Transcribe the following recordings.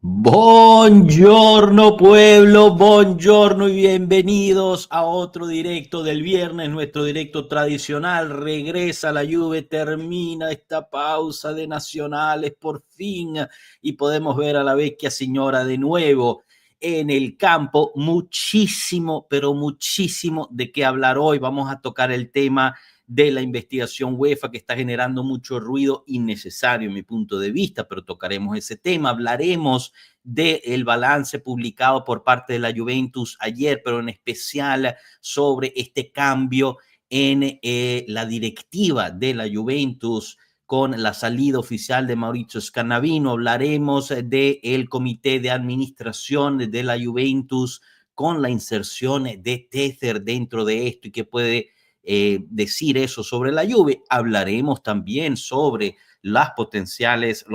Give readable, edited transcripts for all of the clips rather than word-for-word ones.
Buongiorno pueblo, buongiorno y bienvenidos a otro directo del viernes, nuestro directo tradicional. Regresa la Juve, termina esta pausa de nacionales por fin y podemos ver a la vecchia señora de nuevo en el campo. Muchísimo, pero muchísimo de qué hablar hoy. Vamos a tocar el tema de la investigación UEFA que está generando mucho ruido innecesario en mi punto de vista, pero tocaremos ese tema, hablaremos del balance publicado por parte de la Juventus ayer, pero en especial sobre este cambio en la directiva de la Juventus con la salida oficial de Maurizio Scannavino. Hablaremos del comité de administración de la Juventus con la inserción de Tether dentro de esto y qué puede decir eso sobre la Juve. Hablaremos también sobre los potenciales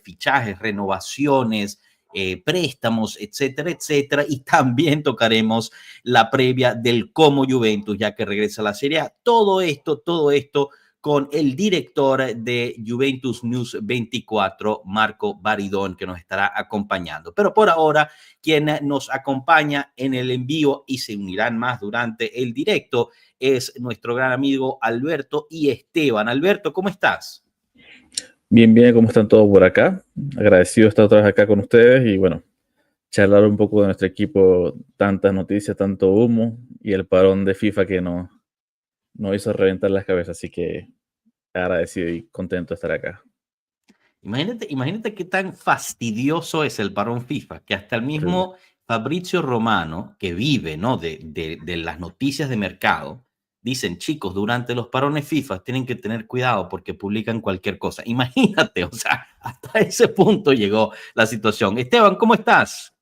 fichajes, renovaciones, préstamos, etcétera, etcétera. Y también tocaremos la previa del cómo Juventus, ya que regresa a la Serie A. Todo esto con el director de Juventus News 24, Marco Baridón, que nos estará acompañando. Pero por ahora, quien nos acompaña en el envío y se unirán más durante el directo es nuestro gran amigo Alberto y Esteban. Alberto, ¿cómo estás? Bien, bien, ¿cómo están todos por acá? Agradecido de estar otra vez acá con ustedes y bueno, charlar un poco de nuestro equipo, tantas noticias, tanto humo y el parón de FIFA que nos hizo reventar las cabezas, así que agradecido y contento de estar acá. Imagínate qué tan fastidioso es el parón FIFA, que hasta el mismo Fabrizio Romano, que vive, ¿no?, de las noticias de mercado, dicen, chicos, durante los parones FIFA tienen que tener cuidado porque publican cualquier cosa. Imagínate, o sea, hasta ese punto llegó la situación. Esteban, ¿cómo estás?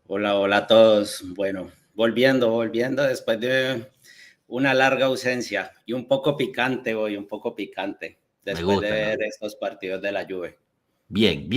Hola, hola a todos. Bueno, volviendo después de una larga ausencia y un poco picante hoy, después de ver estos partidos de la Juve. Bien,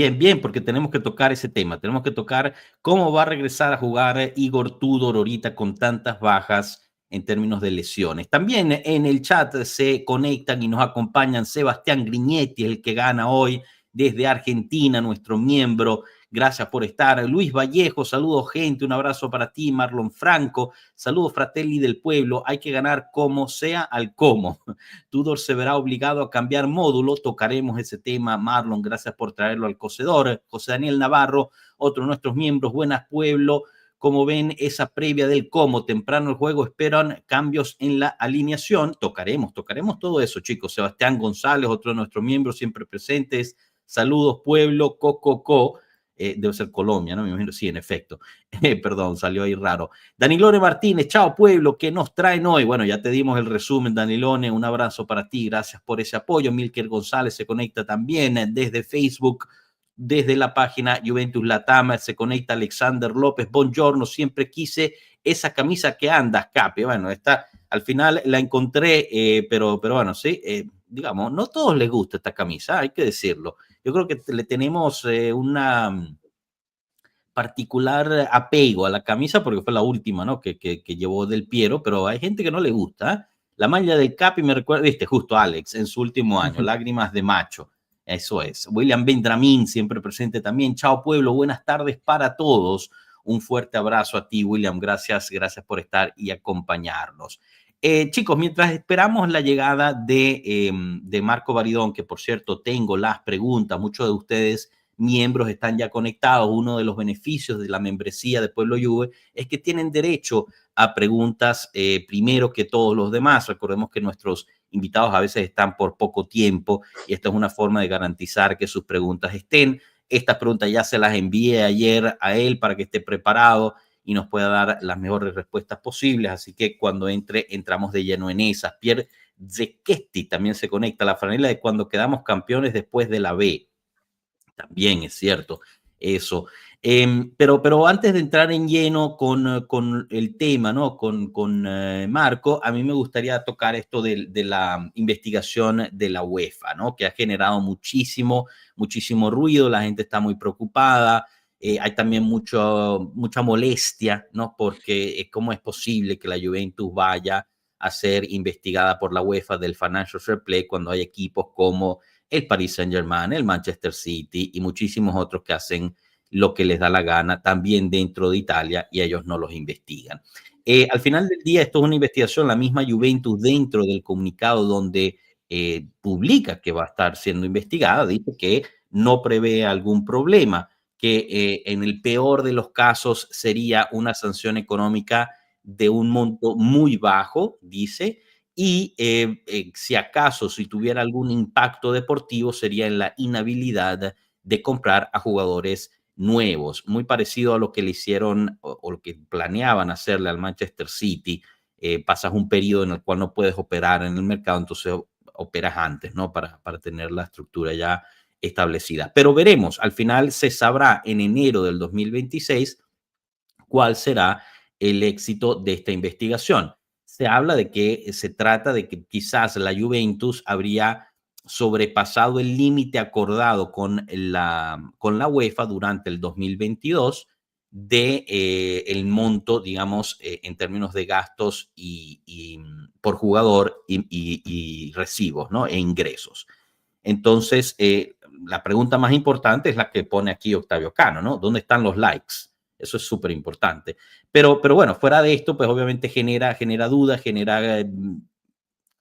porque tenemos que tocar ese tema, tenemos que tocar cómo va a regresar a jugar Igor Tudor ahorita con tantas bajas en términos de lesiones. También en el chat se conectan y nos acompañan Sebastián Griñetti, el que gana hoy desde Argentina, nuestro miembro. Gracias por estar. Luis Vallejo, saludos gente, un abrazo para ti. Marlon Franco, saludos Fratelli del pueblo. Hay que ganar como sea al cómo. Tudor se verá obligado a cambiar módulo. Tocaremos ese tema. Marlon, gracias por traerlo al cocedor. José Daniel Navarro, otro de nuestros miembros. Buenas pueblo. Como ven, esa previa del cómo temprano el juego esperan cambios en la alineación. Tocaremos todo eso, chicos. Sebastián González, otro de nuestros miembros siempre presentes. Saludos, pueblo, cococo. Debe ser Colombia, ¿no? Me imagino, sí, en efecto. Perdón, salió ahí raro. Danilone Martínez, chao pueblo, ¿qué nos traen hoy? Bueno, ya te dimos el resumen, Danilone, un abrazo para ti, gracias por ese apoyo. Milker González se conecta también desde Facebook, desde la página Juventus Latam, se conecta Alexander López, buongiorno, siempre quise esa camisa que andas, Capi. Bueno, esta al final la encontré, pero bueno, sí, digamos, no a todos les gusta esta camisa, hay que decirlo. Yo creo que le tenemos una particular apego a la camisa porque fue la última, ¿no?, que llevó Del Piero, pero hay gente que no le gusta. La malla del Capi me recuerda, viste, justo Alex en su último año, lágrimas de macho. Eso es. William Bendramin, siempre presente también. Chao, pueblo. Buenas tardes para todos. Un fuerte abrazo a ti, William. Gracias por estar y acompañarnos. Chicos, mientras esperamos la llegada de Marco Baridón, que por cierto tengo las preguntas, muchos de ustedes miembros están ya conectados. Uno de los beneficios de la membresía de Pueblo Juve es que tienen derecho a preguntas primero que todos los demás. Recordemos que nuestros invitados a veces están por poco tiempo y esta es una forma de garantizar que sus preguntas estén. Estas preguntas ya se las envié ayer a él para que esté preparado y nos pueda dar las mejores respuestas posibles. Así que cuando entramos de lleno en esas. Pierre Zecchetti también se conecta. La franela de cuando quedamos campeones después de la B. También es cierto eso. Pero antes de entrar en lleno con el tema, ¿no?, con Marco, a mí me gustaría tocar esto de la investigación de la UEFA, ¿no?, que ha generado muchísimo ruido, la gente está muy preocupada, hay también mucha molestia, ¿no?, porque cómo es posible que la Juventus vaya a ser investigada por la UEFA del Financial Fair Play cuando hay equipos como el Paris Saint-Germain, el Manchester City y muchísimos otros que hacen lo que les da la gana también dentro de Italia y ellos no los investigan. Al final del día, esto es una investigación, la misma Juventus dentro del comunicado donde publica que va a estar siendo investigada, dice que no prevé algún problema, que en el peor de los casos sería una sanción económica de un monto muy bajo, dice, y si acaso, si tuviera algún impacto deportivo, sería en la inhabilidad de comprar a jugadores nuevos, muy parecido a lo que le hicieron o lo que planeaban hacerle al Manchester City. Pasas un periodo en el cual no puedes operar en el mercado, entonces operas antes, ¿no? Para tener la estructura ya establecida. Pero veremos, al final se sabrá en enero del 2026 cuál será el éxito de esta investigación. Se habla de que se trata de que quizás la Juventus habría sobrepasado el límite acordado con la UEFA durante el 2022 de el monto, digamos, en términos de gastos y por jugador y recibos, ¿no? E ingresos. Entonces, la pregunta más importante es la que pone aquí Octavio Cano, ¿no? ¿Dónde están los likes? Eso es súper importante. Pero bueno, fuera de esto, pues obviamente genera dudas, genera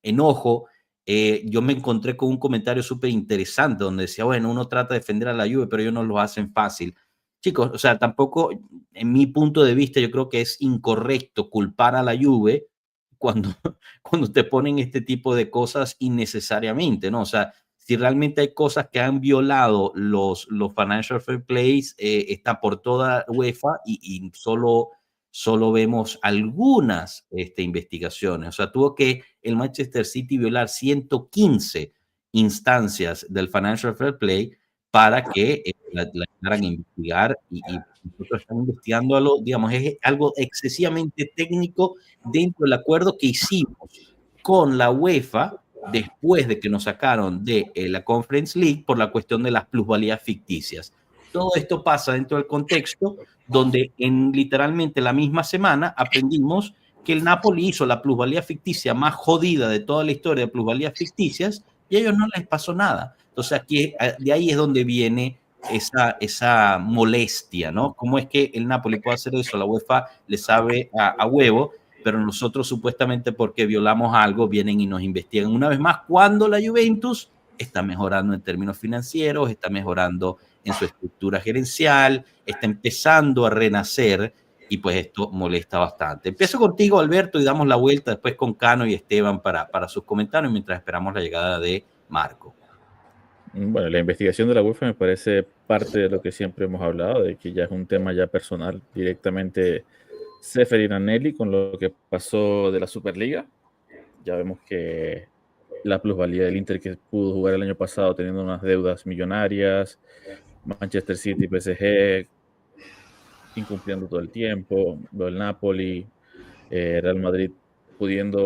enojo. Yo me encontré con un comentario súper interesante donde decía, bueno, uno trata de defender a la Juve, pero ellos no lo hacen fácil. Chicos, o sea, tampoco, en mi punto de vista, yo creo que es incorrecto culpar a la Juve cuando, cuando te ponen este tipo de cosas innecesariamente, ¿no? O sea, si realmente hay cosas que han violado los financial fair plays, está por toda UEFA y solo vemos algunas investigaciones. O sea, tuvo que el Manchester City violar 115 instancias del financial fair play para que la llegaran a investigar y nosotros estamos investigando, digamos, es algo excesivamente técnico dentro del acuerdo que hicimos con la UEFA después de que nos sacaron de la Conference League por la cuestión de las plusvalías ficticias. Todo esto pasa dentro del contexto donde en literalmente la misma semana aprendimos que el Napoli hizo la plusvalía ficticia más jodida de toda la historia de plusvalías ficticias y a ellos no les pasó nada. Entonces aquí, de ahí es donde viene esa molestia, ¿no? ¿Cómo es que el Napoli puede hacer eso? La UEFA le sabe a huevo, pero nosotros supuestamente porque violamos algo vienen y nos investigan una vez más cuando la Juventus está mejorando en términos financieros, está mejorando en su estructura gerencial, está empezando a renacer y pues esto molesta bastante. Empiezo contigo, Alberto, y damos la vuelta después con Cano y Esteban para sus comentarios mientras esperamos la llegada de Marco. Bueno, la investigación de la UEFA me parece parte de lo que siempre hemos hablado, de que ya es un tema ya personal directamente Ceferin Anelli con lo que pasó de la Superliga. Ya vemos que la plusvalía del Inter que pudo jugar el año pasado teniendo unas deudas millonarias, Manchester City, PSG incumpliendo todo el tiempo, el Napoli, Real Madrid pudiendo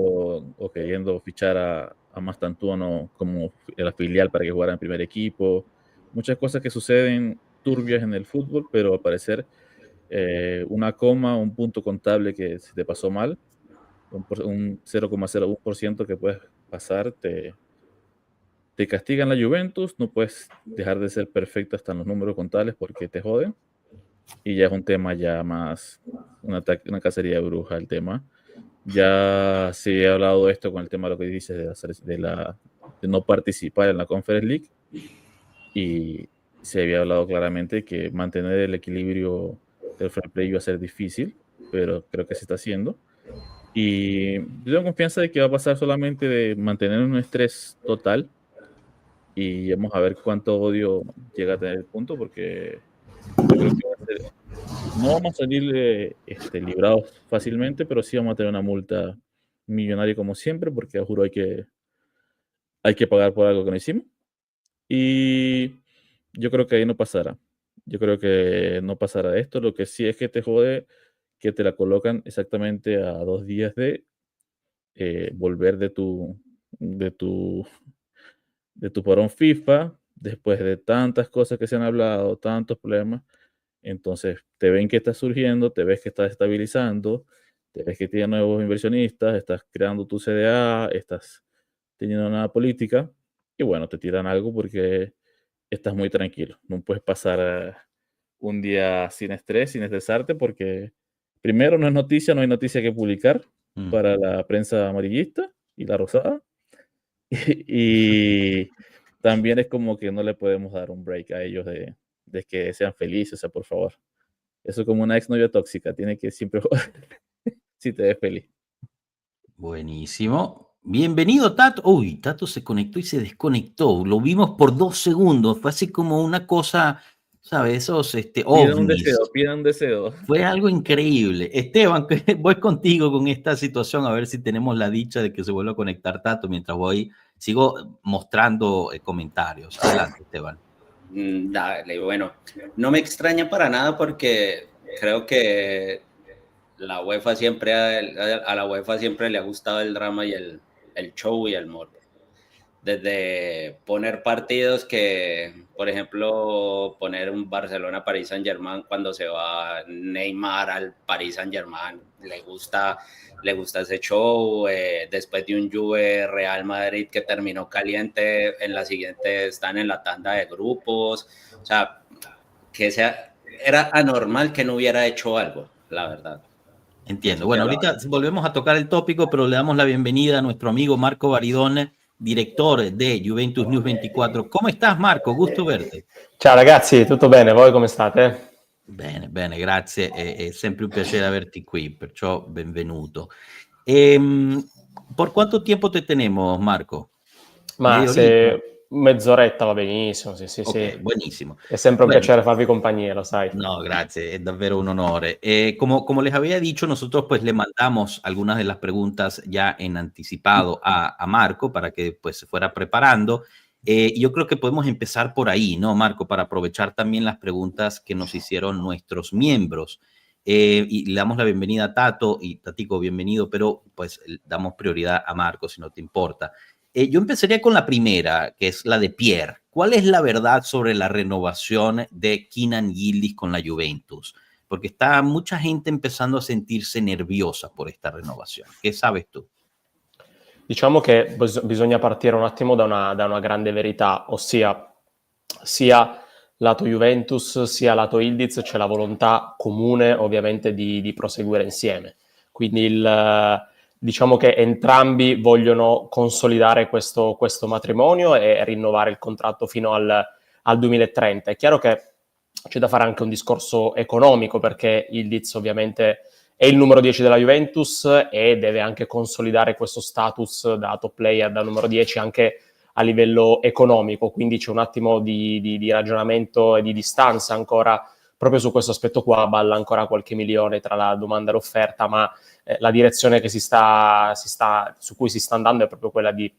o queriendo fichar a Mastantuono como la filial para que jugara en primer equipo. Muchas cosas que suceden turbias en el fútbol, pero al parecer una coma, un punto contable que se te pasó mal, un 0,01% que puedes pasar, te castigan la Juventus, no puedes dejar de ser perfecto hasta en los números contables porque te joden. Y ya es un tema ya más, una cacería de bruja el tema. Ya se ha hablado de esto con el tema de lo que dices de no participar en la Conference League y se había hablado claramente que mantener el equilibrio del fair play iba a ser difícil, pero creo que se está haciendo. Y yo tengo confianza de que va a pasar solamente de mantener un estrés total y vamos a ver cuánto odio llega a tener el punto, porque yo creo que no vamos a salir librados fácilmente, pero sí vamos a tener una multa millonaria como siempre, porque juro hay que pagar por algo que no hicimos. Y yo creo que ahí no pasará. Yo creo que no pasará esto. Lo que sí es que te jode que te la colocan exactamente a 2 días de volver de tu parón FIFA, después de tantas cosas que se han hablado, tantos problemas. Entonces te ven que estás surgiendo, te ves que estás estabilizando, te ves que tienes nuevos inversionistas, estás creando tu CDA, estás teniendo una política y bueno, te tiran algo porque estás muy tranquilo. No puedes pasar un día sin estrés, sin estresarte, porque primero no hay noticia que publicar para la prensa amarillista y la rosada. Y también es como que no le podemos dar un break a ellos de que sean felices, o sea, por favor. Eso es como una exnovia tóxica, tiene que siempre jugar si te ves feliz. Buenísimo. Bienvenido, Tato. Uy, Tato se conectó y se desconectó. Lo vimos por 2 segundos. Fue así como una cosa, ¿sabes? Esos ovnis. Pidan un deseo. Fue algo increíble. Esteban, voy contigo con esta situación a ver si tenemos la dicha de que se vuelva a conectar Tato mientras sigo mostrando comentarios. Adelante, Esteban. Dale, bueno, no me extraña para nada porque creo que la UEFA siempre a la UEFA siempre le ha gustado el drama y el show y el morbo. Desde poner partidos que, por ejemplo, poner un Barcelona-Paris Saint-Germain cuando se va Neymar al Paris Saint-Germain, le gusta ese show. Después de un Juve Real Madrid que terminó caliente, en la siguiente están en la tanda de grupos. O sea, era anormal que no hubiera hecho algo, la verdad. Entiendo. Bueno, ahorita volvemos a tocar el tópico, pero le damos la bienvenida a nuestro amigo Marco Baridone, director de Juventus News 24. ¿Cómo estás, Marco? Gusto verte. Ciao ragazzi, tutto bene? Voi come state? Bene, bene, grazie. È sempre un piacere averti qui, perciò benvenuto. ¿Por cuánto tiempo te tenemos, Marco? Ma se mezz'oretta va benissimo, sì. Buenísimo. È sempre un piacere farvi compañía, lo sai. No, gracias, es davvero un honor. Como les había dicho, nosotros pues le mandamos algunas de las preguntas ya en anticipado a Marco para que pues se fuera preparando. Yo creo que podemos empezar por ahí, ¿no, Marco? Para aprovechar también las preguntas que nos hicieron nuestros miembros. Y le damos la bienvenida a Tato y Tatico, bienvenido, pero pues damos prioridad a Marco, si no te importa. Yo empezaría con la primera, que es la de Pierre. ¿Cuál es la verdad sobre la renovación de Kenan Yildiz con la Juventus? Porque está mucha gente empezando a sentirse nerviosa por esta renovazione. Che sabes tu? Diciamo che bisogna partire un attimo da una grande verità, ossia sia lato Juventus sia lato Yildiz c'è la volontà comune ovviamente di proseguire insieme. Quindi diciamo che entrambi vogliono consolidare questo matrimonio e rinnovare il contratto fino al 2030. È chiaro che c'è da fare anche un discorso economico, perché Yildiz ovviamente è il numero 10 della Juventus e deve anche consolidare questo status da top player, da numero 10 anche a livello economico, quindi c'è un attimo di ragionamento e di distanza ancora proprio su questo aspetto qua. Balla ancora qualche milione tra la domanda e l'offerta, ma la direzione che su cui si sta andando è proprio quella di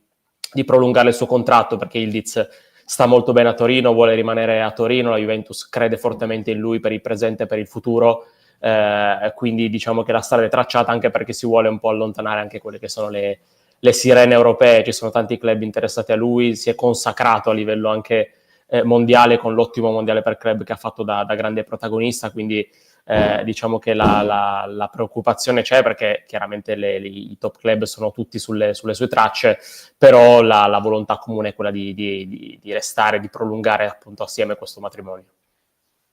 prolungare il suo contratto, perché Yildiz sta molto bene a Torino, vuole rimanere a Torino, la Juventus crede fortemente in lui per il presente e per il futuro, quindi diciamo che la strada è tracciata, anche perché si vuole un po' allontanare anche quelle che sono le sirene europee. Ci sono tanti club interessati a lui, si è consacrato a livello anche mondiale con l'ottimo mondiale per club che ha fatto da grande protagonista, quindi diciamo che la preoccupazione c'è, perché chiaramente i top club sono tutti sulle sue tracce, però la volontà comune è quella di restare, di prolungare appunto assieme questo matrimonio.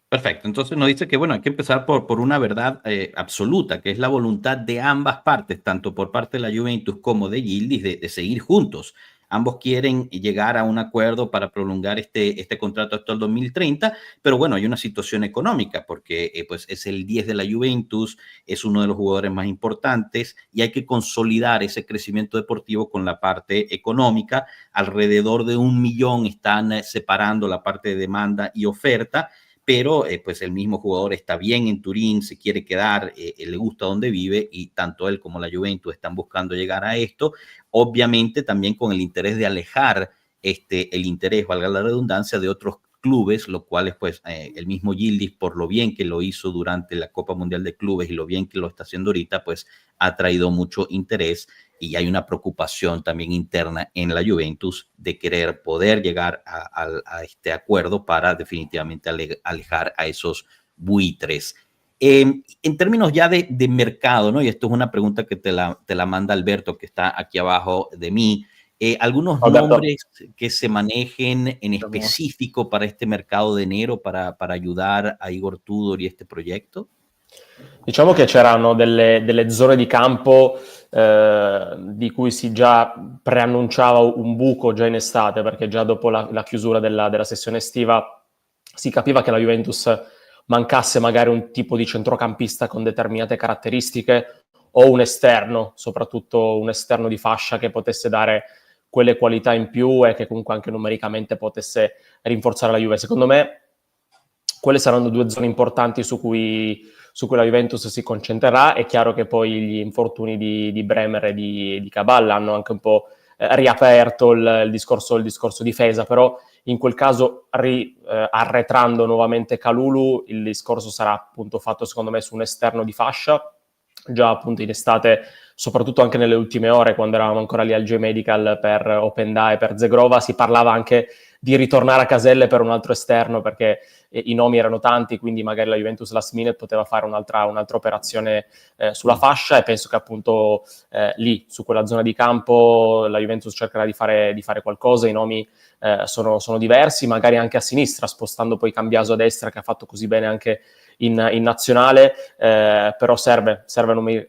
Perfecto, entonces nos dice que bueno, hay que empezar por una verdad absoluta, que es la voluntad de ambas partes, tanto por parte de la Juventus como de Yildiz, de seguir juntos. Ambos quieren llegar a un acuerdo para prolongar este contrato hasta el 2030, pero bueno, hay una situación económica porque pues es el 10 de la Juventus, es uno de los jugadores más importantes y hay que consolidar ese crecimiento deportivo con la parte económica. Alrededor de 1 millón están separando la parte de demanda y oferta, pero pues el mismo jugador está bien en Turín, se quiere quedar, le gusta donde vive y tanto él como la Juventus están buscando llegar a esto, obviamente también con el interés de alejar el interés, valga la redundancia, de otros clubes, lo cual es pues el mismo Yildiz, por lo bien que lo hizo durante la Copa Mundial de Clubes y lo bien que lo está haciendo ahorita, pues ha traído mucho interés y hay una preocupación también interna en la Juventus de querer poder llegar a este acuerdo para definitivamente alejar a esos buitres. En términos ya de mercado, ¿no? Y esto es una pregunta que te la manda Alberto, que está aquí abajo de mí. algunos Alberto. nombres que se manejen en específico para este mercado de enero para ayudar a Igor Tudor y este proyecto? Diciamo che c'erano delle zone di campo di cui si già preannunciava un buco già in estate, perché già dopo la chiusura della sessione estiva si capiva che la Juventus mancasse magari un tipo di centrocampista con determinate caratteristiche o un esterno, soprattutto un esterno di fascia che potesse dare quelle qualità in più e che comunque anche numericamente potesse rinforzare la Juve. Secondo me quelle saranno due zone importanti su cui la Juventus si concentrerà. È chiaro che poi gli infortuni di Bremer e di Cabal hanno anche un po' riaperto il discorso difesa, però in quel caso arretrando nuovamente Kalulu il discorso sarà appunto fatto secondo me su un esterno di fascia. Già appunto in estate, soprattutto anche nelle ultime ore quando eravamo ancora lì al J-Medical per Openda e per Zegrova, si parlava anche di ritornare a caselle per un altro esterno perché i nomi erano tanti, quindi magari la Juventus last minute poteva fare un'altra operazione sulla fascia, e penso che appunto lì, su quella zona di campo, la Juventus cercherà di fare qualcosa. I nomi sono diversi, magari anche a sinistra, spostando poi Cambiaso a destra, che ha fatto così bene anche in nazionale, però serve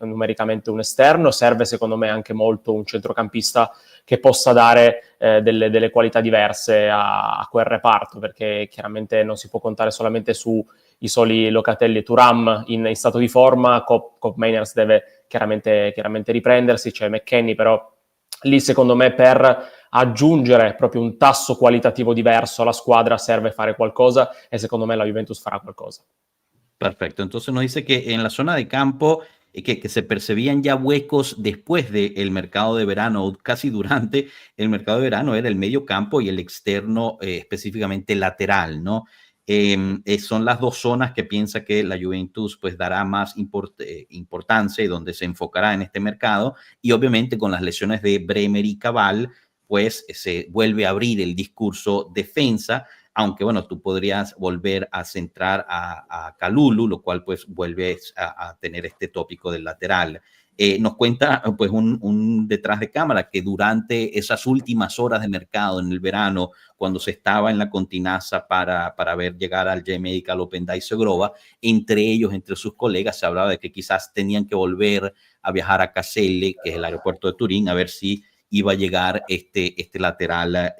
numericamente un esterno, serve secondo me anche molto un centrocampista che possa dare delle qualità diverse a quel reparto, perché chiaramente non si può contare solamente sui soli Locatelli e Thuram in stato di forma. Koop Meiners deve chiaramente riprendersi, c'è McKennie, però lì secondo me per aggiungere proprio un tasso qualitativo diverso alla squadra serve fare qualcosa, e secondo me la Juventus farà qualcosa. Perfecto, entonces nos dice que en la zona de campo que se percibían ya huecos después del mercado de verano, o casi durante el mercado de verano, era el medio campo y el externo, específicamente lateral, ¿no? Son las dos zonas que piensa que la Juventus pues dará más importancia y donde se enfocará en este mercado, y obviamente con las lesiones de Bremer y Cabal pues se vuelve a abrir el discurso defensa, aunque bueno, tú podrías volver a centrar a Kalulu, lo cual pues vuelve a tener este tópico del lateral. Nos cuenta pues un detrás de cámara que durante esas últimas horas de mercado en el verano, cuando se estaba en la continaza para ver llegar al J-Medical, Openda y Zegrova, entre sus colegas se hablaba de que quizás tenían que volver a viajar a Caselle, que es el aeropuerto de Turín, a ver si iba a llegar este lateral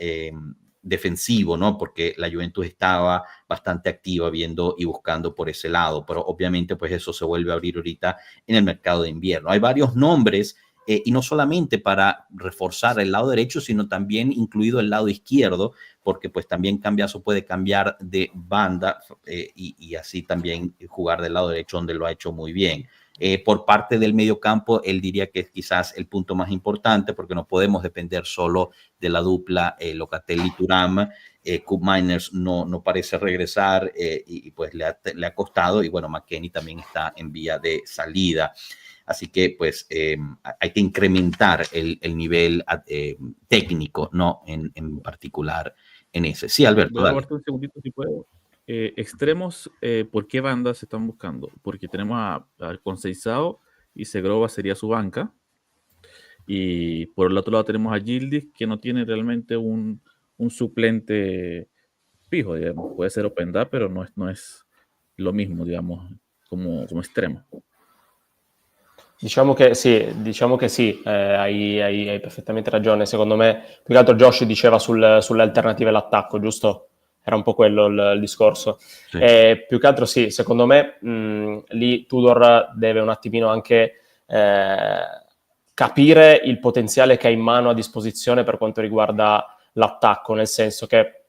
defensivo, ¿no? Porque la Juventus estaba bastante activa viendo y buscando por ese lado, pero obviamente pues eso se vuelve a abrir ahorita en el mercado de invierno. Hay varios nombres y no solamente para reforzar el lado derecho, sino también incluido el lado izquierdo, porque pues también Cambiaso puede cambiar de banda y así también jugar del lado derecho, donde lo ha hecho muy bien. Por parte del mediocampo, él diría que es quizás el punto más importante, porque no podemos depender solo de la dupla Locatelli-Thuram. Koop Meiners no parece regresar y pues le ha costado, y bueno, McKennie también está en vía de salida. Así que pues hay que incrementar el nivel técnico, ¿no? En particular en ese. Sí, Alberto, dale. Un segundito si puedo. Extremos, ¿por qué bandas se están buscando? Porque tenemos a Conceição y Zegrova sería su banca, y por el otro lado tenemos a Yildiz, que no tiene realmente un suplente fijo, digamos. Puede ser Openda, pero no es lo mismo, digamos, como extremo. Diciamo che sì, hai perfettamente ragione. Secondo me, più che altro Josh diceva sulle alternative all'attacco, giusto? Era un po' quello il discorso. Sì. Più che altro sì, secondo me lì Tudor deve un attimino anche capire il potenziale che ha in mano a disposizione per quanto riguarda l'attacco, nel senso che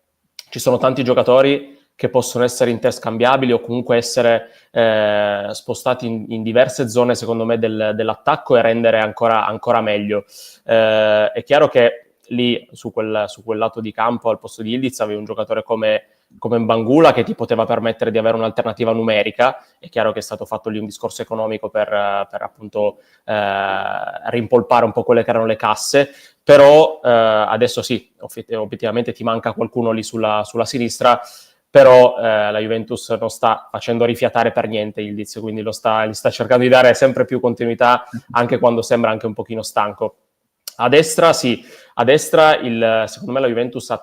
ci sono tanti giocatori che possono essere interscambiabili o comunque essere spostati in diverse zone, secondo me, dell'attacco, e rendere ancora meglio. È chiaro che lì su quel lato di campo al posto di Yildiz avevi un giocatore come Mbangula che ti poteva permettere di avere un'alternativa numerica. È chiaro che è stato fatto lì un discorso economico per appunto rimpolpare un po' quelle che erano le casse, però adesso sì, obiettivamente ti manca qualcuno lì sulla sinistra, però la Juventus non sta facendo rifiatare per niente Yildiz, quindi gli sta cercando di dare sempre più continuità anche quando sembra anche un pochino stanco. A destra sì, a destra secondo me la Juventus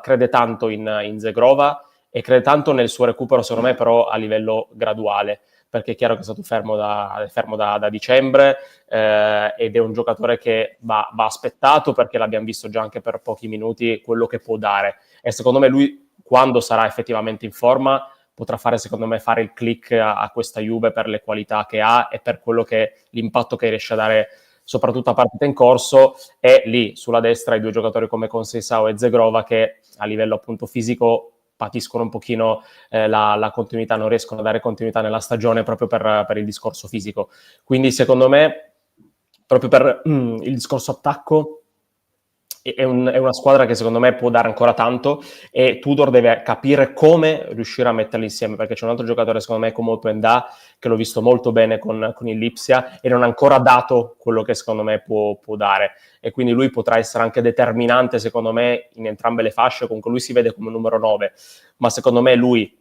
crede tanto in Zegrova e crede tanto nel suo recupero, secondo me però a livello graduale, perché è chiaro che è stato fermo da dicembre ed è un giocatore che va aspettato, perché l'abbiamo visto già anche per pochi minuti quello che può dare, e secondo me lui, quando sarà effettivamente in forma, potrà secondo me fare il click a questa Juve per le qualità che ha e per l'impatto che riesce a dare soprattutto a partita in corso. E lì sulla destra i due giocatori come Conceição e Zegrova, che a livello appunto fisico patiscono un pochino la continuità, non riescono a dare continuità nella stagione proprio per il discorso fisico. Quindi secondo me, proprio per il discorso attacco, è una squadra che secondo me può dare ancora tanto, e Tudor deve capire come riuscire a metterli insieme, perché c'è un altro giocatore secondo me come Openda, che l'ho visto molto bene con il Lipsia e non ha ancora dato quello che secondo me può dare, e quindi lui potrà essere anche determinante secondo me in entrambe le fasce. Comunque lui si vede come numero 9, ma secondo me lui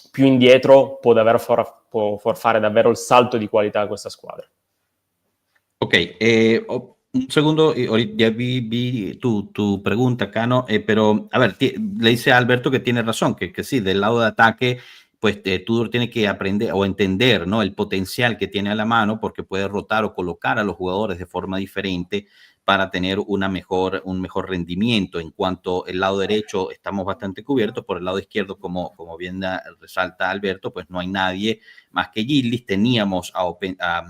più indietro può far fare davvero il salto di qualità a questa squadra. Ok, un segundo, ya vi tu pregunta, Cano, pero a ver, le dice a Alberto que tiene razón, que sí, del lado de ataque, pues Tudor tiene que aprender o entender, ¿no?, el potencial que tiene a la mano, porque puede rotar o colocar a los jugadores de forma diferente para tener un mejor rendimiento. En cuanto al lado derecho, estamos bastante cubiertos. Por el lado izquierdo, como bien resalta Alberto, pues no hay nadie más que Yildiz. Teníamos a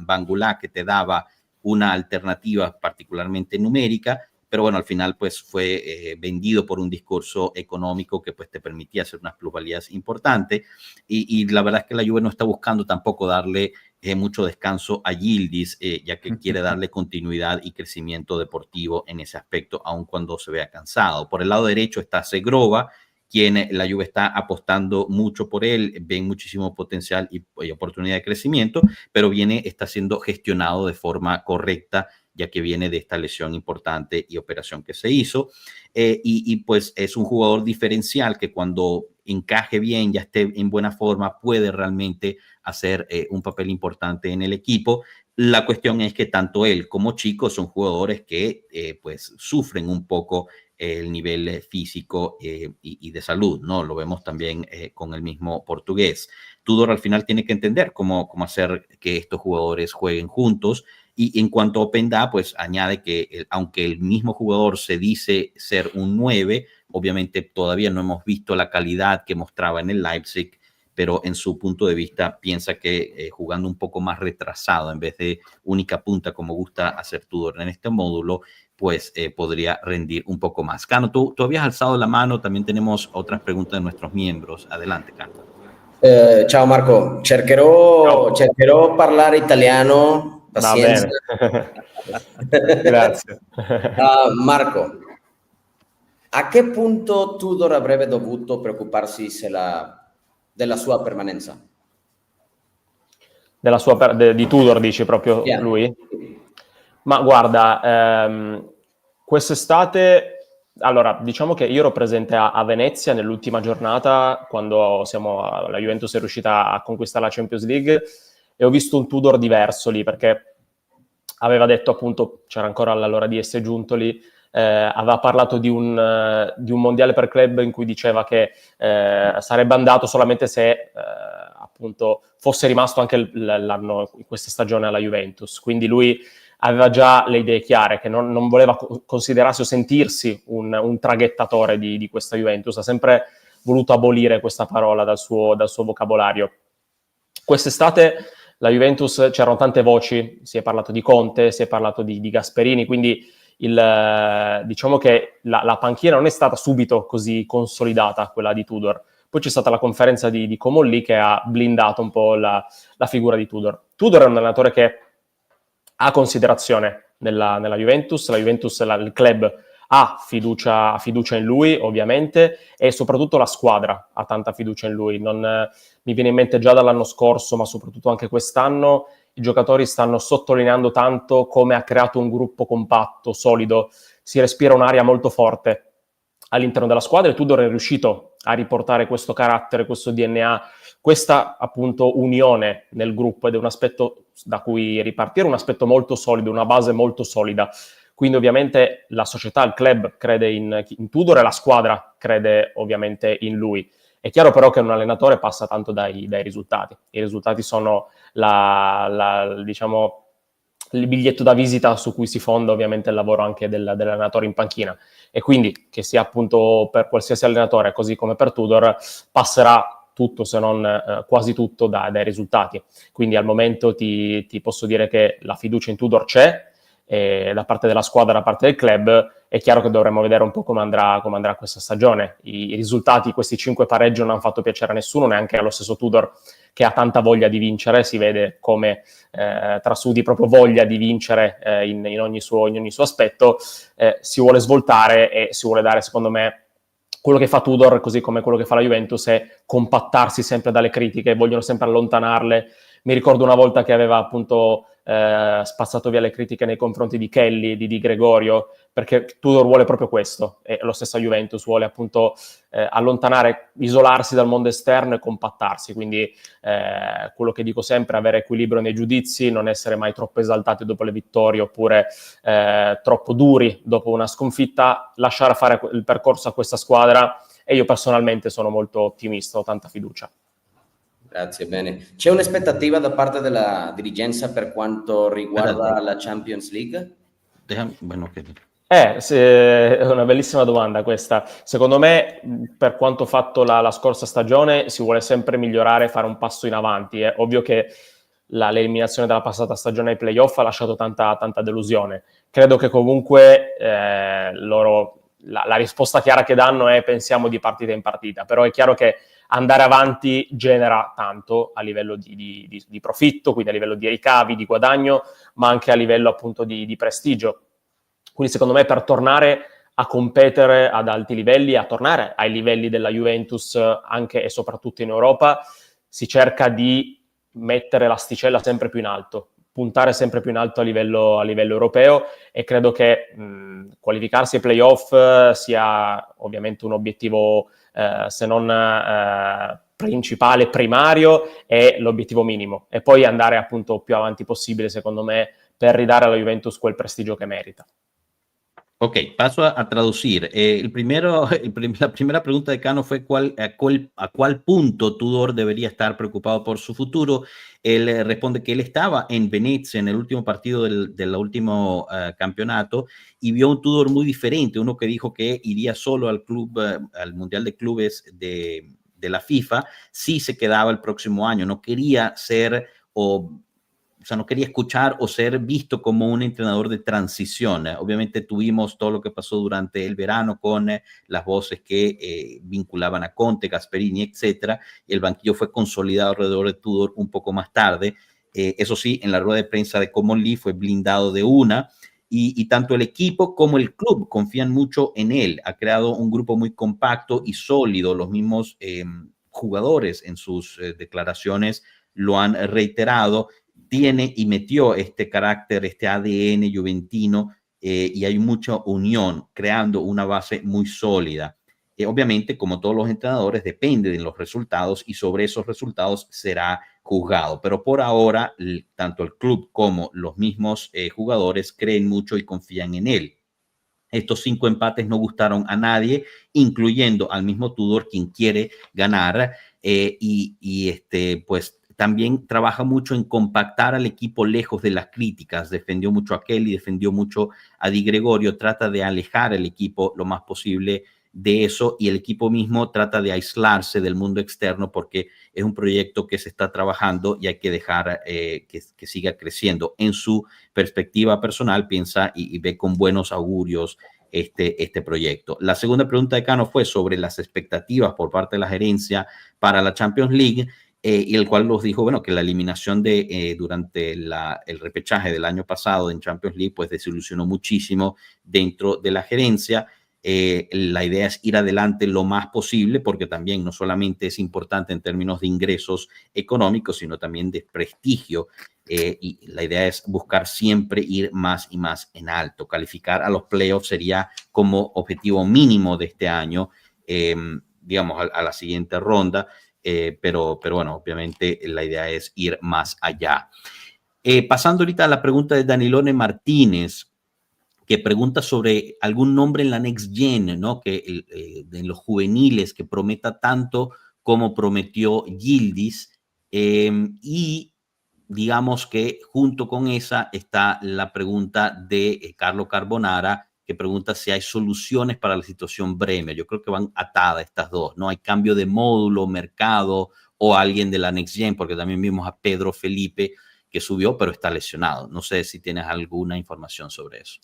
Bangula, que te daba una alternativa particularmente numérica, pero bueno, al final pues fue vendido por un discurso económico que pues te permitía hacer unas plusvalías importantes, y la verdad es que la Juve no está buscando tampoco darle mucho descanso a Yildiz, ya que quiere darle continuidad y crecimiento deportivo en ese aspecto, aun cuando se vea cansado. Por el lado derecho está Zegrova, quien la Juve está apostando mucho por él, ven muchísimo potencial y oportunidad de crecimiento, pero está siendo gestionado de forma correcta, ya que viene de esta lesión importante y operación que se hizo, y pues es un jugador diferencial que cuando encaje bien, ya esté en buena forma, puede realmente hacer un papel importante en el equipo. La cuestión es que tanto él como Chico son jugadores que pues sufren un poco el nivel físico y de salud, ¿no? Lo vemos también con el mismo portugués. Tudor al final tiene que entender cómo hacer que estos jugadores jueguen juntos. Y en cuanto a Openda, pues añade que aunque el mismo jugador se dice ser un 9, obviamente todavía no hemos visto la calidad que mostraba en el Leipzig, pero en su punto de vista piensa que jugando un poco más retrasado en vez de única punta como gusta hacer Tudor en este módulo, pues podría rendir un poco más. Cano, tú habías alzado la mano, también tenemos otras preguntas de nuestros miembros. Adelante, Cano. Ciao Marco, cercherò parlare italiano, pazienza. Grazie. Marco, a che punto Tudor avrebbe dovuto preoccuparsi della sua permanenza? Di Tudor dici proprio, yeah. Lui? Ma guarda, quest'estate, allora diciamo che io ero presente a Venezia nell'ultima giornata, quando la Juventus è riuscita a conquistare la Champions League, e ho visto un Tudor diverso lì, perché aveva detto, appunto, c'era ancora allora DS Giuntoli, aveva parlato di un mondiale per club in cui diceva che sarebbe andato solamente se appunto fosse rimasto anche l'anno, in questa stagione alla Juventus. Quindi lui aveva già le idee chiare, che non voleva considerarsi o sentirsi un traghettatore di questa Juventus. Ha sempre voluto abolire questa parola dal suo vocabolario. Quest'estate la Juventus, c'erano tante voci, si è parlato di Conte, si è parlato di Gasperini, quindi diciamo che la panchina non è stata subito così consolidata, quella di Tudor. Poi c'è stata la conferenza di Comolli che ha blindato un po' la figura di Tudor. Tudor è un allenatore che ha considerazione nella Juventus, la Juventus, il club ha fiducia in lui, ovviamente, e soprattutto la squadra ha tanta fiducia in lui. Mi viene in mente già dall'anno scorso, ma soprattutto anche quest'anno, i giocatori stanno sottolineando tanto come ha creato un gruppo compatto, solido, si respira un'aria molto forte all'interno della squadra, e Tudor è riuscito a riportare questo carattere, questo DNA, questa appunto unione nel gruppo, ed è un aspetto da cui ripartire, un aspetto molto solido, una base molto solida. quindi ovviamente la società, il club crede in Tudor e la squadra crede ovviamente in lui. È chiaro però che un allenatore passa tanto dai risultati. I risultati sono diciamo, il biglietto da visita su cui si fonda ovviamente il lavoro anche dell'allenatore in panchina, e quindi che sia appunto per qualsiasi allenatore, così come per Tudor, passerà tutto, se non quasi tutto, dai risultati. Quindi al momento ti posso dire che la fiducia in Tudor c'è, da parte della squadra, da parte del club. È chiaro che dovremmo vedere un po' come andrà questa stagione. I risultati, questi 5 pareggi non hanno fatto piacere a nessuno, neanche allo stesso Tudor, che ha tanta voglia di vincere. Si vede come trasudi proprio voglia di vincere in ogni suo aspetto. Si vuole svoltare e si vuole dare, secondo me, quello che fa Tudor, così come quello che fa la Juventus, è compattarsi sempre dalle critiche, vogliono sempre allontanarle. Mi ricordo una volta che aveva appunto spazzato via le critiche nei confronti di Kelly, di Gregorio, perché Tudor vuole proprio questo, e lo stesso Juventus vuole appunto allontanare, isolarsi dal mondo esterno e compattarsi. Quindi quello che dico sempre, avere equilibrio nei giudizi, non essere mai troppo esaltati dopo le vittorie, oppure troppo duri dopo una sconfitta, lasciare fare il percorso a questa squadra, e io personalmente sono molto ottimista, ho tanta fiducia. Grazie, bene. C'è un'aspettativa da parte della dirigenza per quanto riguarda la Champions League? È una bellissima domanda questa. Secondo me, per quanto fatto la scorsa stagione, si vuole sempre migliorare, fare un passo in avanti. È ovvio che l'eliminazione della passata stagione ai playoff ha lasciato tanta delusione. Credo che comunque loro, la risposta chiara che danno è: pensiamo di partita in partita. Però è chiaro che andare avanti genera tanto a livello di profitto, quindi a livello di ricavi, di guadagno, ma anche a livello appunto di prestigio. Quindi secondo me, per tornare a competere ad alti livelli, a tornare ai livelli della Juventus anche e soprattutto in Europa, si cerca di mettere l'asticella sempre più in alto, puntare sempre più in alto a livello europeo, e credo che qualificarsi ai playoff sia ovviamente un obiettivo se non principale, primario, è l'obiettivo minimo, e poi andare appunto più avanti possibile, secondo me, per ridare alla Juventus quel prestigio che merita. Ok, paso a traducir. La primera pregunta de Cano fue a cuál punto Tudor debería estar preocupado por su futuro. Él responde que él estaba en Venecia en el último partido del último campeonato y vio un Tudor muy diferente, uno que dijo que iría solo al al Mundial de Clubes de la FIFA si se quedaba el próximo año. No quería ser no quería escuchar o ser visto como un entrenador de transición. Obviamente tuvimos todo lo que pasó durante el verano con las voces que vinculaban a Conte, Gasperini, etcétera. El banquillo fue consolidado alrededor de Tudor un poco más tarde. Eso sí, en la rueda de prensa de Common Lee fue blindado de una, y tanto el equipo como el club confían mucho en él. Ha creado un grupo muy compacto y sólido. Los mismos jugadores en sus declaraciones lo han reiterado. Tiene y metió este carácter, este ADN juventino, y hay mucha unión, creando una base muy sólida. Obviamente, como todos los entrenadores, depende de los resultados y sobre esos resultados será juzgado. Pero por ahora, tanto el club como los mismos jugadores creen mucho y confían en él. Estos 5 empates no gustaron a nadie, incluyendo al mismo Tudor, quien quiere ganar, pues también trabaja mucho en compactar al equipo lejos de las críticas. Defendió mucho a Kelly, defendió mucho a Di Gregorio, trata de alejar al equipo lo más posible de eso, y el equipo mismo trata de aislarse del mundo externo porque es un proyecto que se está trabajando y hay que dejar que siga creciendo. En su perspectiva personal piensa y ve con buenos augurios este proyecto. La segunda pregunta de Cano fue sobre las expectativas por parte de la gerencia para la Champions League, y el cual nos dijo, bueno, que la eliminación durante el repechaje del año pasado en Champions League pues desilusionó muchísimo dentro de la gerencia. La idea es ir adelante lo más posible, porque también no solamente es importante en términos de ingresos económicos, sino también de prestigio, y la idea es buscar siempre ir más y más en alto. Calificar a los playoffs sería como objetivo mínimo de este año, digamos a la siguiente ronda, pero bueno, obviamente la idea es ir más allá. Pasando ahorita a la pregunta de Danilone Martínez, que pregunta sobre algún nombre en la Next Gen, ¿no? Que en los juveniles que prometa tanto como prometió Yildiz, y digamos que junto con esa está la pregunta de Carlo Carbonara, que pregunta si hay soluciones para la situación Bremer. Yo creo que van atadas estas dos, ¿no? Hay cambio de módulo, mercado o alguien de la Next Gen, porque también vimos a Pedro Felipe che subió, però está lesionato. Non so se tienes alguna informazione sobre eso.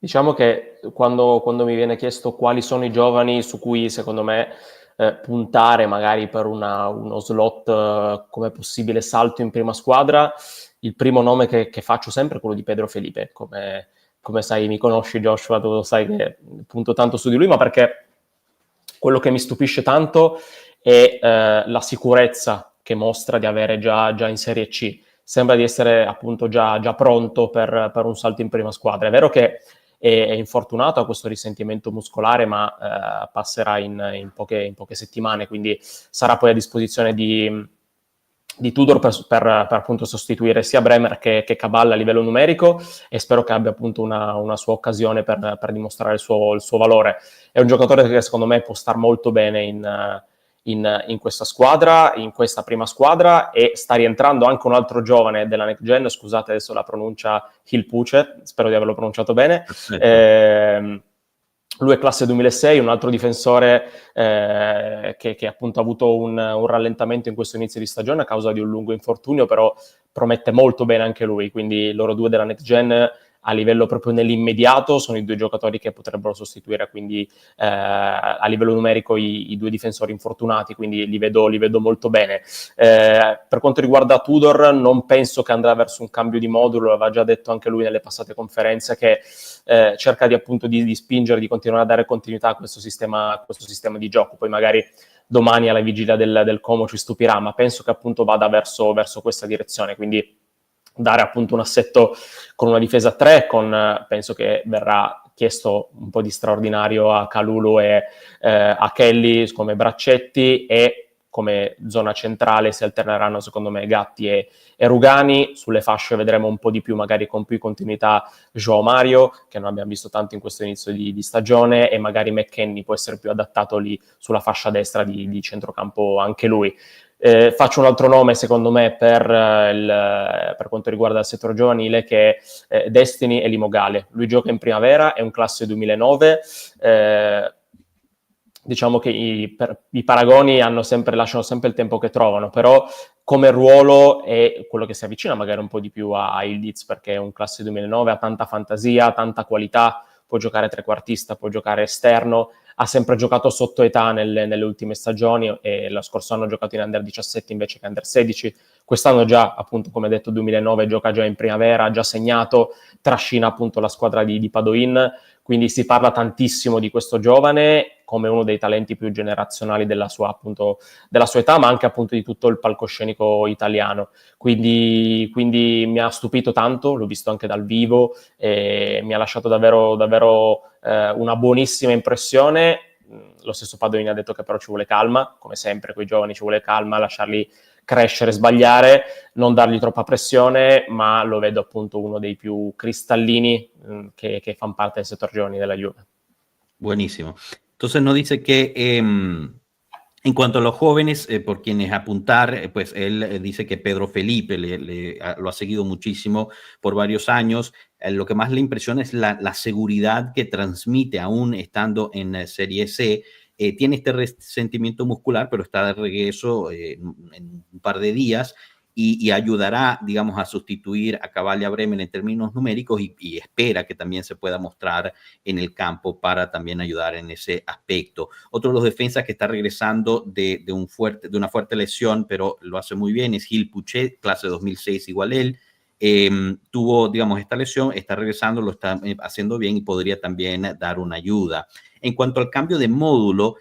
Diciamo che quando mi viene chiesto quali sono i giovani su cui secondo me puntare magari per uno slot come possibile salto in prima squadra, il primo nome che faccio sempre è quello di Pedro Felipe. Come sai, mi conosci Joshua, tu lo sai che punto tanto su di lui, ma perché quello che mi stupisce tanto è la sicurezza che mostra di avere già in Serie C. Sembra di essere appunto già pronto per un salto in prima squadra. È vero che è infortunato, ha questo risentimento muscolare, ma passerà in poche settimane, quindi sarà poi a disposizione di Tudor per appunto sostituire sia Bremer che Cabal a livello numerico, e spero che abbia appunto una sua occasione per dimostrare il suo valore. È un giocatore che secondo me può star molto bene in questa squadra, in questa prima squadra, e sta rientrando anche un altro giovane della Next Gen, scusate adesso la pronuncia, Hilpucher, spero di averlo pronunciato bene. Lui è classe 2006, un altro difensore che appunto ha avuto un rallentamento in questo inizio di stagione a causa di un lungo infortunio, però promette molto bene anche lui, quindi loro due della Next Gen a livello proprio nell'immediato sono i due giocatori che potrebbero sostituire quindi a livello numerico i due difensori infortunati, quindi li vedo molto bene. Per quanto riguarda Tudor, non penso che andrà verso un cambio di modulo, aveva già detto anche lui nelle passate conferenze che cerca di appunto di spingere, di continuare a dare continuità a questo sistema di gioco. Poi magari domani alla vigilia del Como ci stupirà, ma penso che appunto vada verso questa direzione, quindi dare appunto un assetto con una difesa a 3, penso che verrà chiesto un po' di straordinario a Kalulu e a Kelly come braccetti, e come zona centrale si alterneranno secondo me Gatti e Rugani. Sulle fasce vedremo un po' di più, magari con più continuità, João Mario, che non abbiamo visto tanto in questo inizio di stagione, e magari McKennie può essere più adattato lì sulla fascia destra di centrocampo anche lui. Faccio un altro nome secondo me per quanto riguarda il settore giovanile, che è Destiny Elimogale. Lui gioca in primavera, è un classe 2009, diciamo che i paragoni lasciano sempre il tempo che trovano, però come ruolo è quello che si avvicina magari un po' di più a Yildiz, perché è un classe 2009, ha tanta fantasia, tanta qualità, può giocare trequartista, può giocare esterno, ha sempre giocato sotto età nelle ultime stagioni, e lo scorso anno ha giocato in Under 17 invece che Under 16, quest'anno già appunto come detto 2009 gioca già in primavera, ha già segnato, trascina appunto la squadra di Padoin, quindi si parla tantissimo di questo giovane come uno dei talenti più generazionali della sua età, ma anche appunto di tutto il palcoscenico italiano, quindi mi ha stupito tanto, l'ho visto anche dal vivo e mi ha lasciato davvero una buonissima impressione. Lo stesso Padoin ha detto che però ci vuole calma, come sempre con i giovani ci vuole calma, lasciarli crescere, sbagliare, non dargli troppa pressione, ma lo vedo appunto uno dei più cristallini che fanno parte del settore giovani della Juve. Buenísimo. Entonces nos dice que en cuanto a los jóvenes, por quienes apuntar, pues él dice que Pedro Felipe lo ha seguido muchísimo por varios años. Lo que más le impresiona es la seguridad que transmite aún estando en Serie C. Tiene este resentimiento muscular, pero está de regreso en un par de días y ayudará, digamos, a sustituir a Cabal y a Bremer en términos numéricos y espera que también se pueda mostrar en el campo para también ayudar en ese aspecto. Otro de los defensas que está regresando de una fuerte lesión, pero lo hace muy bien, es Hilpucher, clase 2006 igual él. Tuvo, digamos, esta lesión, está regresando, lo está haciendo bien y podría también dar una ayuda. En cuanto al cambio de módulo,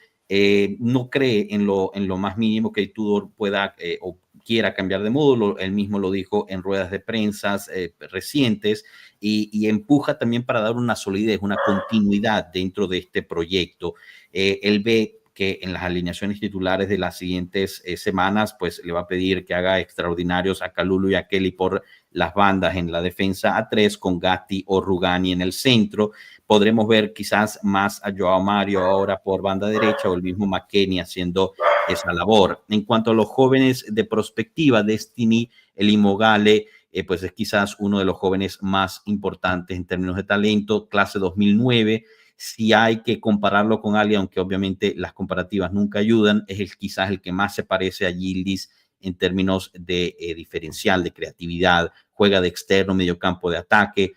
no cree en lo más mínimo que Tudor pueda o quiera cambiar de módulo. Él mismo lo dijo en ruedas de prensa recientes y empuja también para dar una solidez, una continuidad dentro de este proyecto. Él ve que en las alineaciones titulares de las siguientes semanas, pues le va a pedir que haga extraordinarios a Kalulu y a Kelly por las bandas en la defensa a 3, con Gatti o Rugani en el centro. Podremos ver quizás más a Joao Mario ahora por banda derecha, o el mismo McKennie haciendo esa labor. En cuanto a los jóvenes de prospectiva, Destiny Elimogale, pues es quizás uno de los jóvenes más importantes en términos de talento, clase 2009. Si hay que compararlo con alguien, aunque obviamente las comparativas nunca ayudan, es quizás el que más se parece a Yildiz en términos de diferencial, de creatividad. Juega de externo, mediocampo de ataque,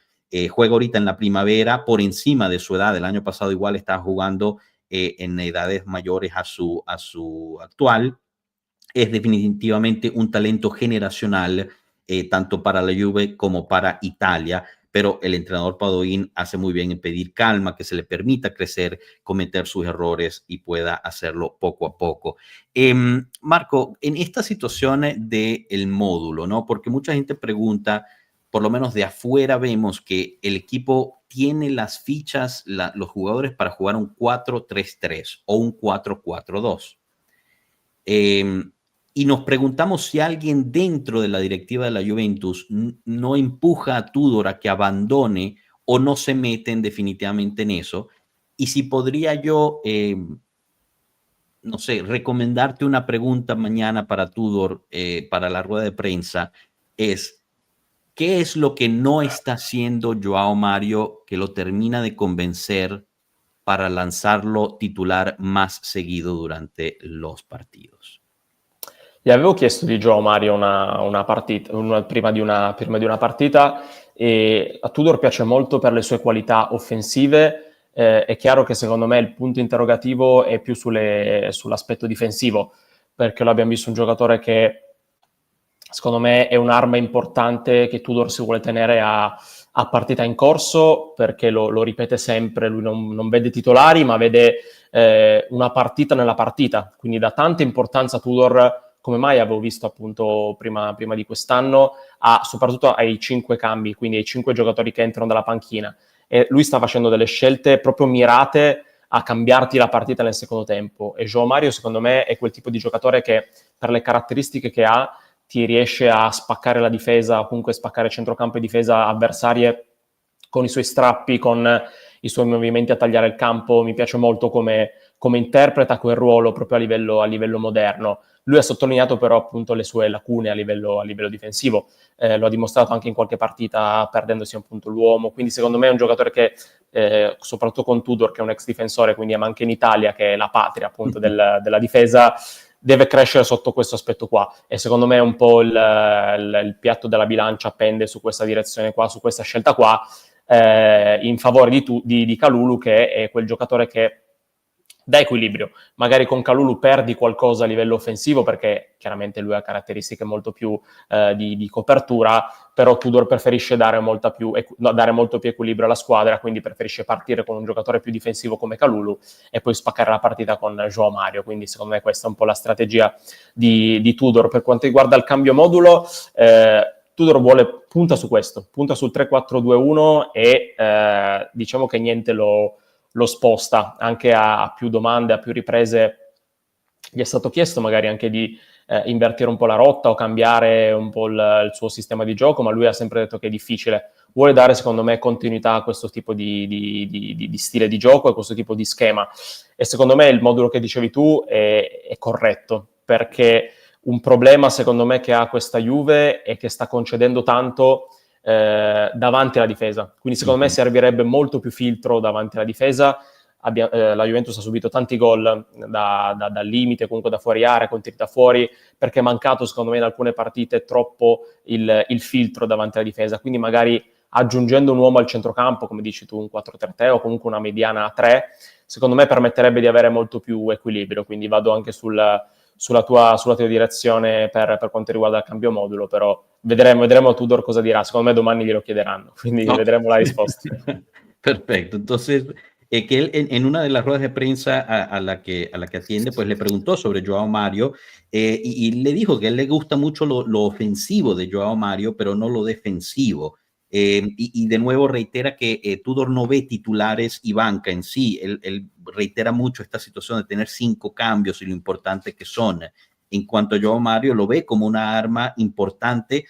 juega ahorita en la primavera por encima de su edad. El año pasado igual estaba jugando en edades mayores a su actual. Es definitivamente un talento generacional, tanto para la Juve como para Italia, pero el entrenador Padoin hace muy bien en pedir calma, que se le permita crecer, cometer sus errores y pueda hacerlo poco a poco. Marco, en esta situación del módulo, ¿no? Porque mucha gente pregunta, por lo menos de afuera vemos que el equipo tiene las fichas, los jugadores para jugar un 4-3-3 o un 4-4-2. Y nos preguntamos si alguien dentro de la directiva de la Juventus no empuja a Tudor a que abandone o no se meten definitivamente en eso. Y si podría yo, no sé, recomendarte una pregunta mañana para Tudor, para la rueda de prensa, es: ¿qué es lo que no está haciendo Joao Mario que lo termina de convencer para lanzarlo titular más seguido durante los partidos? Gli avevo chiesto di Joao Mario una partita, prima di una partita, e a Tudor piace molto per le sue qualità offensive. È chiaro che secondo me il punto interrogativo è più sull'aspetto difensivo, perché lo abbiamo visto un giocatore che secondo me è un'arma importante che Tudor si vuole tenere a partita in corso, perché lo ripete sempre, lui non vede titolari ma vede una partita nella partita, quindi dà tanta importanza a Tudor, come mai avevo visto appunto prima di quest'anno, soprattutto ai 5 cambi, quindi ai 5 giocatori che entrano dalla panchina, e lui sta facendo delle scelte proprio mirate a cambiarti la partita nel secondo tempo, e Joao Mario secondo me è quel tipo di giocatore che, per le caratteristiche che ha, ti riesce a spaccare la difesa, o comunque spaccare centrocampo e difesa avversarie con i suoi strappi, con i suoi movimenti a tagliare il campo. Mi piace molto come interpreta quel ruolo proprio a livello moderno. Lui ha sottolineato però appunto le sue lacune a livello difensivo, lo ha dimostrato anche in qualche partita perdendosi appunto l'uomo, quindi secondo me è un giocatore che soprattutto con Tudor, che è un ex difensore, quindi anche in Italia, che è la patria appunto della difesa, deve crescere sotto questo aspetto qua, e secondo me un po' il piatto della bilancia pende su questa direzione qua, su questa scelta qua, in favore di Kalulu, che è quel giocatore che dà equilibrio. Magari con Kalulu perdi qualcosa a livello offensivo, perché chiaramente lui ha caratteristiche molto più di copertura, però Tudor preferisce dare molto più equilibrio alla squadra, quindi preferisce partire con un giocatore più difensivo come Kalulu e poi spaccare la partita con Joao Mario. Quindi secondo me questa è un po' la strategia di Tudor. Per quanto riguarda il cambio modulo, Tudor punta su questo, punta sul 3-4-2-1 e diciamo che niente lo sposta. Anche a più domande, a più riprese gli è stato chiesto magari anche di invertire un po' la rotta o cambiare un po' il suo sistema di gioco, ma lui ha sempre detto che è difficile. Vuole dare secondo me continuità a questo tipo di stile di gioco e questo tipo di schema, e secondo me il modulo che dicevi tu è corretto, perché un problema secondo me che ha questa Juve è che sta concedendo tanto davanti alla difesa, quindi secondo me servirebbe molto più filtro davanti alla difesa. La Juventus ha subito tanti gol dal limite, comunque da fuori area, con tiri da fuori, perché è mancato secondo me in alcune partite troppo il filtro davanti alla difesa, quindi magari aggiungendo un uomo al centrocampo, come dici tu, un 4-3-3 o comunque una mediana a 3, secondo me permetterebbe di avere molto più equilibrio. Quindi vado anche sulla tua direzione per quanto riguarda il cambio modulo, però vedremo Tudor cosa dirà. Secondo me domani glielo chiederanno, quindi vedremo la risposta. Perfecto. Entonces, que él en una de las ruedas de prensa a la que atiende, pues le preguntó sobre Joao Mario y le dijo que a él le gusta mucho lo ofensivo de Joao Mario, pero no lo defensivo. Y de nuevo reitera que Tudor no ve titulares y banca en sí. Él reitera mucho esta situación de tener 5 cambios y lo importante que son. En cuanto a Joao Mario, lo ve como una arma importante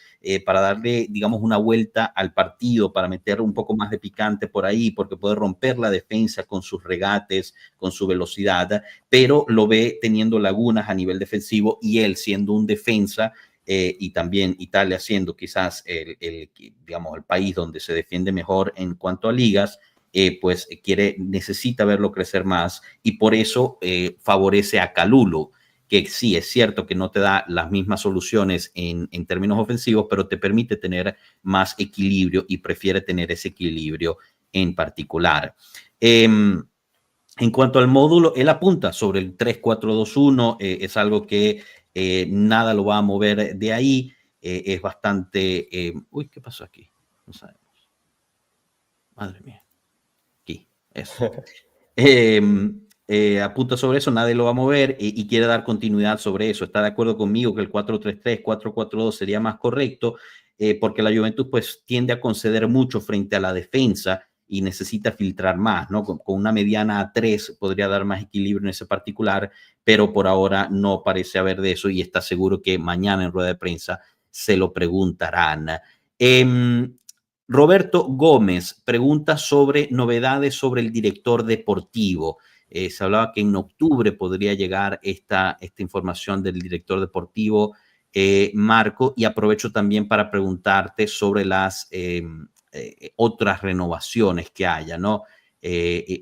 para darle, digamos, una vuelta al partido, para meter un poco más de picante por ahí, porque puede romper la defensa con sus regates, con su velocidad, pero lo ve teniendo lagunas a nivel defensivo y él siendo un defensa y también Italia siendo quizás digamos, el país donde se defiende mejor en cuanto a ligas, pues necesita verlo crecer más y por eso favorece a Kalulu, que sí, es cierto que no te da las mismas soluciones en términos ofensivos, pero te permite tener más equilibrio y prefiere tener ese equilibrio en particular. En cuanto al módulo, él apunta sobre el 3-4-2-1, es algo que nada lo va a mover de ahí, es bastante... uy, ¿qué pasó aquí? No sabemos. Madre mía. Aquí, eso. Apunta sobre eso, nadie lo va a mover y quiere dar continuidad sobre eso. Está de acuerdo conmigo que el 4-3-3, 4-4-2 sería más correcto porque la Juventus pues tiende a conceder mucho frente a la defensa y necesita filtrar más, ¿no? Con una mediana a 3 podría dar más equilibrio en ese particular, pero por ahora no parece haber de eso y está seguro que mañana en rueda de prensa se lo preguntarán. Roberto Gómez pregunta sobre novedades sobre el director deportivo. Se hablaba que en octubre podría llegar esta información del director deportivo, Marco, y aprovecho también para preguntarte sobre las otras renovaciones que haya, ¿no?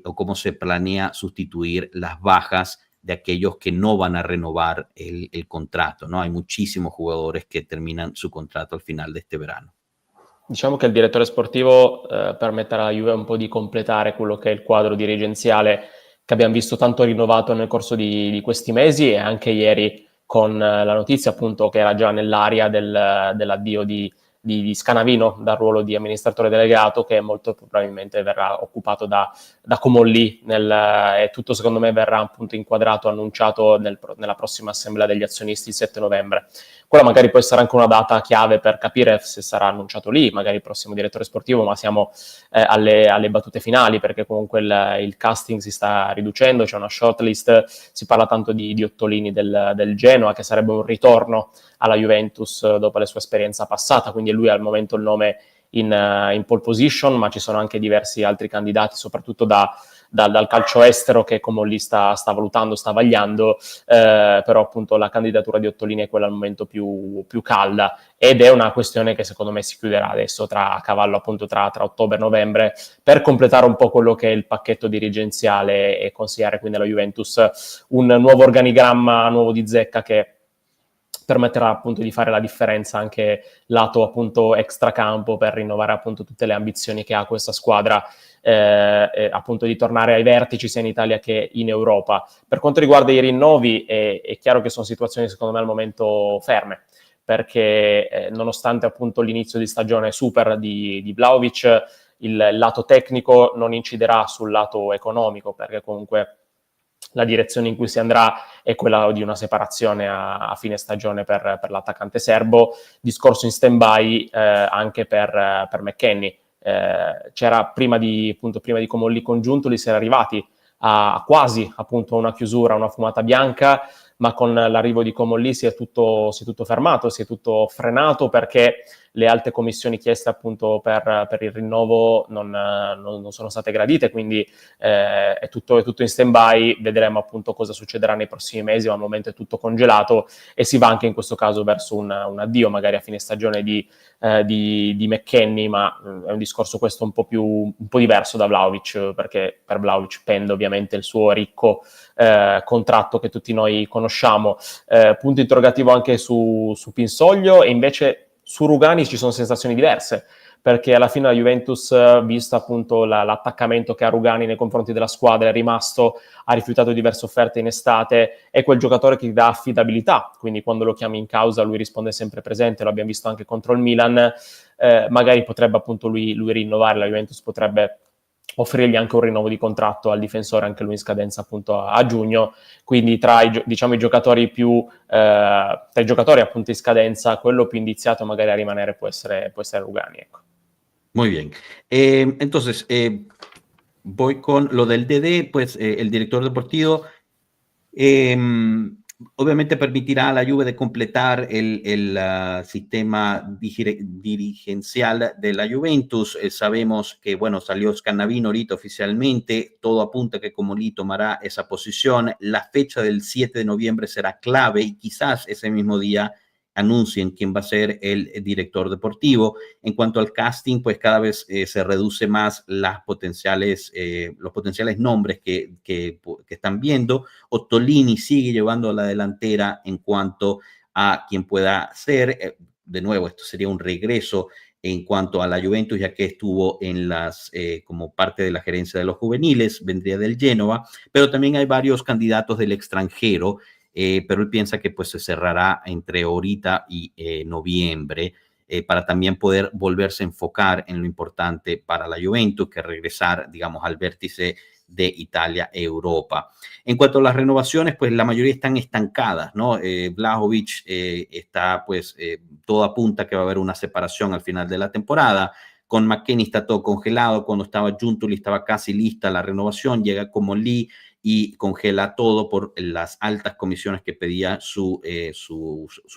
O cómo se planea sustituir las bajas de aquellos que no van a renovar el contrato, ¿no? Hay muchísimos jugadores che terminano su contratto al final di este verano. Diciamo che il direttore sportivo permetterà alla Juve un po' di completare quello che è il quadro dirigenziale che abbiamo visto tanto rinnovato nel corso di questi mesi e anche ieri con la notizia appunto che era già nell'aria dell'addio di Scanavino dal ruolo di amministratore delegato, che molto probabilmente verrà occupato da Comolli e tutto secondo me verrà appunto inquadrato, annunciato nella prossima assemblea degli azionisti il 7 novembre. Quella magari può essere anche una data chiave per capire se sarà annunciato lì, magari il prossimo direttore sportivo, ma siamo alle battute finali perché comunque il casting si sta riducendo, c'è una shortlist, si parla tanto di Ottolini del Genoa, che sarebbe un ritorno alla Juventus dopo la sua esperienza passata, quindi lui al momento il nome in pole position, ma ci sono anche diversi altri candidati, soprattutto dal calcio estero che Comolli sta valutando, sta vagliando, però appunto la candidatura di Ottolini è quella al momento più calda ed è una questione che secondo me si chiuderà adesso a cavallo appunto tra ottobre e novembre per completare un po' quello che è il pacchetto dirigenziale e consigliare quindi alla Juventus un nuovo organigramma nuovo di zecca che permetterà appunto di fare la differenza anche lato appunto extracampo per rinnovare appunto tutte le ambizioni che ha questa squadra appunto di tornare ai vertici sia in Italia che in Europa. Per quanto riguarda i rinnovi è chiaro che sono situazioni secondo me al momento ferme perché nonostante appunto l'inizio di stagione super di Vlahovic il lato tecnico non inciderà sul lato economico perché comunque la direzione in cui si andrà è quella di una separazione a fine stagione per l'attaccante serbo, discorso in stand-by anche per McKennie. C'era prima di Comolli congiunto, li si era arrivati a quasi appunto una chiusura, una fumata bianca, ma con l'arrivo di Comolli si è tutto fermato, si è tutto frenato perché le alte commissioni chieste appunto per il rinnovo non sono state gradite, quindi è tutto in stand-by, vedremo appunto cosa succederà nei prossimi mesi, ma al momento è tutto congelato e si va anche in questo caso verso un addio magari a fine stagione di McKennie, ma è un discorso questo un po' diverso da Vlahovic, perché per Vlahovic pende ovviamente il suo ricco contratto che tutti noi conosciamo. Punto interrogativo anche su Pinsoglio e invece su Rugani ci sono sensazioni diverse, perché alla fine la Juventus, visto appunto l'attaccamento che ha Rugani nei confronti della squadra, è rimasto, ha rifiutato diverse offerte in estate, è quel giocatore che dà affidabilità, quindi quando lo chiami in causa lui risponde sempre presente, lo abbiamo visto anche contro il Milan, magari potrebbe appunto lui rinnovare, la Juventus potrebbe offrirgli anche un rinnovo di contratto al difensore, anche lui in scadenza appunto a giugno, quindi tra i giocatori tra i giocatori appunto in scadenza, quello più indiziato magari a rimanere può essere Rugani, ecco. Muy bien. Entonces, voy con lo del DD, pues el director deportivo obviamente permitirá a la Juve de completar el sistema dirigencial de la Juventus. Sabemos que, bueno, salió Scannavino ahorita oficialmente, todo apunta que Comolli tomará esa posición. La fecha del 7 de noviembre será clave y quizás ese mismo día anuncien quién va a ser el director deportivo. En cuanto al casting, pues cada vez se reduce más los potenciales nombres que están viendo. Ottolini sigue llevando a la delantera en cuanto a quien pueda ser. De nuevo, esto sería un regreso en cuanto a la Juventus, ya que estuvo en como parte de la gerencia de los juveniles, vendría del Génova, pero también hay varios candidatos del extranjero, pero él piensa que pues se cerrará entre ahorita y noviembre, para también poder volverse a enfocar en lo importante para la Juventus, que regresar, digamos, al vértice de Italia e Europa. En cuanto a las renovaciones, pues la mayoría están estancadas, ¿no? Vlahovic está, pues, todo apunta que va a haber una separación al final de la temporada. Con McKennie está todo congelado. Cuando estaba Giuntoli estaba casi lista la renovación. Llega Comolli y congela todo por las altas comisiones que pedía su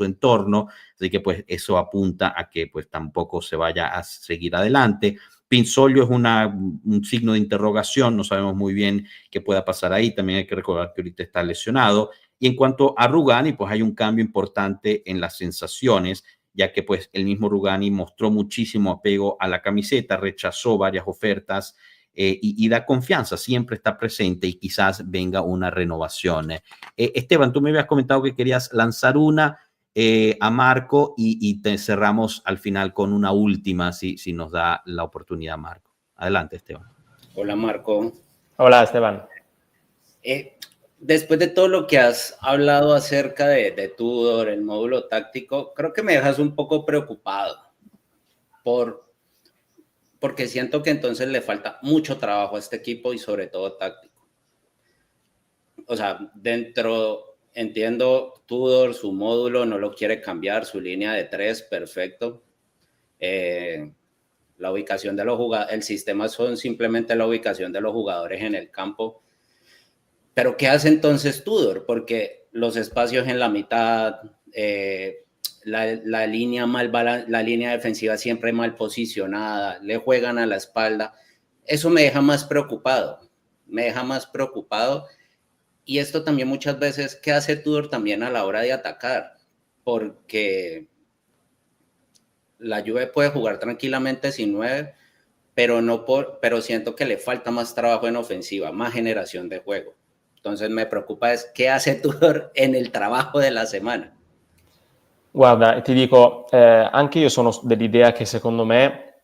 entorno. Así que pues eso apunta a que pues tampoco se vaya a seguir adelante. Pinzolio es un signo de interrogación, no sabemos muy bien qué pueda pasar ahí. También hay que recordar que ahorita está lesionado. Y en cuanto a Rugani, pues hay un cambio importante en las sensaciones, ya que pues el mismo Rugani mostró muchísimo apego a la camiseta, rechazó varias ofertas, y da confianza, siempre está presente y quizás venga una renovación. Esteban, tú me habías comentado que querías lanzar una a Marco y te cerramos al final con una última, si nos da la oportunidad, Marco. Adelante, Esteban. Hola, Marco. Hola, Esteban. Después de todo lo que has hablado acerca de Tudor, el módulo táctico, creo que me dejas un poco preocupado porque siento que entonces le falta mucho trabajo a este equipo y sobre todo táctico. O sea, entiendo Tudor, su módulo no lo quiere cambiar, su línea de 3, perfecto. La ubicación de los jugadores, el sistema son simplemente la ubicación de los jugadores en el campo. Pero ¿qué hace entonces Tudor? Porque los espacios en la mitad, la línea defensiva siempre mal posicionada, le juegan a la espalda. Eso me deja más preocupado. Y esto también muchas veces, ¿qué hace Tudor también a la hora de atacar? Porque la Juve puede jugar tranquilamente sin 9, pero siento que le falta más trabajo en ofensiva, más generación de juego. Entonces me preoccupa es qué hace Tudor en il trabajo della settimana. Guarda, ti dico, anche io sono dell'idea che secondo me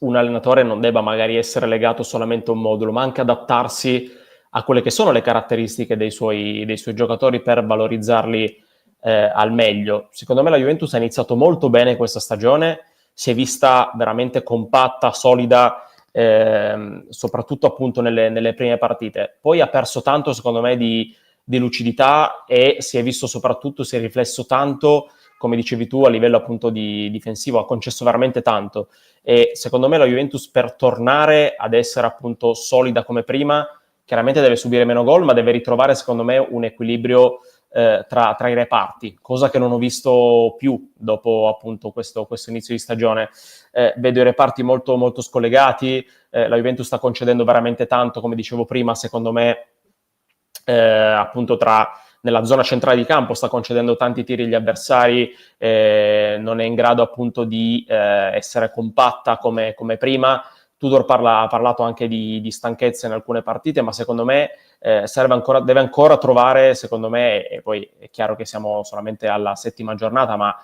un allenatore non debba magari essere legato solamente a un modulo, ma anche adattarsi a quelle che sono le caratteristiche dei suoi giocatori per valorizzarli al meglio. Secondo me la Juventus ha iniziato molto bene questa stagione, si è vista veramente compatta, solida, soprattutto appunto nelle prime partite. Poi ha perso tanto, secondo me, di lucidità e si è visto soprattutto, si è riflesso tanto, come dicevi tu, a livello appunto difensivo, ha concesso veramente tanto. E secondo me la Juventus, per tornare ad essere appunto solida come prima, chiaramente deve subire meno gol, ma deve ritrovare, secondo me, un equilibrio tra i reparti, cosa che non ho visto più dopo appunto questo inizio di stagione. Vedo i reparti molto, molto scollegati, la Juventus sta concedendo veramente tanto, come dicevo prima, secondo me, appunto nella zona centrale di campo sta concedendo tanti tiri agli avversari, non è in grado appunto di essere compatta come prima. Tudor ha parlato anche di stanchezza in alcune partite, ma secondo me deve ancora trovare, secondo me, e poi è chiaro che siamo solamente alla 7ª giornata, ma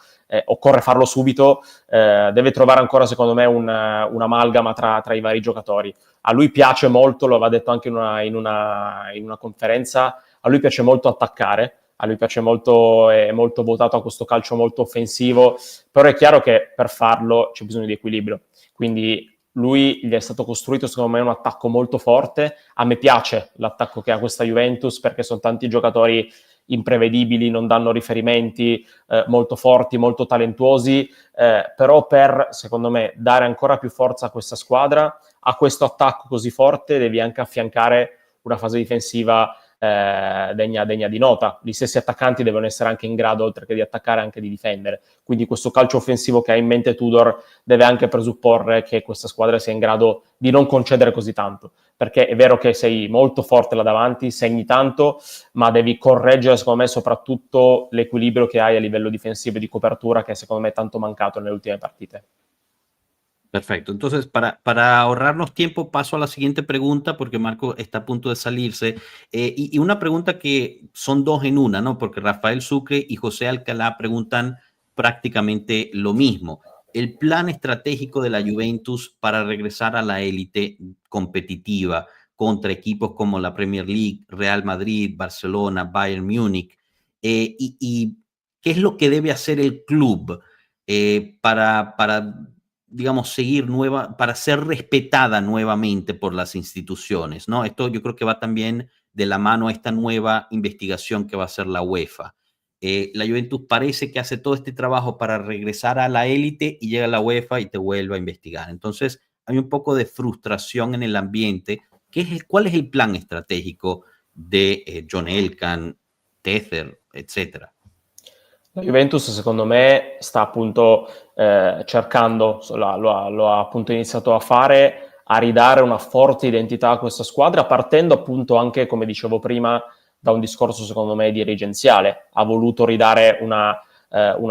occorre farlo subito, deve trovare ancora, secondo me, un'amalgama tra i vari giocatori. A lui piace molto, lo aveva detto anche in una conferenza, a lui piace molto attaccare, a lui piace molto, è molto votato a questo calcio molto offensivo, però è chiaro che per farlo c'è bisogno di equilibrio, quindi lui gli è stato costruito secondo me un attacco molto forte. A me piace l'attacco che ha questa Juventus perché sono tanti giocatori imprevedibili, non danno riferimenti molto forti, molto talentuosi, però per, secondo me, dare ancora più forza a questa squadra, a questo attacco così forte, devi anche affiancare una fase difensiva degna di nota. Gli stessi attaccanti devono essere anche in grado, oltre che di attaccare, anche di difendere. Quindi questo calcio offensivo che ha in mente Tudor deve anche presupporre che questa squadra sia in grado di non concedere così tanto, perché è vero che sei molto forte là davanti, segni tanto, ma devi correggere, secondo me, soprattutto l'equilibrio che hai a livello difensivo e di copertura, che secondo me è tanto mancato nelle ultime partite. Perfecto. Entonces, para ahorrarnos tiempo, paso a la siguiente pregunta porque Marco está a punto de salirse. Y una pregunta que son dos en una, ¿no? Porque Rafael Sucre y José Alcalá preguntan prácticamente lo mismo. El plan estratégico de la Juventus para regresar a la élite competitiva contra equipos como la Premier League, Real Madrid, Barcelona, Bayern Múnich. Y qué es lo que debe hacer el club para digamos, seguir para ser respetada nuevamente por las instituciones, ¿no? Esto yo creo que va también de la mano a esta nueva investigación que va a hacer la UEFA. La Juventus parece que hace todo este trabajo para regresar a la élite y llega la UEFA y te vuelve a investigar. Entonces, hay un poco de frustración en el ambiente. ¿Cuál es el plan estratégico de John Elkann, Tether, etcétera? La Juventus, secondo me, sta appunto cercando, lo ha appunto iniziato a fare, a ridare una forte identità a questa squadra, partendo appunto anche, come dicevo prima, da un discorso secondo me dirigenziale. Ha voluto ridare una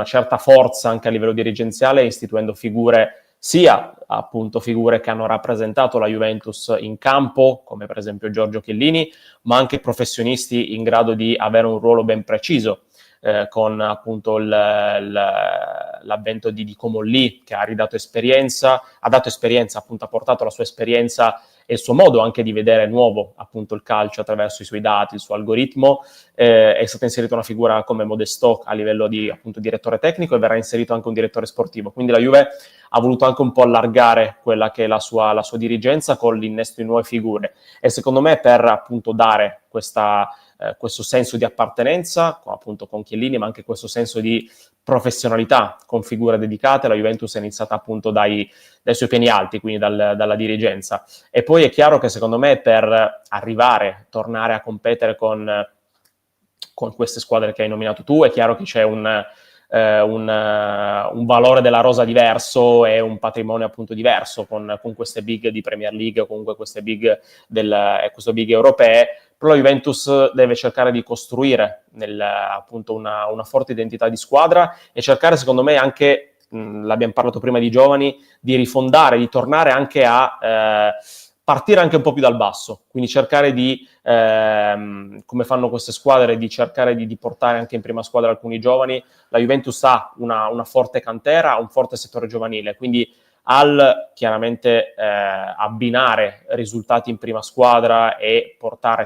certa forza anche a livello dirigenziale, istituendo figure, sia appunto figure che hanno rappresentato la Juventus in campo, come per esempio Giorgio Chiellini, ma anche professionisti in grado di avere un ruolo ben preciso. Con appunto l'avvento di Comolli, che ha dato esperienza, appunto ha portato la sua esperienza e il suo modo anche di vedere nuovo appunto il calcio attraverso i suoi dati, il suo algoritmo. È stata inserita una figura come Modesto a livello di appunto direttore tecnico, e verrà inserito anche un direttore sportivo. Quindi la Juve ha voluto anche un po' allargare quella che è la sua dirigenza con l'innesto di nuove figure, e secondo me per appunto dare questo senso di appartenenza, appunto con Chiellini, ma anche questo senso di professionalità con figure dedicate, la Juventus è iniziata appunto dai suoi piani alti, quindi dalla dirigenza. E poi è chiaro che secondo me per tornare a competere con queste squadre che hai nominato tu, è chiaro che c'è un valore della rosa diverso e un patrimonio appunto diverso con queste big di Premier League o comunque queste big queste big europee. Però la Juventus deve cercare di costruire appunto una forte identità di squadra e cercare, secondo me, anche, l'abbiamo parlato prima di giovani, di rifondare, di tornare anche a partire anche un po' più dal basso, quindi cercare di, come fanno queste squadre, di cercare di portare anche in prima squadra alcuni giovani. La Juventus ha una forte cantera, un forte settore giovanile, quindi chiaramente abbinare risultati in prima squadra e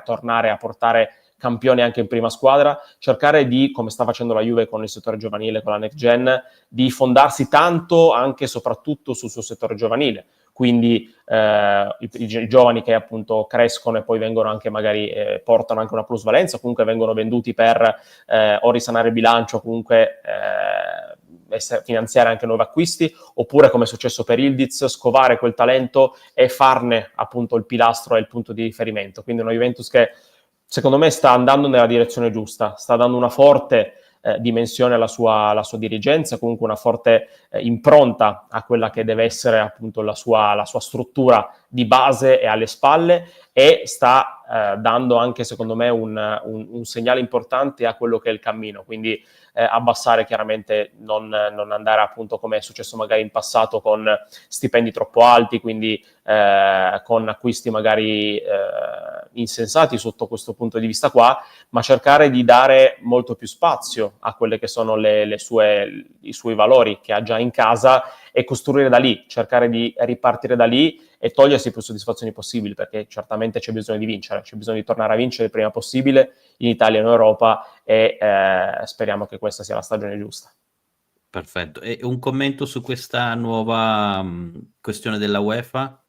tornare a portare campioni anche in prima squadra, cercare di, come sta facendo la Juve con il settore giovanile, con la Next Gen, di fondarsi tanto anche e soprattutto sul suo settore giovanile. Quindi i giovani che appunto crescono e poi vengono anche magari portano anche una plusvalenza, comunque vengono venduti per o risanare il bilancio, comunque finanziare anche nuovi acquisti, oppure, come è successo per Ildiz, scovare quel talento e farne appunto il pilastro e il punto di riferimento. Quindi una Juventus che secondo me sta andando nella direzione giusta, sta dando una forte dimensione alla sua dirigenza, comunque una forte impronta a quella che deve essere appunto la sua struttura di base e alle spalle, e sta dando anche, secondo me, un segnale importante a quello che è il cammino. Quindi abbassare chiaramente, non andare appunto come è successo magari in passato con stipendi troppo alti, quindi con acquisti magari insensati sotto questo punto di vista qua, ma cercare di dare molto più spazio a quelle che sono i suoi valori che ha già in casa e costruire da lì, cercare di ripartire da lì e togliersi più soddisfazioni possibili, perché certamente c'è bisogno di vincere, c'è bisogno di tornare a vincere il prima possibile in Italia e in Europa, e speriamo che questa sia la stagione giusta. Perfetto. E un commento su questa nuova questione della UEFA?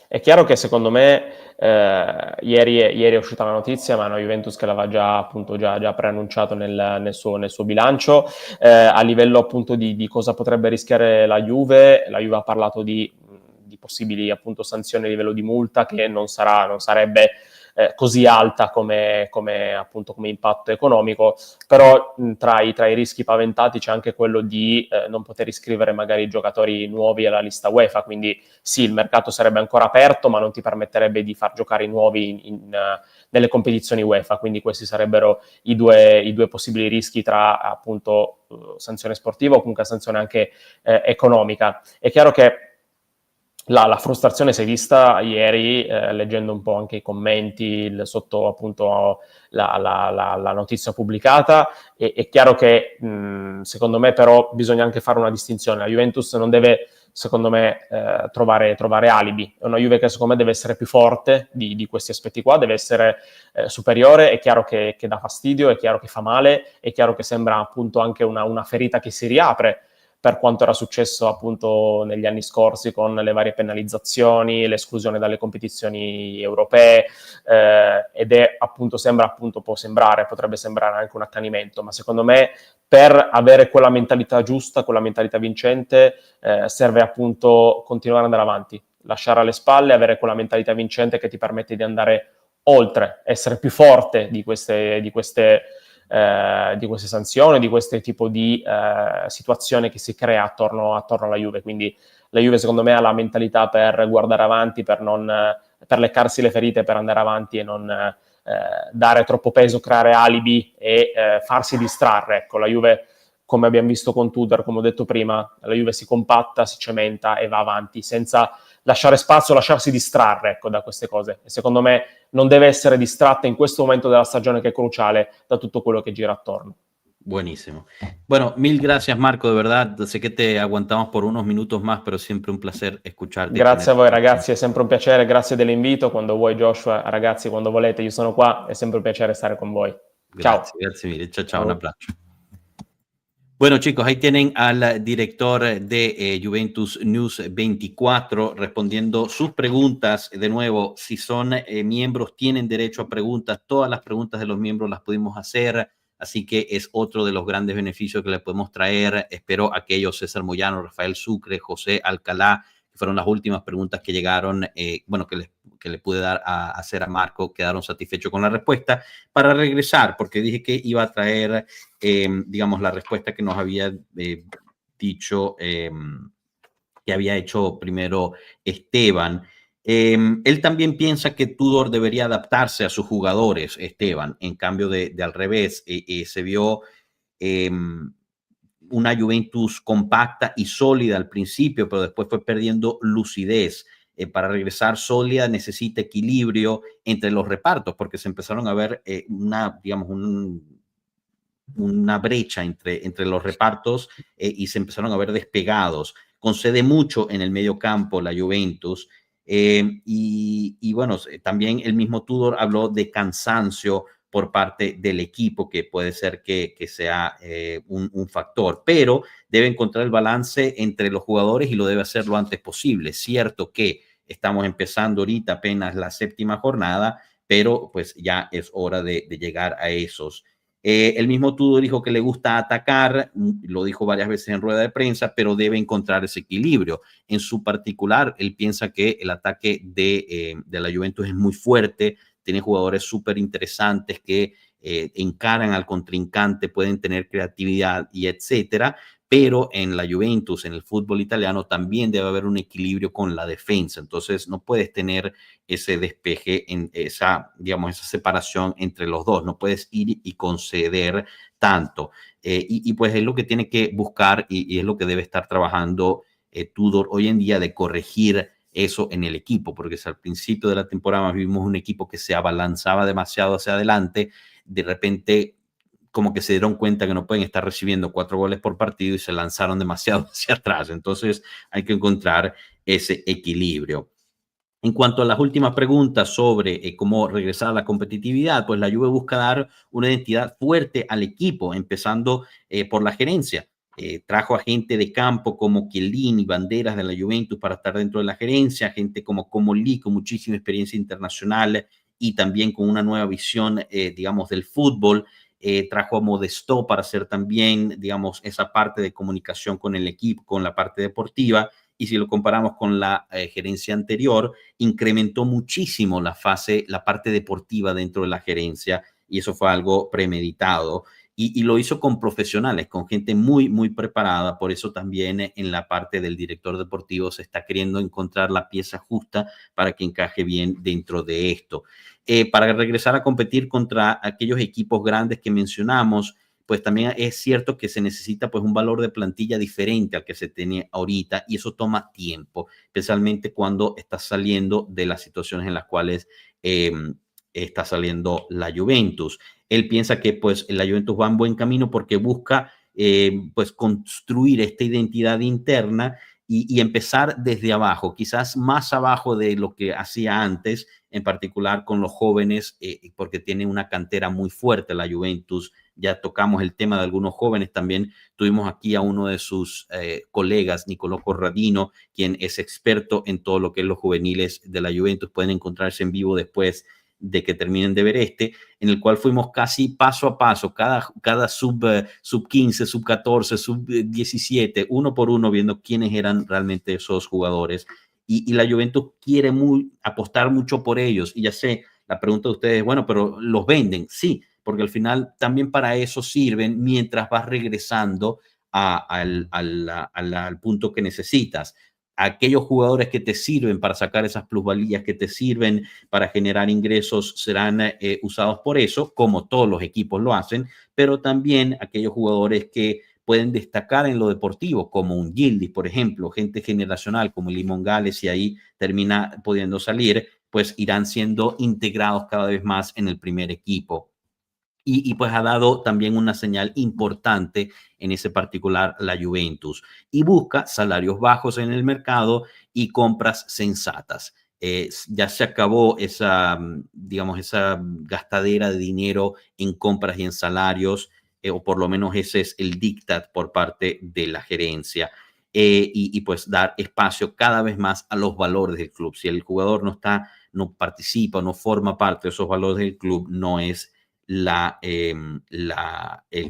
È chiaro che secondo me Ieri è uscita la notizia, ma è una Juventus che l'aveva già preannunciato nel suo bilancio. A livello appunto di cosa potrebbe rischiare la Juve ha parlato di possibili appunto sanzioni a livello di multa, che non sarebbe così alta come impatto economico, però tra i rischi paventati c'è anche quello di non poter iscrivere magari giocatori nuovi alla lista UEFA, quindi sì, il mercato sarebbe ancora aperto, ma non ti permetterebbe di far giocare i nuovi nelle competizioni UEFA, quindi questi sarebbero i due possibili rischi tra appunto sanzione sportiva o comunque sanzione anche economica. È chiaro che la frustrazione si è vista ieri, leggendo un po' anche i commenti sotto appunto la notizia pubblicata. È chiaro che secondo me però bisogna anche fare una distinzione. La Juventus non deve, secondo me, trovare alibi. È una Juve che secondo me deve essere più forte di questi aspetti qua, deve essere superiore. È chiaro che dà fastidio, è chiaro che fa male, è chiaro che sembra appunto anche una ferita che si riapre, per quanto era successo appunto negli anni scorsi con le varie penalizzazioni, l'esclusione dalle competizioni europee, ed è appunto potrebbe sembrare anche un accanimento, ma secondo me per avere quella mentalità giusta, quella mentalità vincente, serve appunto continuare ad andare avanti, lasciare alle spalle, avere quella mentalità vincente che ti permette di andare oltre, essere più forte di queste sanzioni, di questo tipo di situazione che si crea attorno alla Juve. Quindi la Juve secondo me ha la mentalità per guardare avanti, per leccarsi le ferite, per andare avanti e non dare troppo peso, creare alibi e farsi distrarre. Ecco, la Juve, come abbiamo visto con Tudor, come ho detto prima, la Juve si compatta, si cementa e va avanti senza lasciare spazio, lasciarsi distrarre, ecco, da queste cose. E secondo me non deve essere distratta in questo momento della stagione, che è cruciale, da tutto quello che gira attorno. Buenísimo. Bueno, mil gracias, Marco, de verdad. Sé que te aguantamos por unos minutos más, pero siempre un placer escucharte. Grazie a voi, ragazzi, è sempre un piacere. Grazie dell'invito. Quando vuoi, Joshua, ragazzi, quando volete, io sono qua. È sempre un piacere stare con voi. Ciao. Gracias mille. Chao, un abrazo. Bueno, chicos, ahí tienen al director de Juventus News 24 respondiendo sus preguntas. De nuevo, si son miembros, tienen derecho a preguntas. Todas las preguntas de los miembros las pudimos hacer, así que es otro de los grandes beneficios que le podemos traer. Espero aquellos César Moyano, Rafael Sucre, José Alcalá, que fueron las últimas preguntas que llegaron, que le pude dar a hacer a Marco, quedaron satisfechos con la respuesta. Para regresar, porque dije que iba a traer, digamos, la respuesta que nos había dicho, que había hecho primero Esteban. Él también piensa que Tudor debería adaptarse a sus jugadores, Esteban, en cambio de al revés. Se vio una Juventus compacta y sólida al principio, pero después fue perdiendo lucidez. Para regresar sólida necesita equilibrio entre los repartos, porque se empezaron a ver una brecha entre los repartos y se empezaron a ver despegados. Concede mucho en el medio campo la Juventus. Y bueno, también el mismo Tudor habló de cansancio por parte del equipo, que puede ser que sea un factor, pero debe encontrar el balance entre los jugadores y lo debe hacer lo antes posible. Cierto que estamos empezando ahorita apenas la 7ª jornada, pero pues ya es hora de llegar a esos. El mismo Tudor dijo que le gusta atacar, lo dijo varias veces en rueda de prensa, pero debe encontrar ese equilibrio. En su particular, él piensa que el ataque de la Juventus es muy fuerte, tiene jugadores súper interesantes que encaran al contrincante, pueden tener creatividad y etcétera, pero en la Juventus, en el fútbol italiano, también debe haber un equilibrio con la defensa. Entonces, no puedes tener ese despeje, esa separación entre los dos. No puedes ir y conceder tanto. Y pues es lo que tiene que buscar y es lo que debe estar trabajando Tudor hoy en día, de corregir eso en el equipo, porque al principio de la temporada vimos un equipo que se abalanzaba demasiado hacia adelante. De repente, como que se dieron cuenta que no pueden estar recibiendo 4 goles por partido y se lanzaron demasiado hacia atrás. Entonces hay que encontrar ese equilibrio. En cuanto a las últimas preguntas sobre cómo regresar a la competitividad, pues la Juve busca dar una identidad fuerte al equipo, empezando por la gerencia. Trajo a gente de campo como Chiellini, Banderas de la Juventus para estar dentro de la gerencia, gente como Comolli con muchísima experiencia internacional y también con una nueva visión, digamos, del fútbol. Trajo a Modesto para hacer también, digamos, esa parte de comunicación con el equipo, con la parte deportiva. Y si lo comparamos con la gerencia anterior, incrementó muchísimo la parte deportiva dentro de la gerencia, y eso fue algo premeditado. Y lo hizo con profesionales, con gente muy, muy preparada. Por eso también en la parte del director deportivo se está queriendo encontrar la pieza justa para que encaje bien dentro de esto. Para regresar a competir contra aquellos equipos grandes que mencionamos, pues también es cierto que se necesita pues un valor de plantilla diferente al que se tiene ahorita, y eso toma tiempo, especialmente cuando estás saliendo de las situaciones en las cuales está saliendo la Juventus. Él piensa que pues la Juventus va en buen camino porque busca pues construir esta identidad interna y empezar desde abajo, quizás más abajo de lo que hacía antes, en particular con los jóvenes, porque tiene una cantera muy fuerte la Juventus. Ya tocamos el tema de algunos jóvenes, también tuvimos aquí a uno de sus colegas, Nicolò Corradino, quien es experto en todo lo que es los juveniles de la Juventus. Pueden encontrarse en vivo después de que terminen de ver en el cual fuimos casi paso a paso, cada sub 15, sub 14, sub 17, uno por uno, viendo quiénes eran realmente esos jugadores. Y la Juventus quiere apostar mucho por ellos. Y ya sé, la pregunta de ustedes, bueno, pero ¿los venden? Sí, porque al final también para eso sirven mientras vas regresando al punto que necesitas. Aquellos jugadores que te sirven para sacar esas plusvalías, que te sirven para generar ingresos, serán usados por eso, como todos los equipos lo hacen, pero también aquellos jugadores que pueden destacar en lo deportivo, como un Yildiz, por ejemplo, gente generacional como Limón Gales, y ahí termina pudiendo salir, pues irán siendo integrados cada vez más en el primer equipo. Y pues ha dado también una señal importante en ese particular la Juventus, y busca salarios bajos en el mercado y compras sensatas. Ya se acabó esa, digamos, esa gastadera de dinero en compras y en salarios, o por lo menos ese es el dictat por parte de la gerencia. Y pues dar espacio cada vez más a los valores del club. Si el jugador no participa, no forma parte de esos valores del club, no es el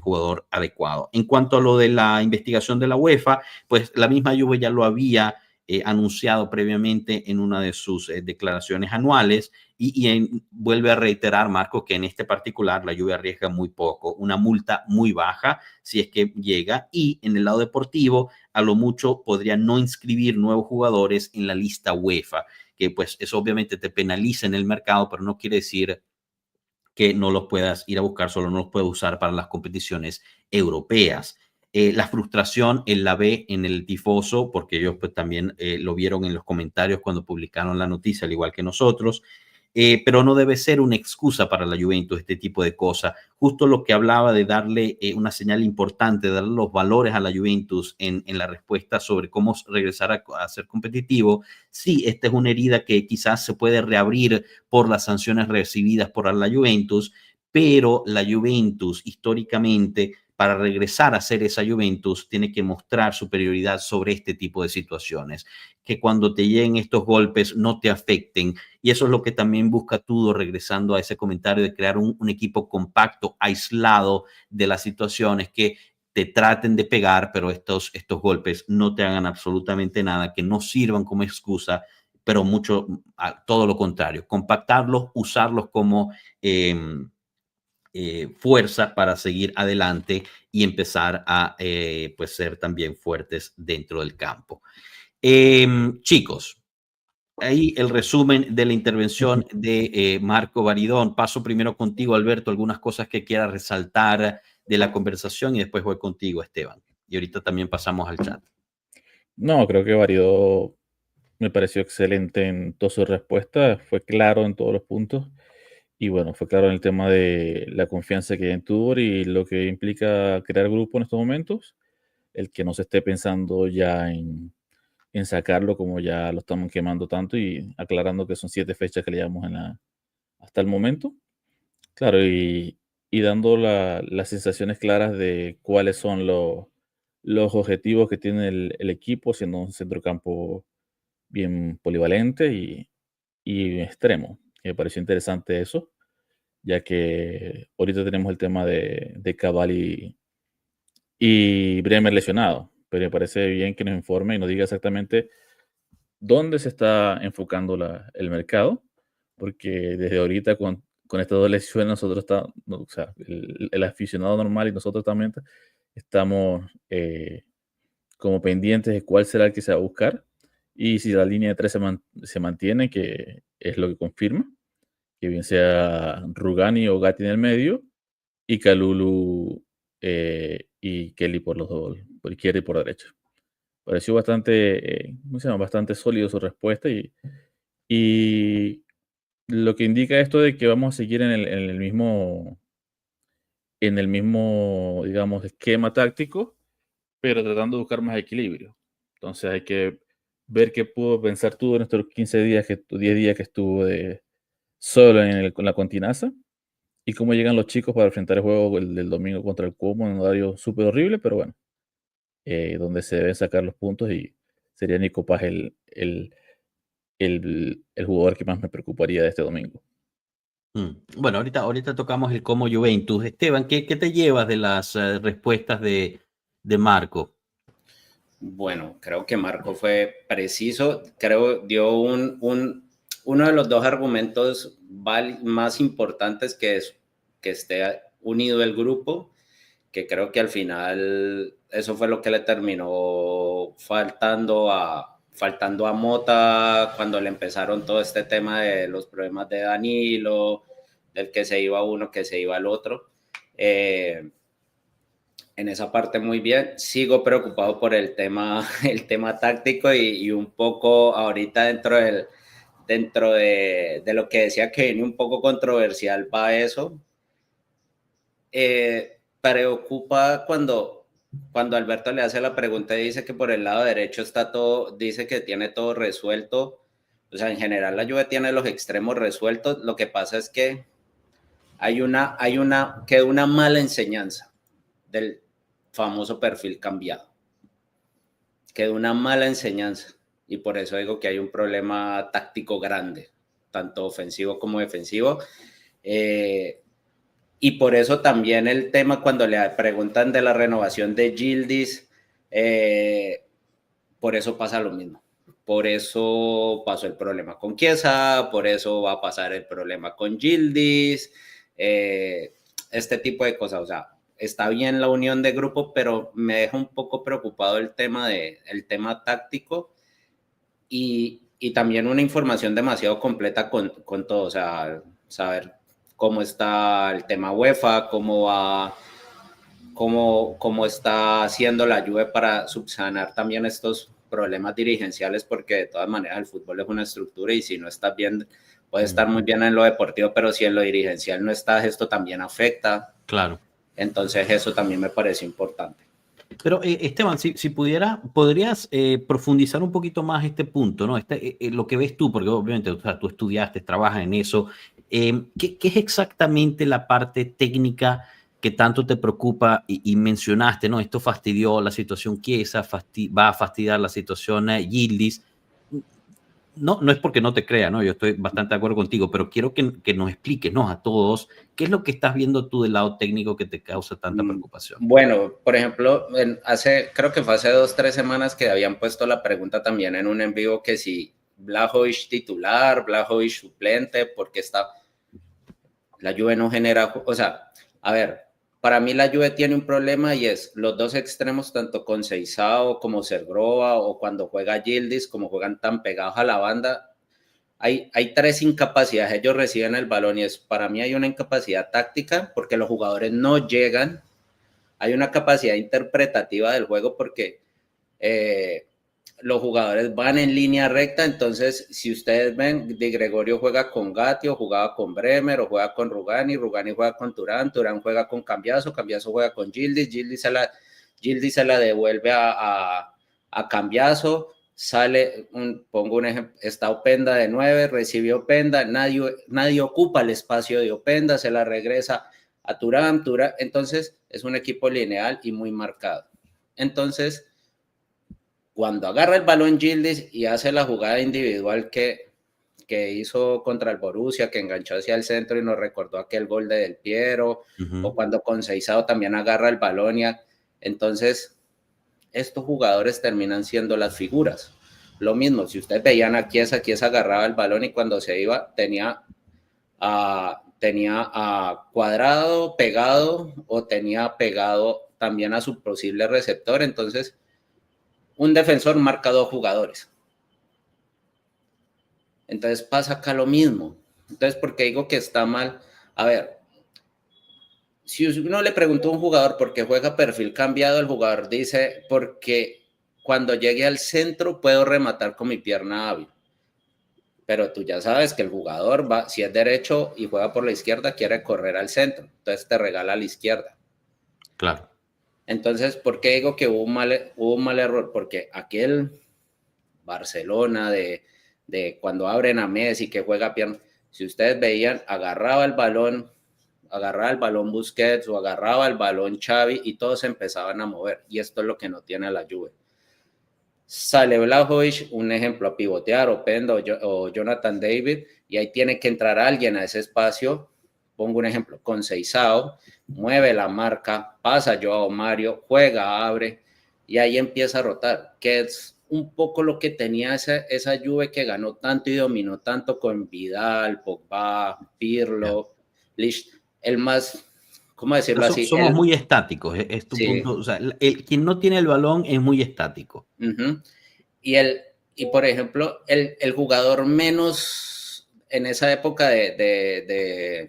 jugador adecuado. En cuanto a lo de la investigación de la UEFA, pues la misma Juve ya lo había anunciado previamente en una de sus declaraciones anuales, y vuelve a reiterar, Marco, que en este particular la Juve arriesga muy poco, una multa muy baja si es que llega, y en el lado deportivo a lo mucho podría no inscribir nuevos jugadores en la lista UEFA, que pues eso obviamente te penaliza en el mercado, pero no quiere decir que no los puedas ir a buscar, solo no los puedes usar para las competiciones europeas. La frustración él la ve en el tifoso, porque ellos pues también lo vieron en los comentarios cuando publicaron la noticia, al igual que nosotros. Pero no debe ser una excusa para la Juventus este tipo de cosas. Justo lo que hablaba de darle una señal importante, darle los valores a la Juventus en la respuesta sobre cómo regresar a ser competitivo. Sí, esta es una herida que quizás se puede reabrir por las sanciones recibidas por la Juventus, pero la Juventus históricamente, para regresar a ser esa Juventus, tiene que mostrar superioridad sobre este tipo de situaciones, que cuando te lleguen estos golpes no te afecten. Y eso es lo que también busca Tudor, regresando a ese comentario de crear un equipo compacto, aislado de las situaciones, que te traten de pegar, pero estos golpes no te hagan absolutamente nada, que no sirvan como excusa, pero todo lo contrario, compactarlos, usarlos como fuerza para seguir adelante y empezar a pues ser también fuertes dentro del campo. Chicos, ahí el resumen de la intervención de Marco Baridón. Paso primero contigo, Alberto, algunas cosas que quieras resaltar de la conversación, y después voy contigo, Esteban. Y ahorita también pasamos al chat. No, creo que Baridó me pareció excelente en todas sus respuestas, fue claro en todos los puntos. Y bueno, fue claro en el tema de la confianza que hay en Tudor y lo que implica crear grupo en estos momentos, el que no se esté pensando ya en sacarlo como ya lo estamos quemando tanto, y aclarando que son 7 fechas que le llevamos hasta el momento. Claro, y dando las sensaciones claras de cuáles son los objetivos que tiene el equipo, siendo un centrocampo bien polivalente y extremo. Me pareció interesante eso, ya que ahorita tenemos el tema de Cabal y Bremer lesionado, pero me parece bien que nos informe y nos diga exactamente dónde se está enfocando el mercado, porque desde ahorita con estas dos lesiones nosotros estamos, o sea, el aficionado normal y nosotros también estamos como pendientes de cuál será el que se va a buscar y si la línea de 3 se mantiene, que es lo que confirma, que bien sea Rugani o Gatti en el medio y Kalulu y Kelly por los dos, por izquierda y por derecha. Pareció bastante, ¿cómo se llama? Bastante sólido su respuesta y lo que indica esto de que vamos a seguir en el mismo, digamos, esquema táctico, pero tratando de buscar más equilibrio. Entonces hay que ver qué pudo pensar tú en estos 15 días, 10 días que estuvo solo con la Continaza y cómo llegan los chicos para enfrentar el juego del domingo contra el Como en un horario súper horrible, pero bueno, donde se deben sacar los puntos y sería Nico Paz el jugador que más me preocuparía de este domingo. Bueno, ahorita tocamos el Como Juventus. Esteban, ¿qué te llevas de las respuestas de Marco? Bueno, creo que Marco fue preciso, creo dio uno de los dos argumentos más importantes, que es que esté unido el grupo, que creo que al final eso fue lo que le terminó faltando a Mota cuando le empezaron todo este tema de los problemas de Danilo, del que se iba uno, que se iba el otro. En esa parte muy bien. Sigo preocupado por el tema táctico y un poco ahorita dentro de lo que decía que viene un poco controversial para eso. Preocupa cuando Alberto le hace la pregunta y dice que por el lado derecho está todo, dice que tiene todo resuelto. O sea, en general la Juve tiene los extremos resueltos. Lo que pasa es que queda una mala enseñanza del famoso perfil cambiado. Queda una mala enseñanza y por eso digo que hay un problema táctico grande, tanto ofensivo como defensivo. Y por eso también el tema cuando le preguntan de la renovación de Yildiz, por eso pasa lo mismo. Por eso pasó el problema con Chiesa, por eso va a pasar el problema con Yildiz, este tipo de cosas. O sea, está bien la unión de grupo, pero me deja un poco preocupado el tema táctico y también una información demasiado completa con todo. O sea, saber cómo está el tema UEFA, cómo está haciendo la Juve para subsanar también estos problemas dirigenciales, porque de todas maneras el fútbol es una estructura y si no estás bien, puedes estar muy bien en lo deportivo, pero si en lo dirigencial no estás, esto también afecta. Claro. Entonces eso también me parece importante. Pero Esteban, si podrías profundizar un poquito más este punto, ¿no? Lo que ves tú, porque obviamente tú estudiaste, trabajas en eso. ¿Qué es exactamente la parte técnica que tanto te preocupa? Y mencionaste, ¿no? Esto fastidió la situación Chiesa, va a fastidiar la situación Yildiz. No es porque no te crea, ¿no? Yo estoy bastante de acuerdo contigo, pero quiero que nos expliques, ¿no? A todos, ¿qué es lo que estás viendo tú del lado técnico que te causa tanta preocupación? Bueno, por ejemplo, creo que fue hace 2-3 semanas que habían puesto la pregunta también en un en vivo que si Vlahovic titular, Vlahovic suplente, porque la Juve no genera, o sea, a ver, para mí la Juve tiene un problema y es los dos extremos, tanto con Seisao como Sergrova o cuando juega Yildiz, como juegan tan pegados a la banda. Hay 3 incapacidades, ellos reciben el balón y para mí hay una incapacidad táctica porque los jugadores no llegan, hay una capacidad interpretativa del juego porque los jugadores van en línea recta. Entonces si ustedes ven, Di Gregorio juega con Gatti o jugaba con Bremer o juega con Rugani juega con Turán juega con Cambiaso juega con Yildiz se la devuelve a Cambiaso, sale, pongo un ejemplo, está Openda de 9, recibió Openda, nadie ocupa el espacio de Openda, se la regresa a Turán, entonces es un equipo lineal y muy marcado. Entonces, cuando agarra el balón Yildiz y hace la jugada individual que hizo contra el Borussia, que enganchó hacia el centro y nos recordó aquel gol de Del Piero, o cuando Conceição también agarra el balón entonces estos jugadores terminan siendo las figuras. Lo mismo, si ustedes veían a Chiesa agarraba el balón y cuando se iba tenía a Cuadrado pegado o tenía pegado también a su posible receptor. Entonces, un defensor marca 2 jugadores. Entonces pasa acá lo mismo. Entonces, ¿por qué digo que está mal? A ver, si uno le preguntó a un jugador por qué juega perfil cambiado, el jugador dice, porque cuando llegue al centro puedo rematar con mi pierna hábil. Pero tú ya sabes que el jugador va, si es derecho y juega por la izquierda, quiere correr al centro. Entonces te regala a la izquierda. Claro. Entonces, ¿por qué digo que hubo un mal error? Porque aquel Barcelona de cuando abren a Messi, que juega pierna, si ustedes veían, agarraba el balón Busquets o agarraba el balón Xavi y todos empezaban a mover. Y esto es lo que no tiene la Juve. Sale Vlahovic, un ejemplo, a pivotear, o Penda o Jonathan David, y ahí tiene que entrar alguien a ese espacio. Pongo un ejemplo, Conceição, mueve la marca, pasa Joao Mario, juega, abre, y ahí empieza a rotar, que es un poco lo que tenía esa Juve que ganó tanto y dominó tanto con Vidal, Pogba, Pirlo, Lich, el más, ¿cómo decirlo así? Somos muy estáticos, es tu punto. O sea, quien no tiene el balón es muy estático. Y por ejemplo, el jugador menos, en esa época de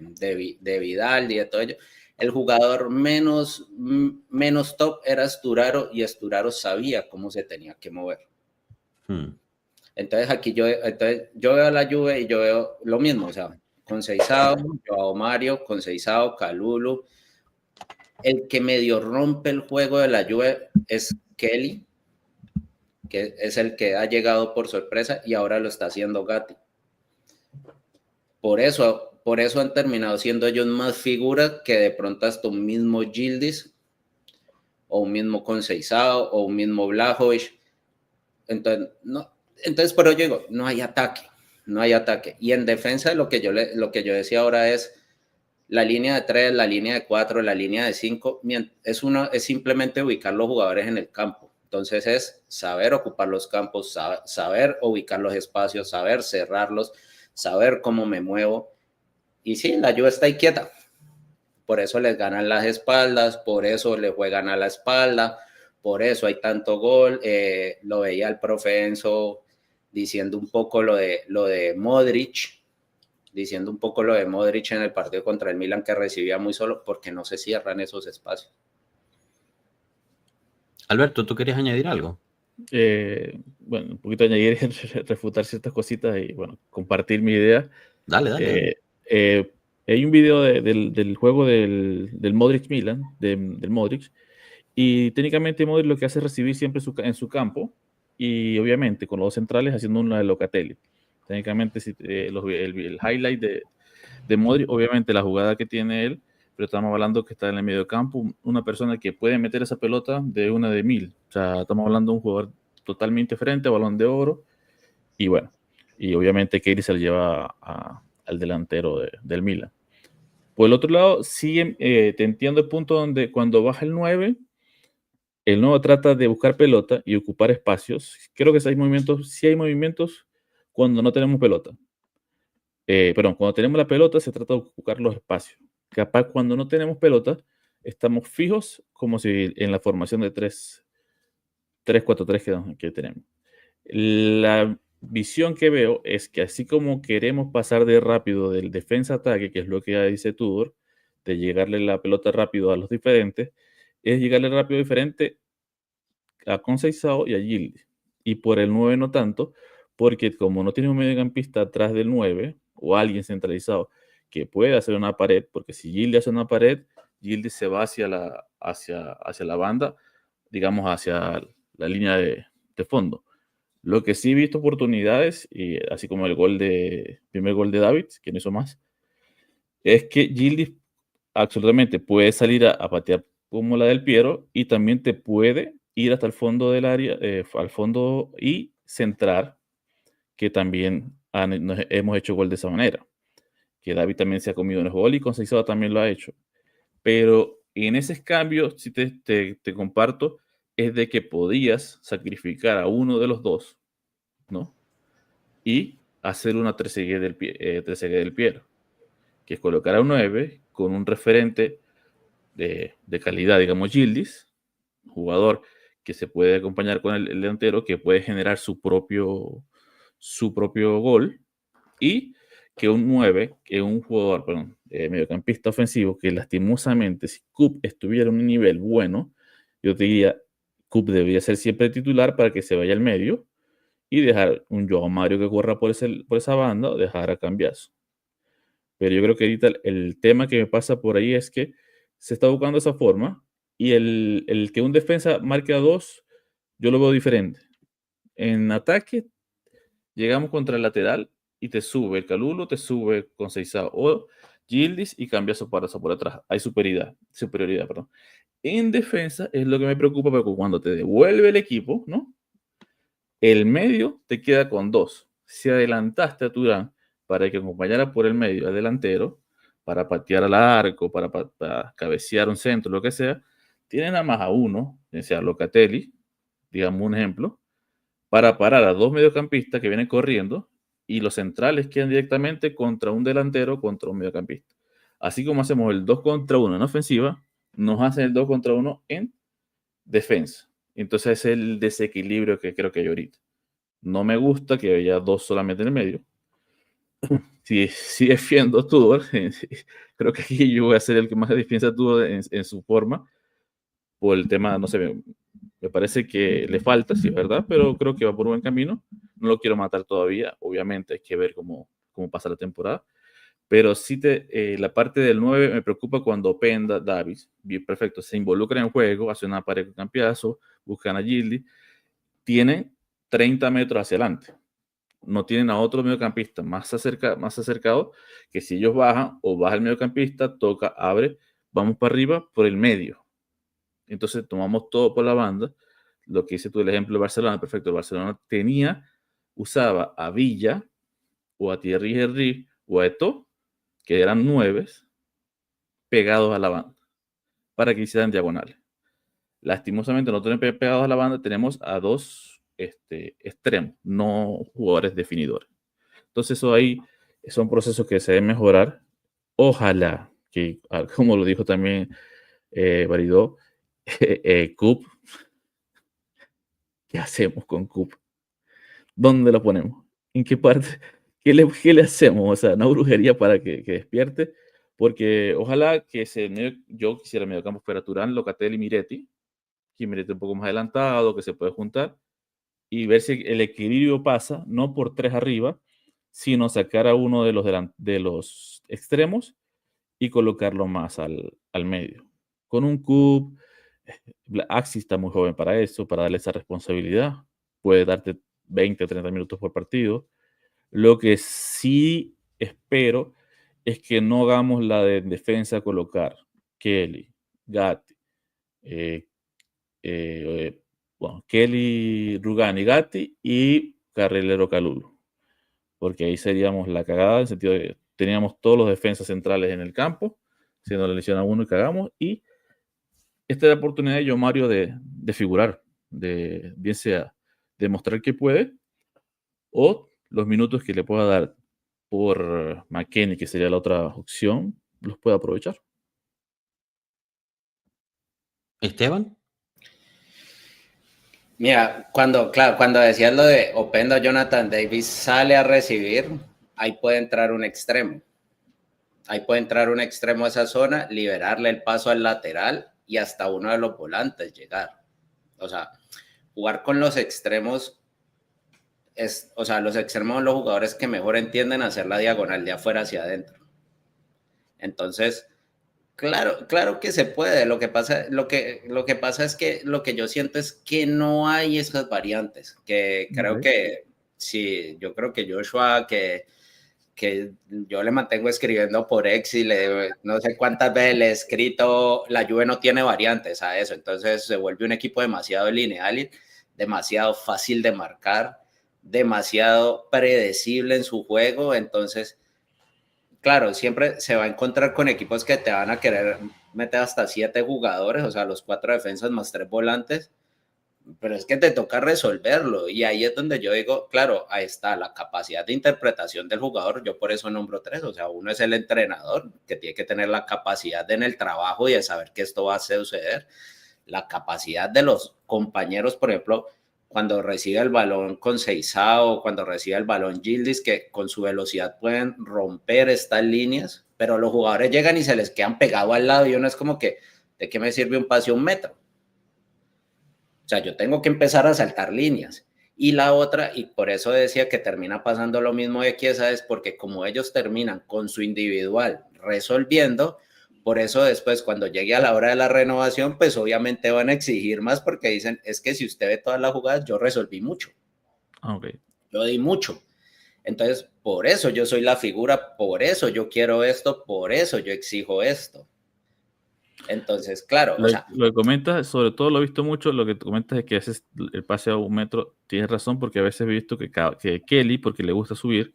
Vidal y de todo ello, el jugador menos top era Sturaro, y Sturaro sabía cómo se tenía que mover. Entonces aquí yo veo a la Juve y yo veo lo mismo, o sea, Conceição, Joao Mario, Conceição, Kalulu. El que medio rompe el juego de la Juve es Kelly, que es el que ha llegado por sorpresa y ahora lo está haciendo Gatti. Por eso han terminado siendo ellos más figuras que de pronto hasta un mismo Yildiz o un mismo Conceição o un mismo Vlahovic. Entonces, pero yo digo, no hay ataque. Y en defensa lo que yo decía ahora es la línea de 3, la línea de 4, la línea de 5, es simplemente ubicar los jugadores en el campo. Entonces es saber ocupar los campos, saber ubicar los espacios, saber cerrarlos, saber cómo me muevo. Y sí, la Juve está ahí quieta. Por eso les ganan las espaldas, por eso le juegan a la espalda, por eso hay tanto gol. Lo veía el profe Enzo diciendo un poco lo de Modric, en el partido contra el Milan, que recibía muy solo porque no se cierran esos espacios. Alberto, ¿tú querías añadir algo? Bueno, un poquito añadir, refutar ciertas cositas y bueno, compartir mi idea. Dale. Hay un video del juego del Modric Milan, del Modric, y técnicamente Modric lo que hace es recibir siempre en su campo, y obviamente con los dos centrales haciendo una de Locatelli. Técnicamente el highlight de Modric, obviamente la jugada que tiene él, pero estamos hablando que está en el medio campo, una persona que puede meter esa pelota de una de 1000. O sea, estamos hablando de un jugador totalmente diferente, Balón de Oro, y bueno, y obviamente Keylor se lo lleva al delantero del Milan. Por el otro lado, sí, te entiendo el punto donde cuando baja el 9 trata de buscar pelota y ocupar espacios. Creo que sí hay movimientos cuando no tenemos pelota. Cuando tenemos la pelota se trata de ocupar los espacios. Capaz cuando no tenemos pelota estamos fijos como si en la formación de 3-4-3 que tenemos. La visión que veo es que así como queremos pasar de rápido del defensa-ataque, que es lo que dice Tudor, de llegarle la pelota rápido a los diferentes, es llegarle rápido diferente a Conceição y a Yildiz. Y por el 9 no tanto, porque como no tiene un mediocampista atrás del 9 o alguien centralizado que pueda hacer una pared, porque si Yildiz hace una pared, Yildiz se va hacia la banda, digamos hacia la línea de fondo. Lo que sí he visto oportunidades, y así como el primer gol de David, que no hizo más, es que Yildiz absolutamente puede salir a patear como la del Piero y también te puede ir hasta el fondo del área, al fondo y centrar, que también hemos hecho gol de esa manera. Que David también se ha comido en el gol y Conceição también lo ha hecho. Pero en ese cambio, si te comparto, es de que podías sacrificar a uno de los dos, ¿no? Y hacer una tresegué del Piero, que es colocar a un 9 con un referente de calidad, digamos, Yildiz, jugador que se puede acompañar con el delantero, que puede generar su propio gol, y que un 9, que un jugador, perdón, mediocampista ofensivo, que lastimosamente, si Kup estuviera en un nivel bueno, yo te diría, Kup debería ser siempre titular para que se vaya al medio y dejar un Joao Mario que corra por esa banda, o dejar a Cambiaso. Pero yo creo que ahorita el tema que me pasa por ahí es que se está buscando esa forma, y el que un defensa marque a 2, yo lo veo diferente. En ataque, llegamos contra el lateral y te sube el Calulo, te sube Conceição o Yildiz y Cambiaso por atrás. Hay superioridad, perdón. En defensa es lo que me preocupa, porque cuando te devuelve el equipo, ¿no? El medio te queda con 2. Si adelantaste a Turán para que acompañara por el medio al delantero, para patear al arco, para cabecear un centro, lo que sea, tienen nada más a uno, sea Locatelli, digamos un ejemplo, para parar a 2 mediocampistas que vienen corriendo, y los centrales quedan directamente contra un delantero, contra un mediocampista. Así como hacemos el 2 contra 1 en ofensiva, nos hacen el 2 contra 1 en defensa. Entonces es el desequilibrio que creo que hay ahorita. No me gusta que haya 2 solamente en el medio. Si defiendo a Tudor, creo que aquí yo voy a ser el que más defiende a Tudor en su forma, por el tema, no sé, me parece que le falta, sí es verdad, pero creo que va por un buen camino. No lo quiero matar todavía, obviamente hay que ver cómo pasa la temporada, pero sí la parte del 9 me preocupa cuando Penda, Davis, bien, perfecto, se involucra en el juego, hace una pared con Cambiaso, buscan a Yildiz, tienen 30 metros hacia adelante, no tienen a otro mediocampista más acercado, que si ellos bajan o baja el mediocampista, toca, abre, vamos para arriba por el medio. Entonces tomamos todo por la banda. Lo que hice tú, el ejemplo de Barcelona, perfecto. El Barcelona usaba a Villa o a Thierry Henry o a Eto'o, que eran 9 pegados a la banda, para que hicieran diagonales. Lastimosamente no tenemos pegados a la banda, tenemos a 2 extremos, no jugadores definidores. Entonces eso ahí son procesos que se deben mejorar. Ojalá que, como lo dijo también Baridó, Kup, ¿qué hacemos con Kup? ¿Dónde lo ponemos? ¿En qué parte? ¿Qué le hacemos? O sea, no brujería para que despierte, porque ojalá que yo quisiera medio campo fuera Turán, Locatelli y Miretti, que Miretti un poco más adelantado, que se puede juntar, y ver si el equilibrio pasa, no por 3 arriba, sino sacar a uno de los extremos y colocarlo más al medio. Con un Kup, Axi está muy joven para eso, para darle esa responsabilidad. Puede darte 20 o 30 minutos por partido. Lo que sí espero es que no hagamos la de defensa colocar Kelly, Gatti, Kelly, Rugani, Gatti y Carrilero, Calulo. Porque ahí seríamos la cagada, en el sentido de que teníamos todos los defensas centrales en el campo, si nos lesiona uno y cagamos, y esta es la oportunidad de Mario de figurar, bien sea demostrar que puede, o los minutos que le pueda dar por McKennie, que sería la otra opción, los pueda aprovechar. Esteban. Mira, cuando decías lo de Openda, Jonathan Davis sale a recibir, ahí puede entrar un extremo. Ahí puede entrar un extremo a esa zona, liberarle el paso al lateral y hasta uno de los volantes llegar. O sea, jugar con los extremos los extremos son los jugadores que mejor entienden hacer la diagonal de afuera hacia adentro. Entonces, claro que se puede. Lo que pasa es que lo que yo siento es que no hay esas variantes. Que creo que sí, yo creo que Joshua, que que yo le mantengo escribiendo por X y no sé cuántas veces le he escrito, la Juve no tiene variantes a eso, entonces se vuelve un equipo demasiado lineal, demasiado fácil de marcar, demasiado predecible en su juego, entonces, claro, siempre se va a encontrar con equipos que te van a querer meter hasta 7 jugadores, o sea, los 4 defensas más 3 volantes, pero es que te toca resolverlo, y ahí es donde yo digo, claro, ahí está la capacidad de interpretación del jugador, yo por eso nombro 3, o sea, uno es el entrenador, que tiene que tener la capacidad en el trabajo y de saber que esto va a suceder, la capacidad de los compañeros, por ejemplo, cuando recibe el balón con Seisao, cuando recibe el balón Yildiz, que con su velocidad pueden romper estas líneas, pero los jugadores llegan y se les quedan pegados al lado y uno es como que, ¿de qué me sirve un pase a 1 metro? O sea, yo tengo que empezar a saltar líneas. Y la otra, y por eso decía que termina pasando lo mismo de Chiesa, es porque como ellos terminan con su individual resolviendo, por eso después cuando llegue a la hora de la renovación, pues obviamente van a exigir más porque dicen, es que si usted ve todas las jugadas, yo resolví mucho. Okay. Yo di mucho. Entonces, por eso yo soy la figura, por eso yo quiero esto, por eso yo exijo esto. Entonces, claro, lo que comentas, sobre todo lo he visto mucho, lo que comentas es que a veces el pase a 1 metro, tienes razón, porque a veces he visto que Kelly, porque le gusta subir,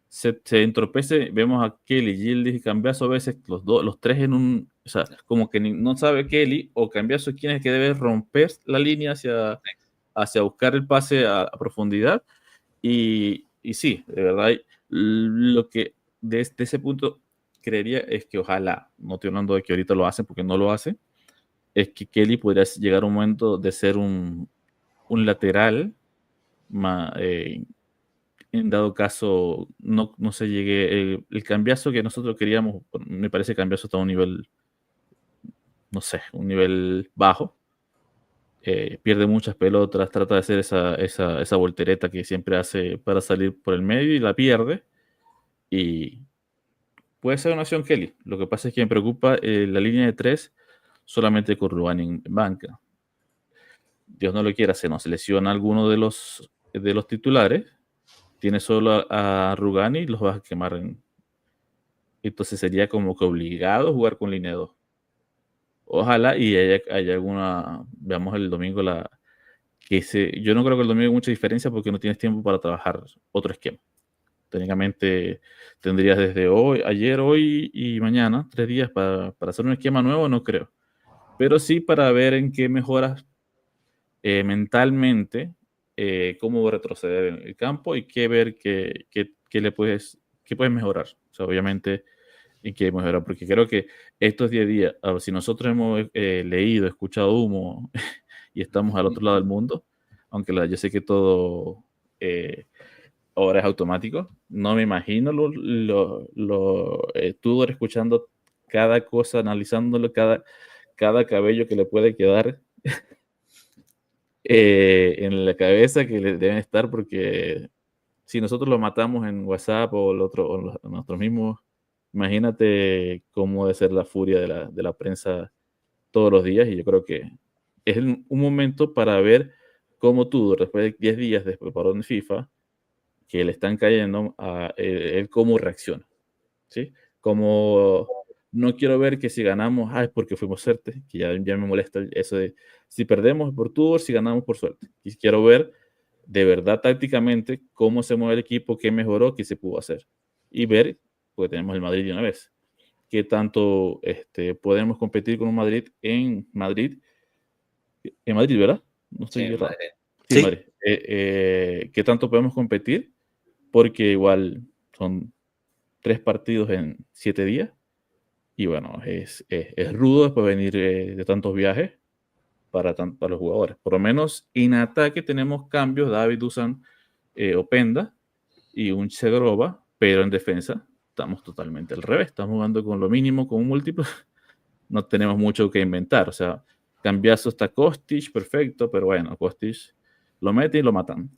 se entropece, vemos a Kelly, Yildiz y Cambiaso a veces, los 3 en un, o sea, como que no sabe Kelly o Cambiaso quién es el que debe romper la línea hacia buscar el pase a profundidad, y sí, de verdad, lo que desde ese punto creería es que ojalá, no estoy hablando de que ahorita lo hacen porque no lo hace, es que Kelly podría llegar a un momento de ser un lateral, en dado caso no se llegue el Cambiaso que nosotros queríamos, me parece que Cambiaso está a un nivel, no sé, un nivel bajo, pierde muchas pelotas, trata de hacer esa voltereta que siempre hace para salir por el medio y la pierde, y puede ser una opción Kelly. Lo que pasa es que me preocupa la línea de 3 solamente con Rugani en banca. Dios no lo quiera, se nos lesiona alguno de los titulares, tiene solo a Rugani y los vas a quemar. Entonces sería como que obligado a jugar con línea 2. Ojalá y haya alguna, veamos el domingo yo no creo que el domingo haya mucha diferencia porque no tienes tiempo para trabajar otro esquema. Técnicamente tendrías desde ayer, hoy y mañana, 3 días para hacer un esquema nuevo, no creo. Pero sí para ver en qué mejoras mentalmente, cómo retroceder en el campo y qué ver qué puedes mejorar. O sea, obviamente en qué mejorar, porque creo que estos 10 días, si nosotros hemos leído, escuchado humo y estamos al otro lado del mundo, aunque yo sé que todo ahora es automático, no me imagino Tudor escuchando cada cosa, analizándolo, cada cabello que le puede quedar en la cabeza que le deben estar, porque si nosotros lo matamos en WhatsApp o nosotros mismos, imagínate cómo debe ser la furia de la prensa todos los días, y yo creo que es un momento para ver cómo Tudor, después de 10 días después parón de FIFA, que le están cayendo, a él cómo reacciona, ¿sí? Como no quiero ver que si ganamos, es porque fuimos suerte, que ya me molesta eso de si perdemos por Tudor, si ganamos por suerte. Y quiero ver de verdad tácticamente cómo se mueve el equipo, qué mejoró, qué se pudo hacer. Y ver, porque tenemos el Madrid de una vez, qué tanto podemos competir con un Madrid en Madrid, ¿verdad? No estoy errado. Sí, Madrid. ¿Qué tanto podemos competir? Porque igual son 3 partidos en 7 días. Y bueno, es rudo después venir de tantos viajes para los jugadores. Por lo menos en ataque tenemos cambios, David Dusan, Openda y un Segrova, pero en defensa estamos totalmente al revés. Estamos jugando con lo mínimo, con un múltiplo. No tenemos mucho que inventar. O sea, Cambiaso está Kostic, perfecto, pero bueno, Kostic lo mete y lo matan.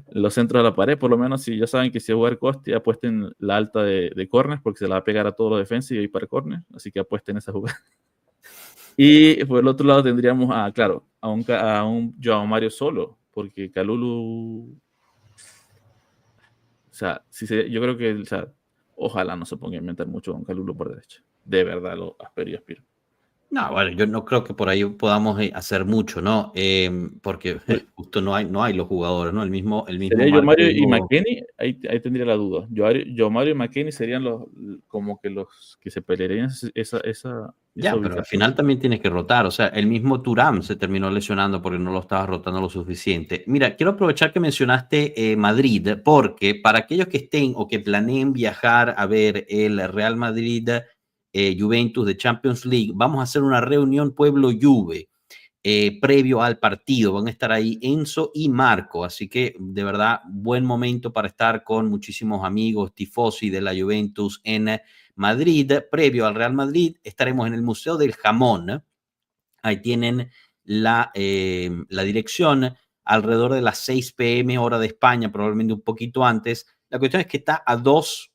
Los centros de la pared, por lo menos, si ya saben que si va a jugar Kostic, apuesten la alta de corners, porque se la va a pegar a todos los defensas y para corners, así que apuesten esa jugada. Y por el otro lado tendríamos a un Joao Mario solo, porque Kalulu sea, yo creo que, o sea, ojalá no se ponga a inventar mucho con Calulo por derecha. De verdad lo aspiro y aspiro. No, bueno, yo no creo que por ahí podamos hacer mucho, ¿no? Porque justo no hay los jugadores, ¿no? El mismo Sería yo, Mario y Marco. McKennie, ahí tendría la duda. Yo, Mario y McKennie serían como que los que se pelearían esa Ya, pero al ubicación. final también tienes que rotar. O sea, el mismo Thuram se terminó lesionando porque no lo estaba rotando lo suficiente. Mira, quiero aprovechar que mencionaste Madrid, porque para aquellos que estén o que planeen viajar a ver el Real Madrid Juventus de Champions League, vamos a hacer una reunión Pueblo Juve previo al partido. Van a estar ahí Enzo y Marco. Así que, de verdad, buen momento para estar con muchísimos amigos tifosi de la Juventus en Madrid. Previo al Real Madrid estaremos en el Museo del Jamón. Ahí tienen la dirección, alrededor de las 6 p.m. hora de España, probablemente un poquito antes. La cuestión es que está a dos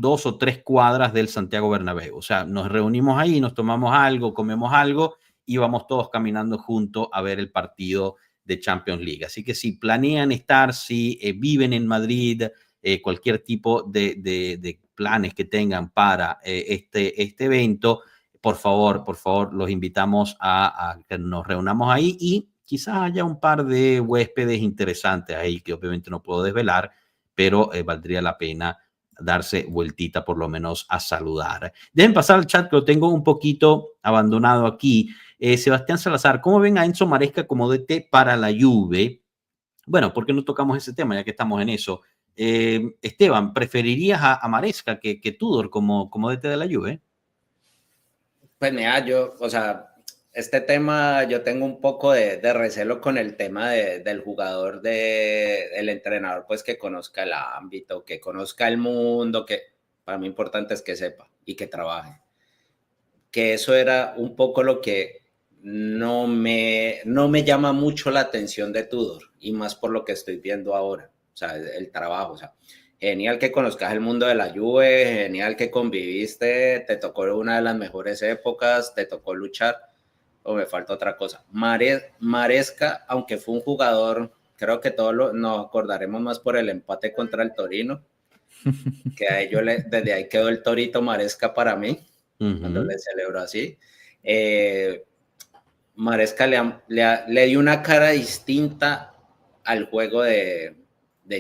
o tres cuadras del Santiago Bernabéu. O sea, nos reunimos ahí, nos tomamos algo, comemos algo y vamos todos caminando juntos a ver el partido de Champions League. Así que si planean estar, si viven en Madrid, cualquier tipo de planes que tengan para este evento, por favor, los invitamos a que nos reunamos ahí y quizás haya un par de huéspedes interesantes ahí que obviamente no puedo desvelar, pero valdría la pena darse vueltita por lo menos a saludar. Dejen pasar al chat que lo tengo un poquito abandonado aquí. Sebastián Salazar, ¿cómo ven a Enzo Maresca como DT para la Juve? Bueno, ¿por qué no tocamos ese tema ya que estamos en eso? Esteban, ¿preferirías a Maresca que Tudor como DT de la Juve? Pues mira, o sea, este tema yo tengo un poco de recelo con el tema del jugador, del entrenador, pues que conozca el ámbito, que conozca el mundo, que para mí importante es que sepa y que trabaje. Que eso era un poco lo que no me llama mucho la atención de Tudor, y más por lo que estoy viendo ahora, o sea, el trabajo, o sea, genial que conozcas el mundo de la Juve, genial que conviviste, te tocó una de las mejores épocas, te tocó luchar, o me falta otra cosa. Maresca, aunque fue un jugador, creo que todos nos acordaremos más por el empate contra el Torino, que a ellos desde ahí quedó el Torito Maresca para mí, cuando le celebró así. Maresca le dio una cara distinta al juego de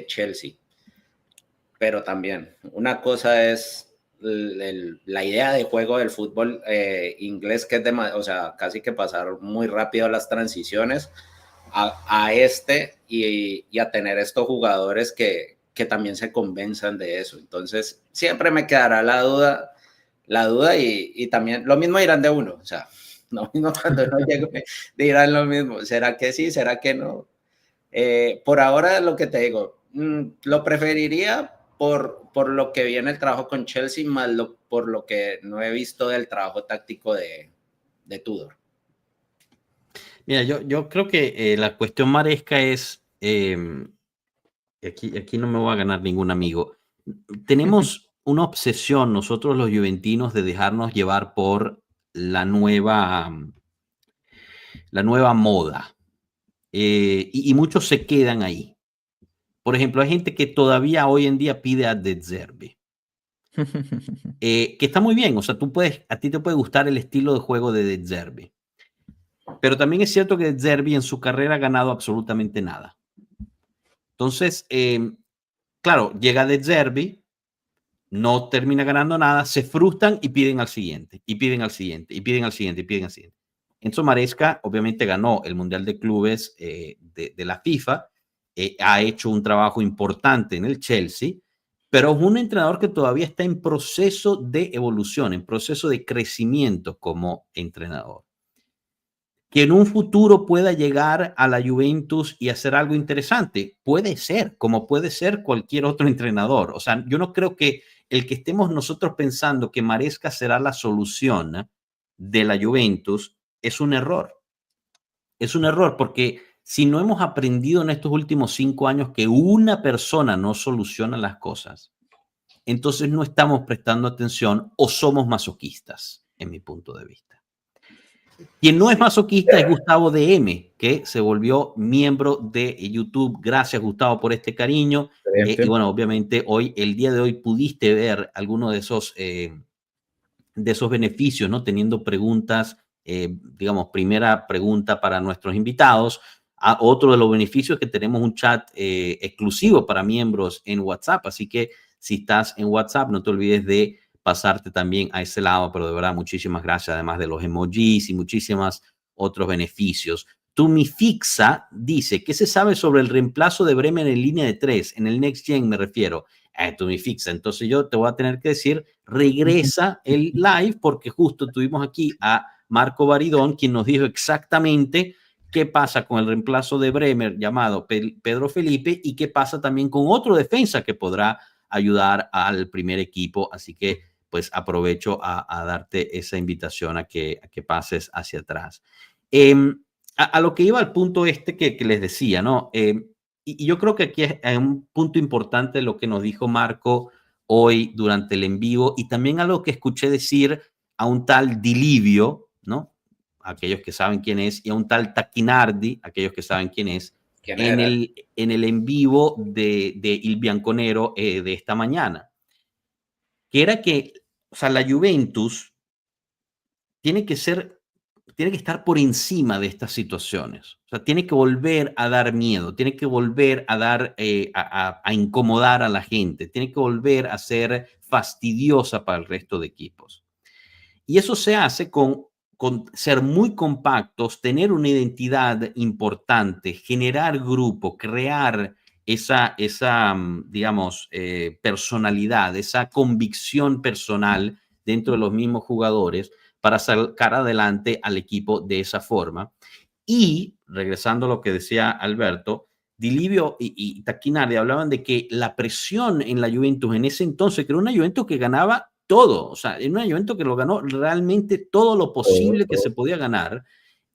Chelsea. Pero también, una cosa es la idea de juego del fútbol inglés, que es o sea, casi que pasar muy rápido las transiciones a y a tener estos jugadores que también se convenzan de eso. Entonces, siempre me quedará la duda y también lo mismo dirán de uno, o sea, lo mismo cuando no llegue dirán lo mismo, ¿será que sí? ¿Será que no? Por ahora lo que te digo, lo preferiría por lo que vi en el trabajo con Chelsea, más por lo que no he visto del trabajo táctico de Tudor. Mira, yo creo que la cuestión Maresca es, aquí no me voy a ganar ningún amigo, tenemos una obsesión nosotros los juventinos de dejarnos llevar por la nueva moda, y muchos se quedan ahí. Por ejemplo, hay gente que todavía hoy en día pide a De Zerbi, que está muy bien, o sea, a ti te puede gustar el estilo de juego de De Zerbi, pero también es cierto que De Zerbi en su carrera ha ganado absolutamente nada. Entonces, claro, llega De Zerbi, no termina ganando nada, se frustran y piden al siguiente, y piden al siguiente, y piden al siguiente, y piden al siguiente. Enzo Maresca obviamente ganó el Mundial de Clubes de la FIFA, ha hecho un trabajo importante en el Chelsea, pero es un entrenador que todavía está en proceso de evolución, en proceso de crecimiento como entrenador. Que en un futuro pueda llegar a la Juventus y hacer algo interesante, puede ser, como puede ser cualquier otro entrenador. O sea, yo no creo que el que estemos nosotros pensando que Maresca será la solución de la Juventus es un error. Es un error porque si no hemos aprendido en estos últimos 5 años que una persona no soluciona las cosas, entonces no estamos prestando atención o somos masoquistas, en mi punto de vista. Quien no es masoquista es Gustavo DM, que se volvió miembro de YouTube. Gracias, Gustavo, por este cariño. Y bueno, obviamente el día de hoy pudiste ver alguno de esos beneficios, ¿no? Teniendo preguntas, digamos, primera pregunta para nuestros invitados. Otro de los beneficios es que tenemos un chat exclusivo para miembros en WhatsApp. Así que si estás en WhatsApp, no te olvides de pasarte también a ese lado, pero de verdad, muchísimas gracias, además de los emojis y muchísimos otros beneficios. Tumifixa dice, ¿qué se sabe sobre el reemplazo de Bremer en línea de 3? En el Next Gen me refiero. Tumifixa. Entonces yo te voy a tener que decir, regresa el live, porque justo tuvimos aquí a Marco Baridón, quien nos dijo exactamente qué pasa con el reemplazo de Bremer llamado Pedro Felipe y qué pasa también con otro defensa que podrá ayudar al primer equipo. Así que pues aprovecho a darte esa invitación a que pases hacia atrás. A lo que iba al punto que les decía, ¿no? Y yo creo que aquí es un punto importante lo que nos dijo Marco hoy durante el en vivo y también algo que escuché decir a un tal Dilivio, ¿no? Aquellos que saben quién es, y a un tal Tacchinardi, aquellos que saben quién es, en el en vivo de Il Bianconero de esta mañana. Que era que, o sea, la Juventus tiene que estar por encima de estas situaciones. O sea, tiene que volver a dar miedo, tiene que volver a dar, a incomodar a la gente, tiene que volver a ser fastidiosa para el resto de equipos. Y eso se hace con ser muy compactos, tener una identidad importante, generar grupo, crear esa digamos, personalidad, esa convicción personal dentro de los mismos jugadores para sacar adelante al equipo de esa forma. Y, regresando a lo que decía Alberto, Dilivio y Tacchinardi hablaban de que la presión en la Juventus en ese entonces, que era una Juventus que ganaba todo, o sea, era una Juventus que lo ganó realmente todo lo posible que se podía ganar,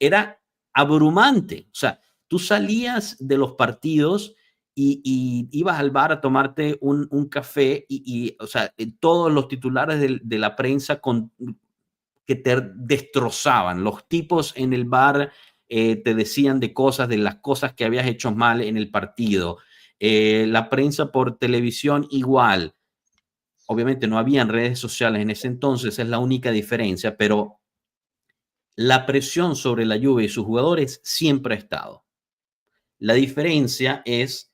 era abrumante. O sea, tú salías de los partidos y ibas al bar a tomarte un café y o sea, todos los titulares de la prensa que te destrozaban. Los tipos en el bar te decían de las cosas que habías hecho mal en el partido. La prensa por televisión igual. Obviamente no habían redes sociales en ese entonces, es la única diferencia, pero la presión sobre la Juve y sus jugadores siempre ha estado. La diferencia es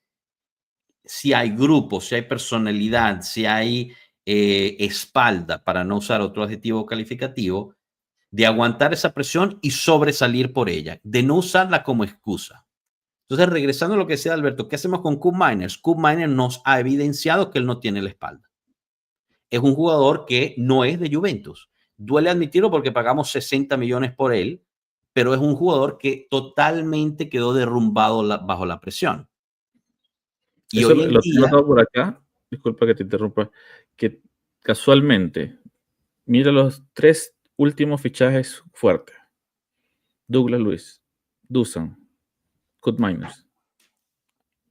si hay grupo, si hay personalidad, si hay espalda, para no usar otro adjetivo calificativo, de aguantar esa presión y sobresalir por ella, de no usarla como excusa. Entonces, regresando a lo que decía Alberto, ¿qué hacemos con Koop Meiners? Koop Meiners nos ha evidenciado que él no tiene la espalda. Es un jugador que no es de Juventus. Duele admitirlo porque pagamos 60 millones por él, pero es un jugador que totalmente quedó derrumbado bajo la presión. Y eso hoy en lo día, tengo notado por acá, disculpa que te interrumpa, que casualmente, mira los 3 últimos fichajes fuertes. Douglas Luiz, Dusan, Koop Meiners.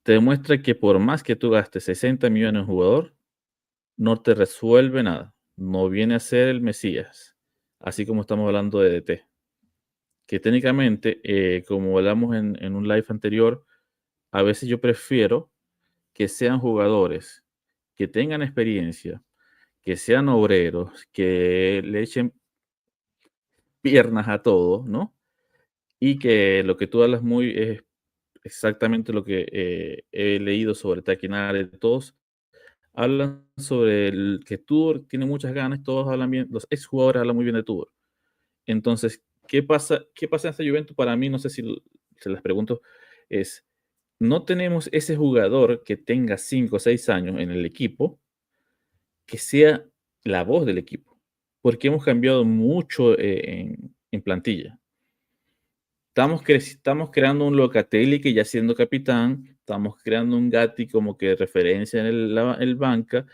Te demuestra que por más que tú gastes 60 millones en un jugador, no te resuelve nada. No viene a ser el Mesías. Así como estamos hablando de DT. Que técnicamente, como hablamos en un live anterior, a veces yo prefiero que sean jugadores que tengan experiencia, que sean obreros, que le echen piernas a todo, ¿no? Y que lo que tú hablas muy es exactamente lo que he leído sobre Tacchinardi. Todos hablan sobre que Tudor tiene muchas ganas, todos hablan bien, los exjugadores hablan muy bien de Tudor. Entonces, ¿qué pasa en esta Juventus? Para mí, no sé si se les pregunto, es no tenemos ese jugador que tenga 5 o 6 años en el equipo que sea la voz del equipo, porque hemos cambiado mucho en plantilla. Estamos creando un Locatelli que ya siendo capitán, estamos creando un Gatti como que referencia en el banca,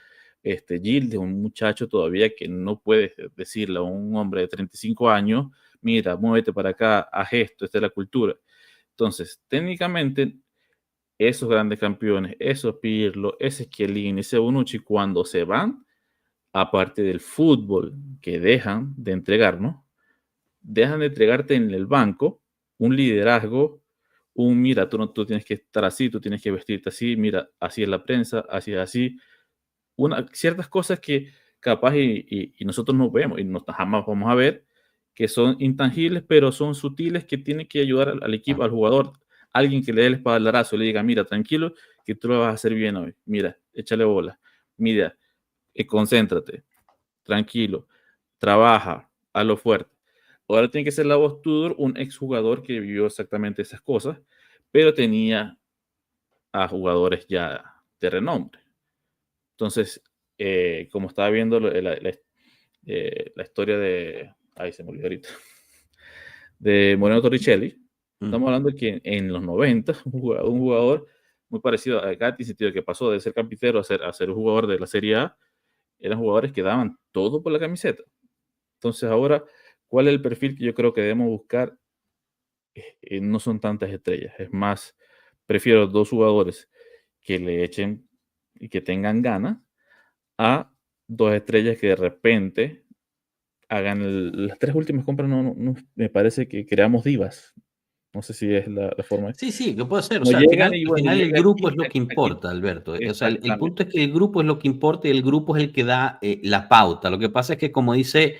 Gilde, un muchacho todavía que no puede decirle a un hombre de 35 años, mira, muévete para acá, haz esto, esta es la cultura. Entonces, técnicamente, esos grandes campeones, esos Pirlo, ese Chiellini, ese Bonucci, cuando se van, aparte del fútbol que dejan de entregarnos, dejan de entregarte en el banco un liderazgo, mira, tú tienes que estar así, tú tienes que vestirte así, mira, así es la prensa, así es así. Ciertas cosas que capaz y nosotros no vemos y jamás vamos a ver, que son intangibles, pero son sutiles, que tienen que ayudar al equipo, al jugador, alguien que le dé el espaldarazo, le diga, mira, tranquilo, que tú lo vas a hacer bien hoy, mira, échale bola, mira, concéntrate, tranquilo, trabaja, hazlo fuerte. Ahora tiene que ser la voz Tudor, un exjugador que vivió exactamente esas cosas, pero tenía a jugadores ya de renombre. Entonces, como estaba viendo la historia de... Ahí se me olvidó ahorita. De Moreno Torricelli, estamos hablando de que en los 90, un jugador muy parecido a Gatti, en el sentido de que pasó de ser campitero a ser un jugador de la Serie A, eran jugadores que daban todo por la camiseta. Entonces ahora, ¿cuál es el perfil que yo creo que debemos buscar? No son tantas estrellas, es más, prefiero 2 jugadores que le echen y que tengan ganas a 2 estrellas que de repente hagan las 3 últimas compras. No, me parece que creamos divas. No sé si es la forma. Sí, que puede ser. O No sea, llegan al final el grupo es lo que aquí, importa, Alberto. O sea, el punto exactamente. es que el grupo es lo que importa y el grupo es el que da la pauta. Lo que pasa es que, como dice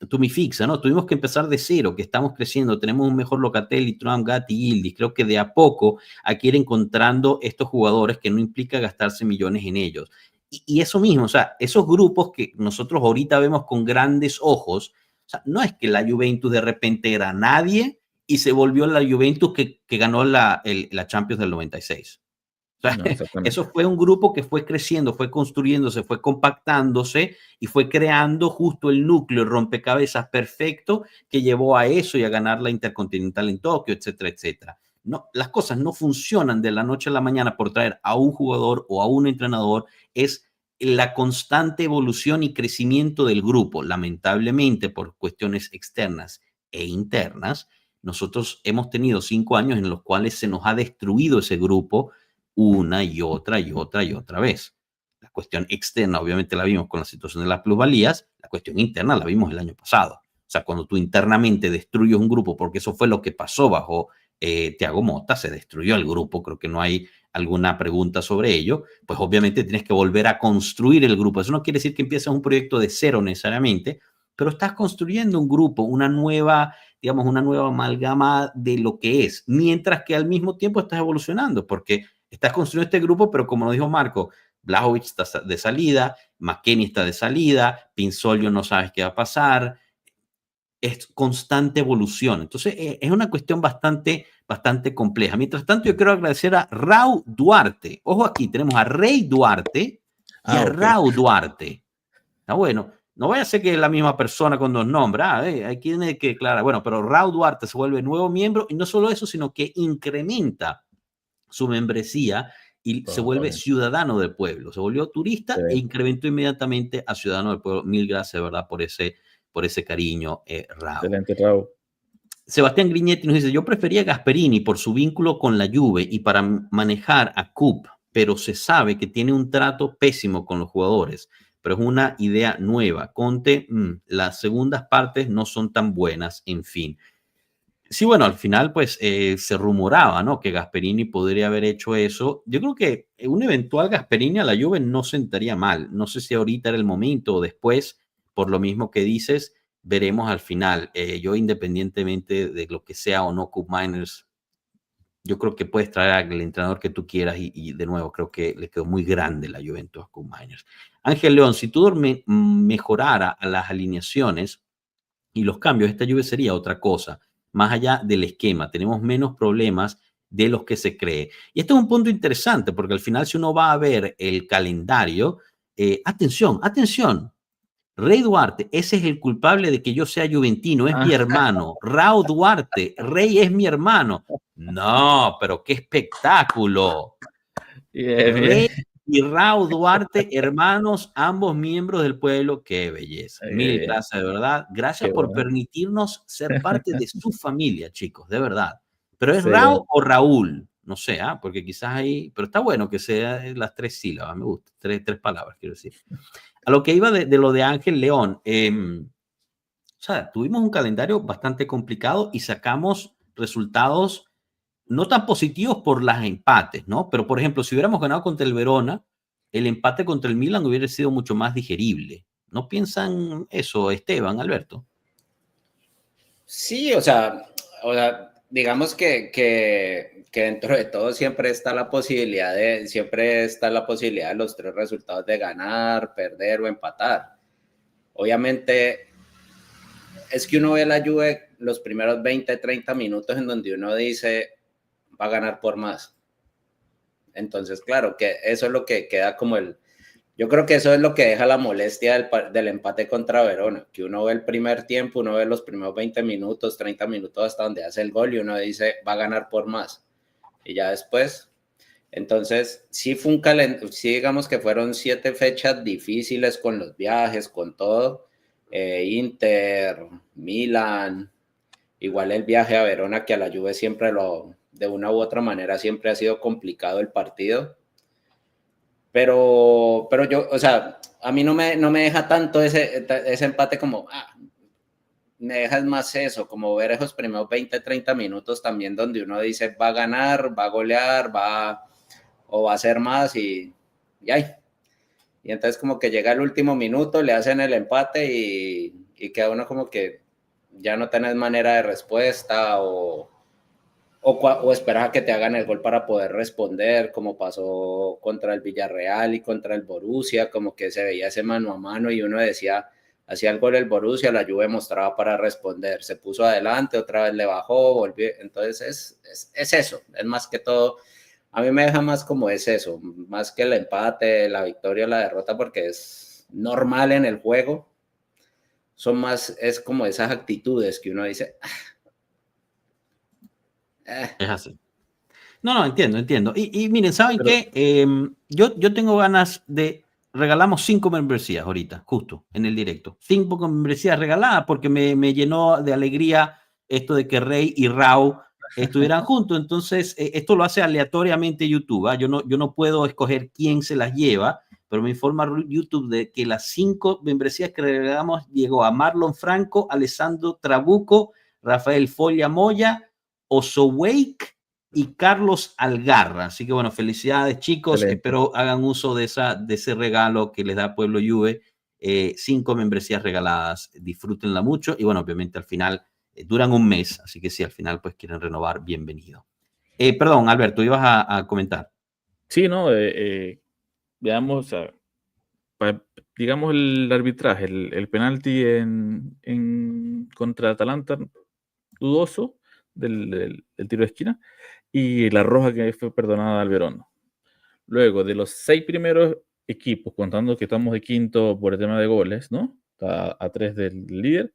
Tumifixa, ¿no? Tuvimos que empezar de cero, que estamos creciendo, tenemos un mejor Locatelli, Thuram, Gatti, Yildiz. Creo que de a poco hay que ir encontrando estos jugadores que no implica gastarse millones en ellos. Y eso mismo, o sea, esos grupos que nosotros ahorita vemos con grandes ojos, o sea, no es que la Juventus de repente era nadie y se volvió la Juventus que ganó la Champions del 96. O sea, No, eso fue un grupo que fue creciendo, fue construyéndose, fue compactándose y fue creando justo el núcleo, el rompecabezas perfecto que llevó a eso y a ganar la Intercontinental en Tokio, etcétera, etcétera. No, las cosas no funcionan de la noche a la mañana por traer a un jugador o a un entrenador, es la constante evolución y crecimiento del grupo. Lamentablemente, por cuestiones externas e internas, nosotros hemos tenido 5 años en los cuales se nos ha destruido ese grupo una y otra vez. La cuestión externa, obviamente, la vimos con la situación de las plusvalías. La cuestión interna la vimos el año pasado. O sea, cuando tú internamente destruyes un grupo, porque eso fue lo que pasó bajo Thiago Motta, se destruyó el grupo, creo que no hay alguna pregunta sobre ello, pues obviamente tienes que volver a construir el grupo. Eso no quiere decir que empieces un proyecto de cero necesariamente, pero estás construyendo un grupo, una nueva amalgama de lo que es, mientras que al mismo tiempo estás evolucionando, porque estás construyendo este grupo, pero como nos dijo Marco, Vlahovic está de salida, McKennie está de salida, Pinsoglio no sabes qué va a pasar, es constante evolución. Entonces, es una cuestión bastante compleja. Mientras tanto, yo quiero agradecer a Raúl Duarte. Ojo aquí, tenemos a Rey Duarte y a Raúl Duarte. Está bueno. No vaya a ser que es la misma persona con 2 nombres. Hay quien que aclarar. Bueno, pero Raúl Duarte se vuelve nuevo miembro y no solo eso, sino que incrementa su membresía y se vuelve ciudadano del pueblo. Se volvió turista e incrementó inmediatamente a ciudadano del pueblo. Mil gracias, de verdad, por ese cariño, Raúl. Excelente, Raúl. Sebastián Griñetti nos dice, yo prefería Gasperini por su vínculo con la Juve y para manejar a Kup, pero se sabe que tiene un trato pésimo con los jugadores, pero es una idea nueva. Conte, las segundas partes no son tan buenas, en fin. Sí, bueno, al final pues se rumoraba, ¿no?, que Gasperini podría haber hecho eso. Yo creo que un eventual Gasperini a la Juve no sentaría mal. No sé si ahorita era el momento o después, por lo mismo que dices, veremos al final. Yo, independientemente de lo que sea o no Koop Meiners, yo creo que puedes traer al entrenador que tú quieras y de nuevo creo que le quedó muy grande la Juventus a Koop Meiners. Ángel León, si tú mejorara a las alineaciones y los cambios, esta Juve sería otra cosa. Más allá del esquema, tenemos menos problemas de los que se cree. Y esto es un punto interesante, porque al final, si uno va a ver el calendario, atención, Rey Duarte, ese es el culpable de que yo sea juventino, es mi hermano. Raúl Duarte, Rey es mi hermano. No, pero qué espectáculo. Rey y Raúl Duarte, hermanos, ambos miembros del pueblo. Qué belleza. Mil gracias, de verdad. Gracias por permitirnos ser parte de su familia, chicos, de verdad. Pero es Raúl o Raúl, no sé, porque quizás ahí, pero está bueno que sea las 3 sílabas, me gusta, 3 palabras, quiero decir. A lo que iba de lo de Ángel León, o sea, tuvimos un calendario bastante complicado y sacamos resultados no tan positivos por los empates, ¿no? Pero, por ejemplo, si hubiéramos ganado contra el Verona, el empate contra el Milan hubiera sido mucho más digerible. ¿No piensan eso, Esteban, Alberto? Sí, o sea digamos que dentro de todo siempre está la posibilidad de los 3 resultados de ganar, perder o empatar. Obviamente es que uno ve la Juve los primeros 20, 30 minutos en donde uno dice va a ganar por más. Entonces, claro, que eso es lo que queda como yo creo que eso es lo que deja la molestia del empate contra Verona, que uno ve el primer tiempo, uno ve los primeros 20 minutos, 30 minutos hasta donde hace el gol y uno dice, va a ganar por más. Y ya después, entonces, sí fue sí digamos que fueron 7 fechas difíciles con los viajes, con todo. Inter, Milan, igual el viaje a Verona, que a la Juve siempre de una u otra manera siempre ha sido complicado el partido. Pero yo, o sea, a mí no me deja tanto ese empate como, me deja más eso, como ver esos primeros 20, 30 minutos también donde uno dice va a ganar, va a golear, o va a hacer más y ay. Y entonces como que llega el último minuto, le hacen el empate y queda uno como que ya no tenés manera de respuesta o esperas a que te hagan el gol para poder responder, como pasó contra el Villarreal y contra el Borussia, como que se veía ese mano a mano y uno decía, hacía el gol el Borussia, la Juve mostraba para responder, se puso adelante, otra vez le bajó, volvió, entonces es eso, es más que todo, a mí me deja más como es eso, más que el empate, la victoria, la derrota, porque es normal en el juego, son más, es como esas actitudes que uno dice, Es así. No, entiendo. Y miren, ¿saben qué? Yo tengo ganas regalamos 5 membresías ahorita, justo en el directo. 5 membresías regaladas porque me llenó de alegría esto de que Rey y Rao estuvieran juntos. Entonces, esto lo hace aleatoriamente YouTube. Yo no puedo escoger quién se las lleva, pero me informa YouTube de que las 5 membresías que regalamos llegó a Marlon Franco, Alessandro Trabuco, Rafael Folla Moya, Osowake y Carlos Algarra. Así que bueno, felicidades chicos. Excelente. Espero hagan uso de ese regalo que les da Pueblo Juve. 5 membresías regaladas. Disfrútenla mucho y bueno, obviamente al final duran un mes. Así que si al final pues quieren renovar, bienvenido. Perdón, Alberto, ibas a comentar. Sí, no, veamos, digamos el arbitraje, el penalti contra Atalanta, dudoso del tiro de esquina, y la roja que fue perdonada al Verona. Luego, de los 6 primeros equipos, contando que estamos de quinto por el tema de goles, ¿no? Está a 3 del líder.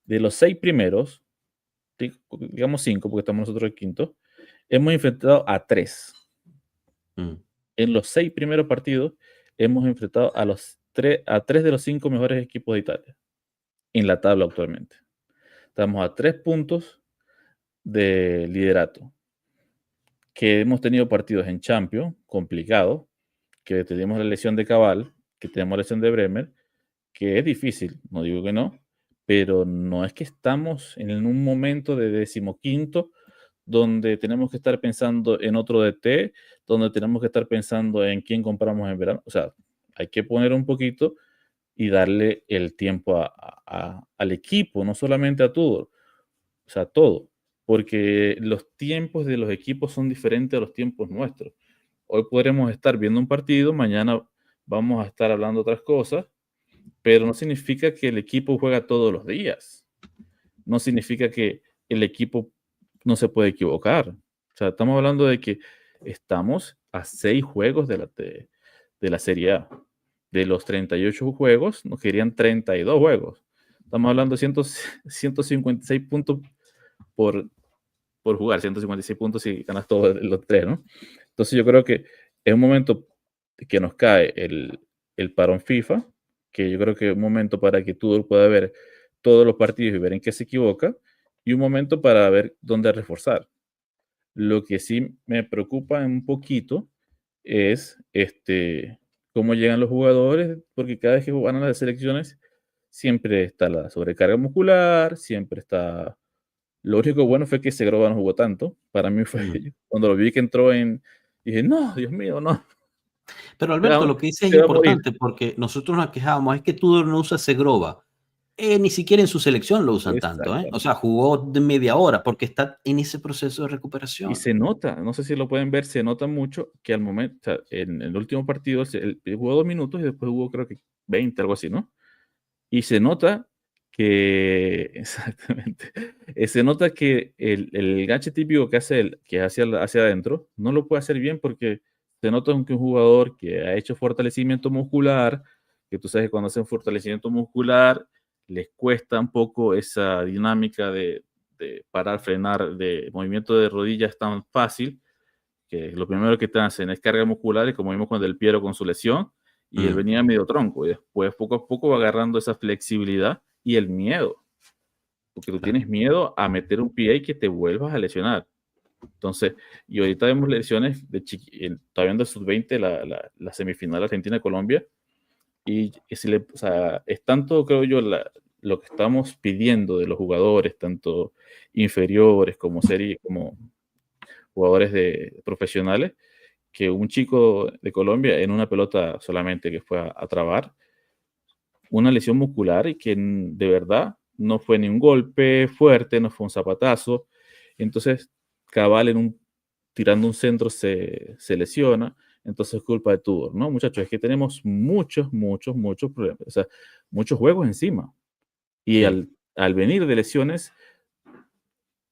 De los 6 primeros, digamos 5, porque estamos nosotros de quinto, hemos enfrentado a 3. En los 6 primeros partidos, hemos enfrentado a 3 de los 5 mejores equipos de Italia en la tabla actualmente. Estamos a 3 puntos de liderato. Que hemos tenido partidos en Champions complicados, que tenemos la lesión de Cabal, que tenemos la lesión de Bremer, que es difícil, no digo que no, pero no es que estamos en un momento de 15º donde tenemos que estar pensando en otro DT, donde tenemos que estar pensando en quién compramos en verano. O sea, hay que poner un poquito y darle el tiempo al equipo, no solamente a todo, o sea, todo, porque los tiempos de los equipos son diferentes a los tiempos nuestros. Hoy podremos estar viendo un partido, mañana vamos a estar hablando otras cosas, pero no significa que el equipo juega todos los días. No significa que el equipo no se puede equivocar. O sea, estamos hablando de que estamos a 6 juegos de la Serie A. De los 38 juegos, nos querían 32 juegos. Estamos hablando de 156 puntos por jugar, 156 puntos si ganas todos los 3, ¿no? Entonces yo creo que es un momento que nos cae el parón FIFA, que yo creo que es un momento para que tú puedas ver todos los partidos y ver en qué se equivoca, y un momento para ver dónde reforzar. Lo que sí me preocupa un poquito es cómo llegan los jugadores, porque cada vez que van a las selecciones siempre está la sobrecarga muscular, siempre está... Lo único bueno fue que Segrova no jugó tanto. Para mí fue cuando lo vi que entró dije, no, Dios mío, no. Pero Alberto, lo que dice es Se va a morir. importante porque nosotros nos quejábamos, es que Tudor no usa Segrova. Ni siquiera en su selección lo usan tanto, ¿eh? O sea, jugó de media hora porque está en ese proceso de recuperación. Y se nota, no sé si lo pueden ver, se nota mucho que al momento, o sea, en el último partido, él jugó 2 minutos y después jugó creo que 20, algo así, ¿no? Y se nota que, exactamente, se nota que el ganche típico que hace él, que es hacia adentro, no lo puede hacer bien porque se nota que un jugador que ha hecho fortalecimiento muscular, que tú sabes que cuando hacen fortalecimiento muscular, les cuesta un poco esa dinámica de parar, frenar, de movimiento de rodillas tan fácil, que lo primero que te hacen es carga muscular, y como vimos con Del Piero con su lesión, y él venía medio tronco, y después poco a poco va agarrando esa flexibilidad y el miedo, porque tú tienes miedo a meter un pie y que te vuelvas a lesionar. Entonces, y ahorita vemos lesiones todavía en el sub-20, la semifinal Argentina-Colombia, y o sea, es tanto, creo yo, lo que estamos pidiendo de los jugadores, tanto inferiores como jugadores profesionales, que un chico de Colombia en una pelota solamente que fue a trabar una lesión muscular y que de verdad no fue ni un golpe fuerte, no fue un zapatazo. Entonces, cabal tirando un centro se lesiona. Entonces es culpa de Tudor, ¿no? Muchachos, es que tenemos muchos problemas, o sea, muchos juegos encima. Y al venir de lesiones,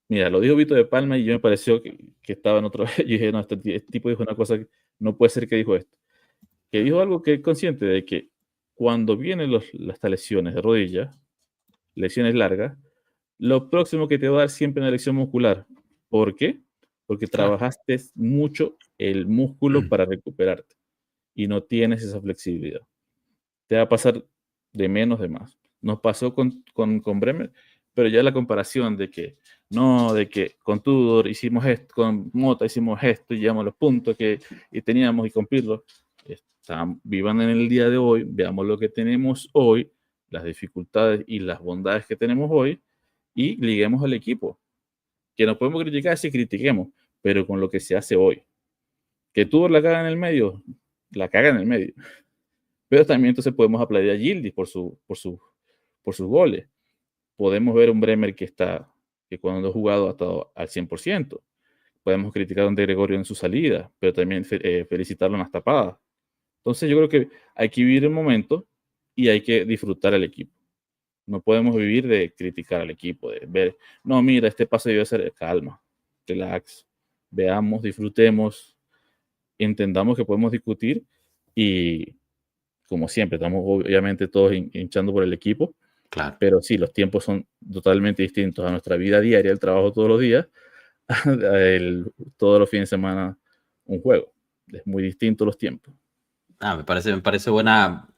mira, lo dijo Vito de Palma y yo me pareció que estaba en otro... Yo dije, no, este tipo dijo una cosa que no puede ser que dijo esto. Que dijo algo que es consciente de que cuando vienen las lesiones de rodilla, lesiones largas, lo próximo que te va a dar siempre es una lesión muscular. ¿Por qué? Porque trabajaste mucho el músculo para recuperarte y no tienes esa flexibilidad. Te va a pasar de menos de más. Nos pasó con Bremer, pero ya la comparación de que con Tudor hicimos esto, con Mota hicimos esto y llevamos los puntos y teníamos y cumplirlo. Vivan en el día de hoy, veamos lo que tenemos hoy, las dificultades y las bondades que tenemos hoy y liguemos al equipo. Que nos podemos criticar, sí critiquemos, pero con lo que se hace hoy. Que Tudor la caga en el medio, la caga en el medio. Pero también entonces podemos aplaudir a Yildiz por sus goles. Podemos ver un Bremer que cuando ha jugado ha estado al 100%. Podemos criticar a André Gregorio en su salida, pero también felicitarlo en las tapadas. Entonces yo creo que hay que vivir el momento y hay que disfrutar al equipo. No podemos vivir de criticar al equipo, de ver, no, mira, este pase debe ser, calma, relax, veamos, disfrutemos, entendamos que podemos discutir y como siempre, estamos obviamente todos hinchando por el equipo, claro. Pero sí, los tiempos son totalmente distintos a nuestra vida diaria, el trabajo todos los días, todos los fines de semana un juego. Es muy distinto los tiempos. Me parece buena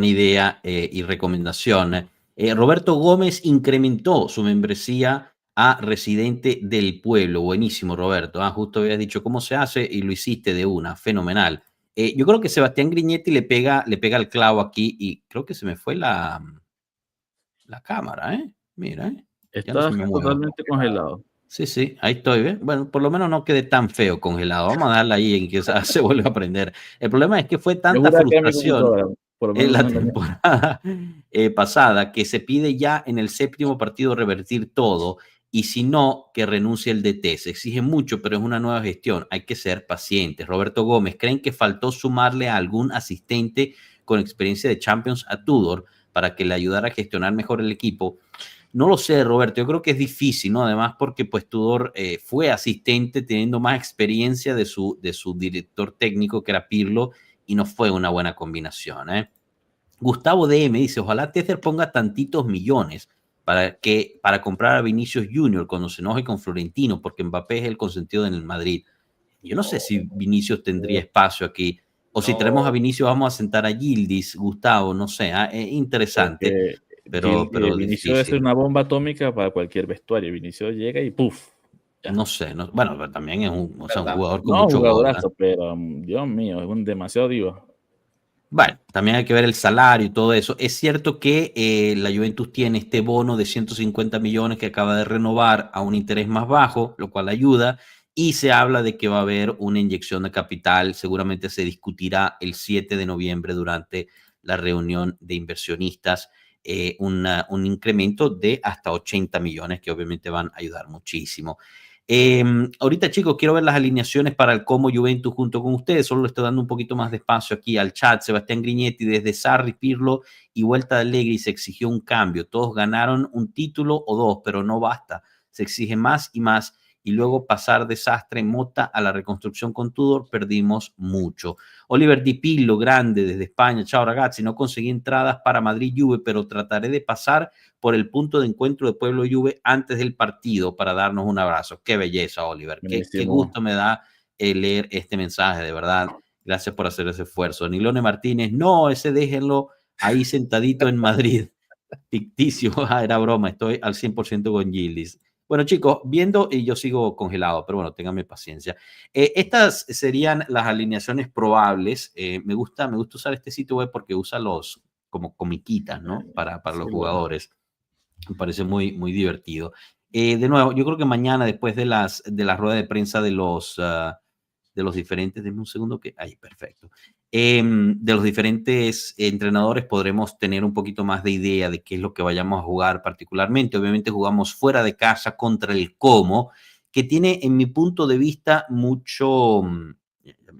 idea y recomendación. Roberto Gómez incrementó su membresía a Residente del Pueblo. Buenísimo, Roberto. Justo habías dicho cómo se hace y lo hiciste de una. Fenomenal. Yo creo que Sebastián Griñetti le pega el clavo aquí y creo que se me fue la cámara, ¿eh? Mira, Está totalmente congelado. Sí, ahí estoy, ¿eh? Bueno, por lo menos no quede tan feo congelado. Vamos a darle ahí en que se vuelve a prender. El problema es que fue tanta frustración en la temporada pasada que se pide ya en el 7º partido revertir todo y si no, que renuncie el DT. Se exige mucho, pero es una nueva gestión. Hay que ser pacientes. Roberto Gómez, ¿creen que faltó sumarle a algún asistente con experiencia de Champions a Tudor para que le ayudara a gestionar mejor el equipo? No lo sé, Roberto, yo creo que es difícil, ¿no? Además porque pues Tudor fue asistente teniendo más experiencia de su director técnico que era Pirlo y no fue una buena combinación, ¿eh? Gustavo DM dice, ojalá Tether ponga tantitos millones para comprar a Vinicius Junior cuando se enoje con Florentino, porque Mbappé es el consentido en el Madrid. Yo no sé si Vinicius tendría espacio aquí, o si traemos a Vinicius vamos a sentar a Yildiz, Gustavo, no sé, es interesante. Pero Vinicius debe ser una bomba atómica para cualquier vestuario. Vinicius llega y ¡puf! Ya. No sé, bueno, pero también es un jugador con no, mucho jugadorazo, pero Dios mío, es un demasiado diva. Bueno, también hay que ver el salario y todo eso. Es cierto que la Juventus tiene este bono de 150 millones que acaba de renovar a un interés más bajo, lo cual ayuda, y se habla de que va a haber una inyección de capital. Seguramente se discutirá el 7 de noviembre durante la reunión de inversionistas, un incremento de hasta 80 millones que obviamente van a ayudar muchísimo. Ahorita, chicos, quiero ver las alineaciones para el Como Juventus junto con ustedes. Solo le estoy dando un poquito más de espacio aquí al chat. Sebastián Griñetti desde Sarri, Pirlo y Vuelta de Allegri se exigió un cambio. Todos ganaron un título o dos, pero no basta. Se exige más y más. Y luego pasar desastre Mota a la reconstrucción con Tudor, perdimos mucho. Oliver Di Pillo, grande desde España. Ciao ragazzi, no conseguí entradas para Madrid Juve, pero trataré de pasar por el punto de encuentro de Pueblo Juve antes del partido para darnos un abrazo. Qué belleza, Oliver. Qué gusto me da leer este mensaje, de verdad. Gracias por hacer ese esfuerzo. Nilone Martínez, no, ese déjenlo ahí sentadito en Madrid. Ficticio, era broma, estoy al 100% con Gildis. Bueno, chicos, viendo, y yo sigo congelado, pero bueno, ténganme paciencia. Estas serían las alineaciones probables. Me gusta usar este sitio web porque usa los como comiquitas, ¿no? Para los jugadores. Me parece muy, muy divertido. De nuevo, yo creo que mañana, después de la rueda de prensa de los diferentes, denme un segundo que, ahí, perfecto. De los diferentes entrenadores podremos tener un poquito más de idea de qué es lo que vayamos a jugar particularmente. Obviamente jugamos fuera de casa contra el Como, que tiene, en mi punto de vista, mucho...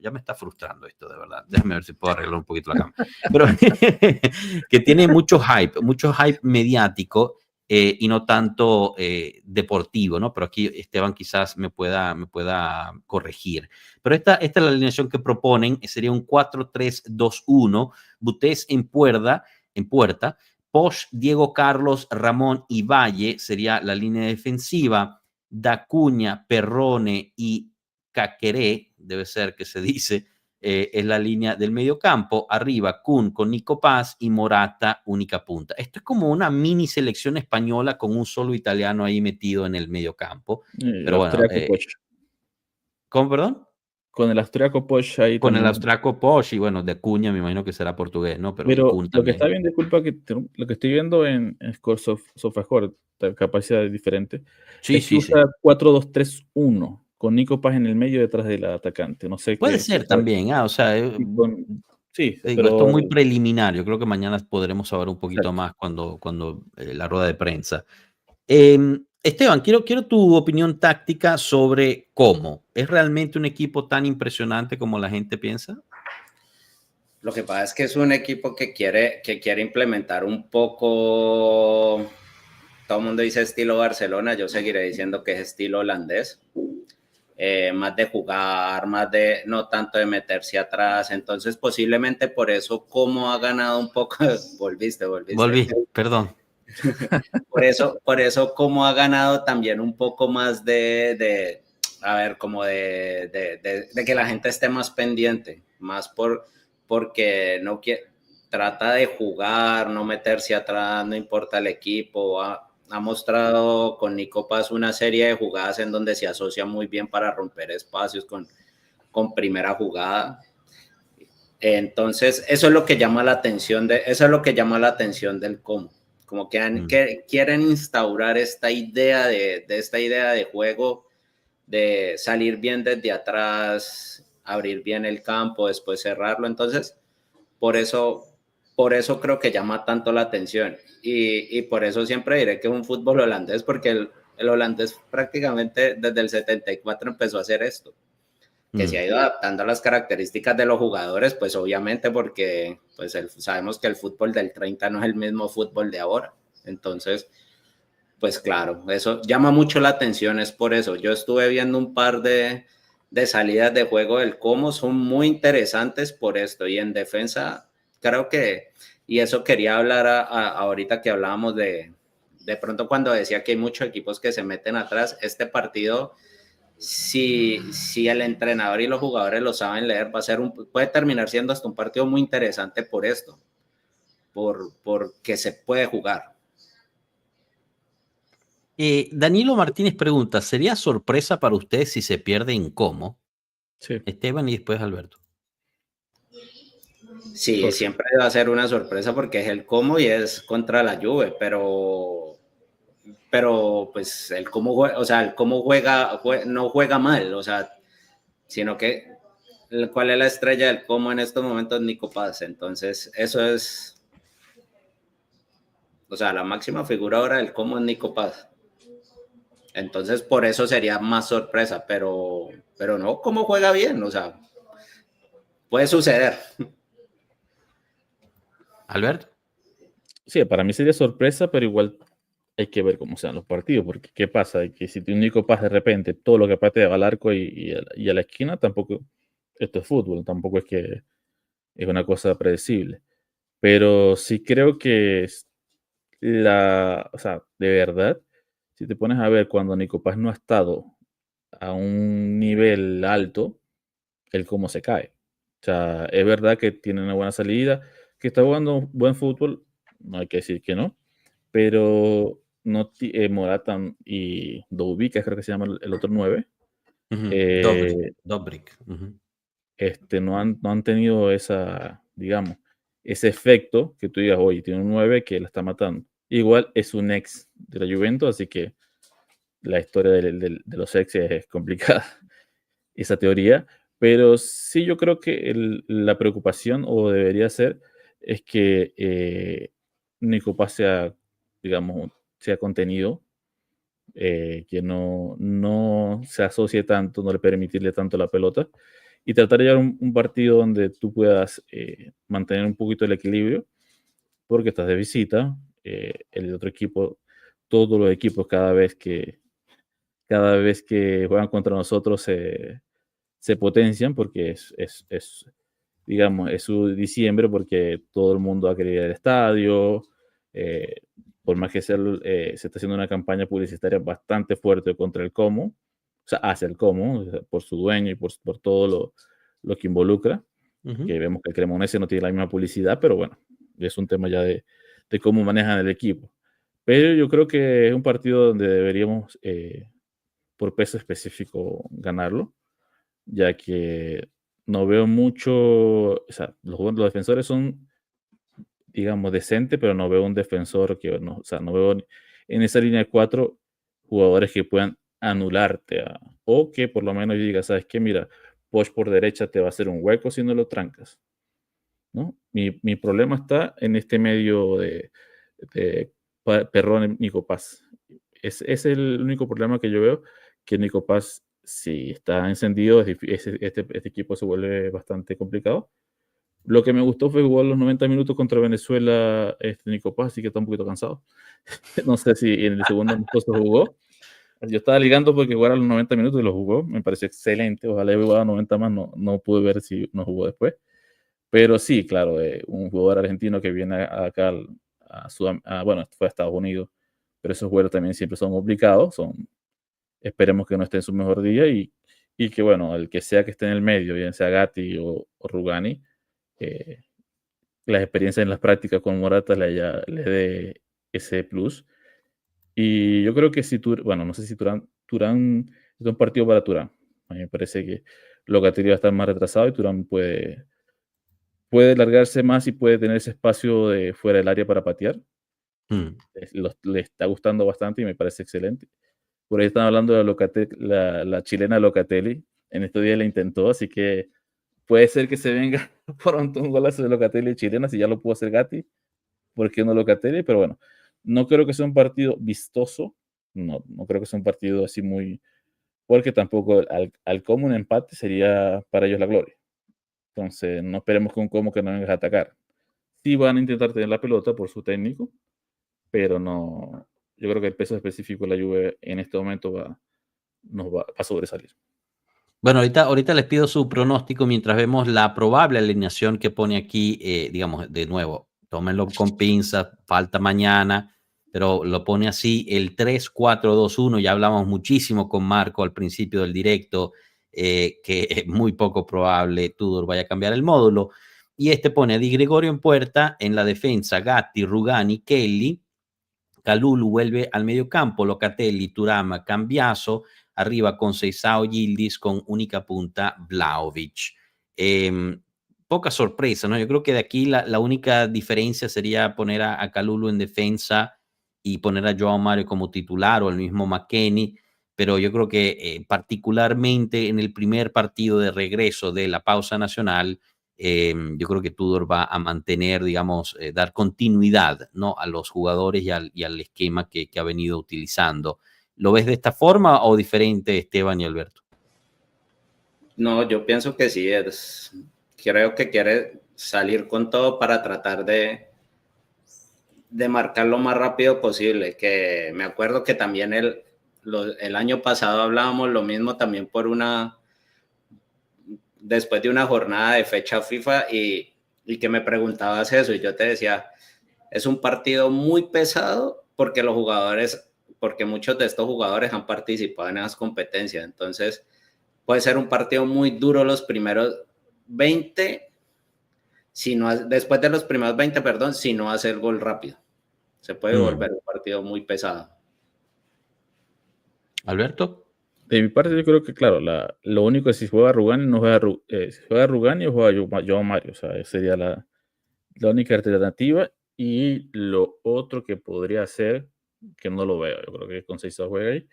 Ya me está frustrando esto, de verdad. Déjame ver si puedo arreglar un poquito la cámara. Pero que tiene mucho hype mediático, y no tanto deportivo, ¿no? Pero aquí Esteban quizás me pueda corregir. Pero esta es la alineación que proponen, sería un 4-3-2-1, Butés en puerta, Posch, Diego Carlos, Ramón y Valle sería la línea defensiva, Dacuña, Perrone y Caqueré, debe ser que se dice, es la línea del mediocampo. Arriba, Kun con Nico Paz y Morata, única punta. Esto es como una mini selección española con un solo italiano ahí metido en el mediocampo. Pero bueno, ¿cómo, perdón? Con el austriaco Posch ahí. Con el austriaco Posch y bueno, de Cuña me imagino que será portugués, ¿no? Pero lo que está bien, disculpa, lo que estoy viendo en SofaScore, capacidad diferente, sí, es que usa 4-2-3-1. Con Nico Paz en el medio detrás del atacante. No sé. Puede ser también, o sea, sí, pero esto es muy preliminar. Yo creo que mañana podremos saber un poquito más cuando la rueda de prensa. Esteban, quiero tu opinión táctica sobre cómo. ¿Es realmente un equipo tan impresionante como la gente piensa? Lo que pasa es que es un equipo que quiere implementar un poco, todo el mundo dice estilo Barcelona, yo seguiré diciendo que es estilo holandés. Más de jugar, más de no tanto de meterse atrás, entonces posiblemente por eso Como ha ganado un poco, volví, perdón. por eso Como ha ganado también un poco más de que la gente esté más pendiente, más porque no trata de jugar, no meterse atrás, no importa el equipo. Ha mostrado con Nico Paz una serie de jugadas en donde se asocia muy bien para romper espacios con primera jugada. Entonces, eso es lo que llama la atención del Como. Como que quieren instaurar esta idea de juego, de salir bien desde atrás, abrir bien el campo, después cerrarlo. Entonces, por eso creo que llama tanto la atención. Y por eso siempre diré que es un fútbol holandés, porque el holandés prácticamente desde el 74 empezó a hacer esto, que se ha ido adaptando a las características de los jugadores, pues obviamente porque pues sabemos que el fútbol del 30 no es el mismo fútbol de ahora. Entonces, pues claro, eso llama mucho la atención, es por eso. Yo estuve viendo un par de salidas de juego del Como, son muy interesantes por esto, y en defensa creo que, y eso quería hablar ahorita que hablábamos de pronto cuando decía que hay muchos equipos que se meten atrás, este partido, si el entrenador y los jugadores lo saben leer, puede terminar siendo hasta un partido muy interesante por esto, porque se puede jugar. Danilo Martínez pregunta, ¿sería sorpresa para usted si se pierde en Como? Sí. Esteban y después Alberto. Sí, siempre va a ser una sorpresa porque es el Como y es contra la Juve, pero pues el Como juega, o sea, el Como no juega mal, o sea, sino que cuál es la estrella del Como en estos momentos, Nico Paz. Entonces, eso es, o sea, la máxima figura ahora del Como es Nico Paz. Entonces, por eso sería más sorpresa, pero no, Como juega bien, o sea, puede suceder. Alberto. Sí, para mí sería sorpresa, pero igual hay que ver cómo sean los partidos, porque ¿qué pasa? Que si tu único paz de repente todo lo que patea al arco y a la esquina, tampoco, esto es fútbol, tampoco es que es una cosa predecible. Pero sí creo que o sea, de verdad, si te pones a ver cuando Nico Paz no ha estado a un nivel alto, el cómo se cae. O sea, es verdad que tiene una buena salida, que está jugando buen fútbol, no hay que decir que no, pero no Morata y Doubica, creo que se llama el otro 9, Dobrik. no han tenido digamos, ese efecto que tú digas, oye, tiene un 9 que la está matando. Igual es un ex de la Juventus, así que la historia de los ex es complicada, esa teoría, pero sí yo creo que la preocupación, o debería ser, es que Nico Paz sea, digamos, sea contenido, que no se asocie tanto, no le permitirle tanto la pelota, y tratar de llevar un partido donde tú puedas mantener un poquito el equilibrio, porque estás de visita, el otro equipo, todos los equipos cada vez que juegan contra nosotros se potencian porque digamos, es su diciembre porque todo el mundo va a querer ir al estadio, eh, por más que se está haciendo una campaña publicitaria bastante fuerte contra el Como, o sea, hacia el Como, o sea, por su dueño y por todo lo que involucra, que vemos que el Cremonese no tiene la misma publicidad, pero bueno, es un tema ya de cómo manejan el equipo. Pero yo creo que es un partido donde deberíamos, por peso específico, ganarlo, ya que no veo mucho, o sea, los defensores son, digamos, decentes, pero no veo un defensor o sea, no veo en esa línea de 4 jugadores que puedan anularte, o que por lo menos diga, ¿sabes qué? Mira, Poch por derecha te va a hacer un hueco si no lo trancas, ¿no? Mi problema está en este medio de Perrone, Nico Paz. Es el único problema que yo veo, que Nico Paz, si está encendido, este equipo se vuelve bastante complicado. Lo que me gustó fue jugar los 90 minutos contra Venezuela, Nico Paz, así que está un poquito cansado. No sé si en el segundo amistoso jugó. Yo estaba ligando porque jugara los 90 minutos y lo jugó. Me pareció excelente. Ojalá hubiera jugado 90 más. No pude ver si no jugó después. Pero sí, claro, un jugador argentino que viene acá bueno, fue a Estados Unidos, pero esos vuelos también siempre son complicados. Esperemos que no esté en su mejor día y que, bueno, el que sea que esté en el medio, bien sea Gatti o Rugani, las experiencias en las prácticas con Morata le dé ese plus. Y yo creo que si bueno, no sé si Turán es un partido para Turán. A mí me parece que Locatelli va a estar más retrasado y Turán puede largarse más y puede tener ese espacio de fuera del área para patear. Le está gustando bastante y me parece excelente. Por ahí están hablando de la chilena Locatelli. En estos días la intentó, así que puede ser que se venga pronto un golazo de Locatelli chilena, si ya lo pudo hacer Gatti, ¿por qué no Locatelli? Pero bueno, no creo que sea un partido vistoso, no creo que sea un partido así muy, porque tampoco al como un empate sería para ellos la gloria. Entonces, no esperemos que un Como que no venga a atacar. Sí van a intentar tener la pelota por su técnico, pero no, yo creo que el peso específico de la Juve en este momento nos va a sobresalir. Bueno, ahorita les pido su pronóstico mientras vemos la probable alineación que pone aquí, digamos, de nuevo, tómenlo con pinzas, falta mañana, pero lo pone así, el 3-4-2-1, ya hablamos muchísimo con Marco al principio del directo, que es muy poco probable Tudor vaya a cambiar el módulo, y pone a Di Gregorio en puerta, en la defensa Gatti, Rugani, Kelly, Kalulu vuelve al medio campo, Locatelli, Thuram, Cambiaso, arriba con Seisao Yildiz, con única punta Vlahovic. poca sorpresa, ¿no? Yo creo que de aquí la única diferencia sería poner a Kalulu en defensa y poner a Joao Mario como titular o el mismo McKennie, pero yo creo que particularmente en el primer partido de regreso de la pausa nacional, yo creo que Tudor va a mantener, digamos, dar continuidad, ¿no? A los jugadores y al esquema que ha venido utilizando. ¿Lo ves de esta forma o diferente, Esteban y Alberto? No, yo pienso que sí, creo que quiere salir con todo para tratar de marcar lo más rápido posible, que me acuerdo que también el año pasado hablábamos lo mismo también después de una jornada de fecha FIFA y que me preguntabas eso y yo te decía, es un partido muy pesado porque porque muchos de estos jugadores han participado en esas competencias, entonces puede ser un partido muy duro los primeros 20, después de los primeros 20, perdón, si no hace el gol rápido. Se puede volver un partido muy pesado. ¿Alberto? De mi parte, yo creo que, claro, lo único es si juega Rugani, no juega, si juega Rugani o juega Joao Mario. O sea, esa sería la única alternativa. Y lo otro que podría ser, que no lo veo, yo creo que Conceição juega ahí,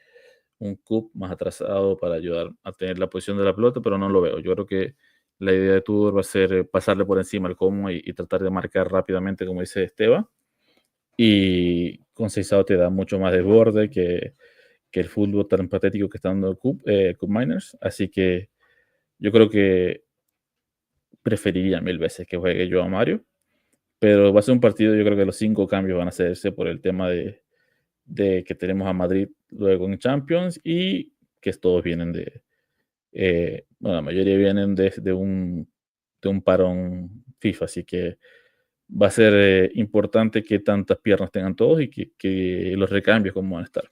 un Cup más atrasado para ayudar a tener la posición de la pelota, pero no lo veo. Yo creo que la idea de Tudor va a ser pasarle por encima al Como y tratar de marcar rápidamente, como dice Esteban. Y Conceição te da mucho más desborde que el fútbol tan patético que está dando Cup Miners. Así que yo creo que preferiría 1000 veces que juegue Joao Mario. Pero va a ser un partido, yo creo que los 5 cambios van a hacerse por el tema de que tenemos a Madrid luego en Champions y que todos vienen la mayoría vienen de un parón FIFA, así que va a ser importante que tantas piernas tengan todos y que los recambios como van a estar.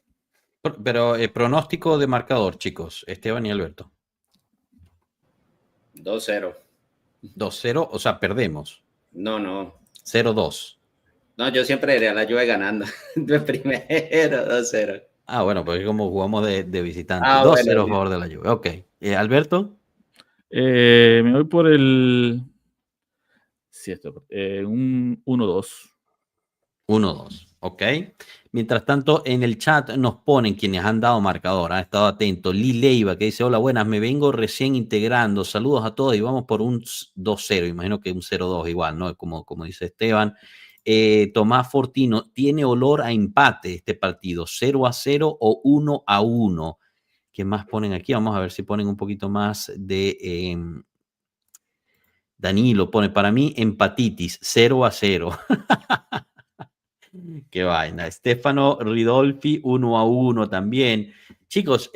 Pero pronóstico de marcador, chicos, Esteban y Alberto. 2-0. 2-0, o sea, perdemos. No. 0-2. No, yo siempre diría la Juve ganando de primero, 2-0. Ah, bueno, pues como jugamos de visitante. 2-0 bueno, a favor de la Juve. Ok. ¿Alberto? Me voy por el... un 1-2. 1-2, ok. Mientras tanto, en el chat nos ponen quienes han dado marcador, han estado atentos. Lee Leiva, que dice, hola, buenas, me vengo recién integrando. Saludos a todos y vamos por un 2-0. Imagino que un 0-2 igual, ¿no? Como dice Esteban. Tomás Fortino, tiene olor a empate este partido, 0-0 o 1-1. ¿Qué más ponen aquí? Vamos a ver si ponen un poquito más de... Danilo pone, para mí, empatitis, 0-0. Qué vaina. Stefano Ridolfi, 1-1 también. Chicos,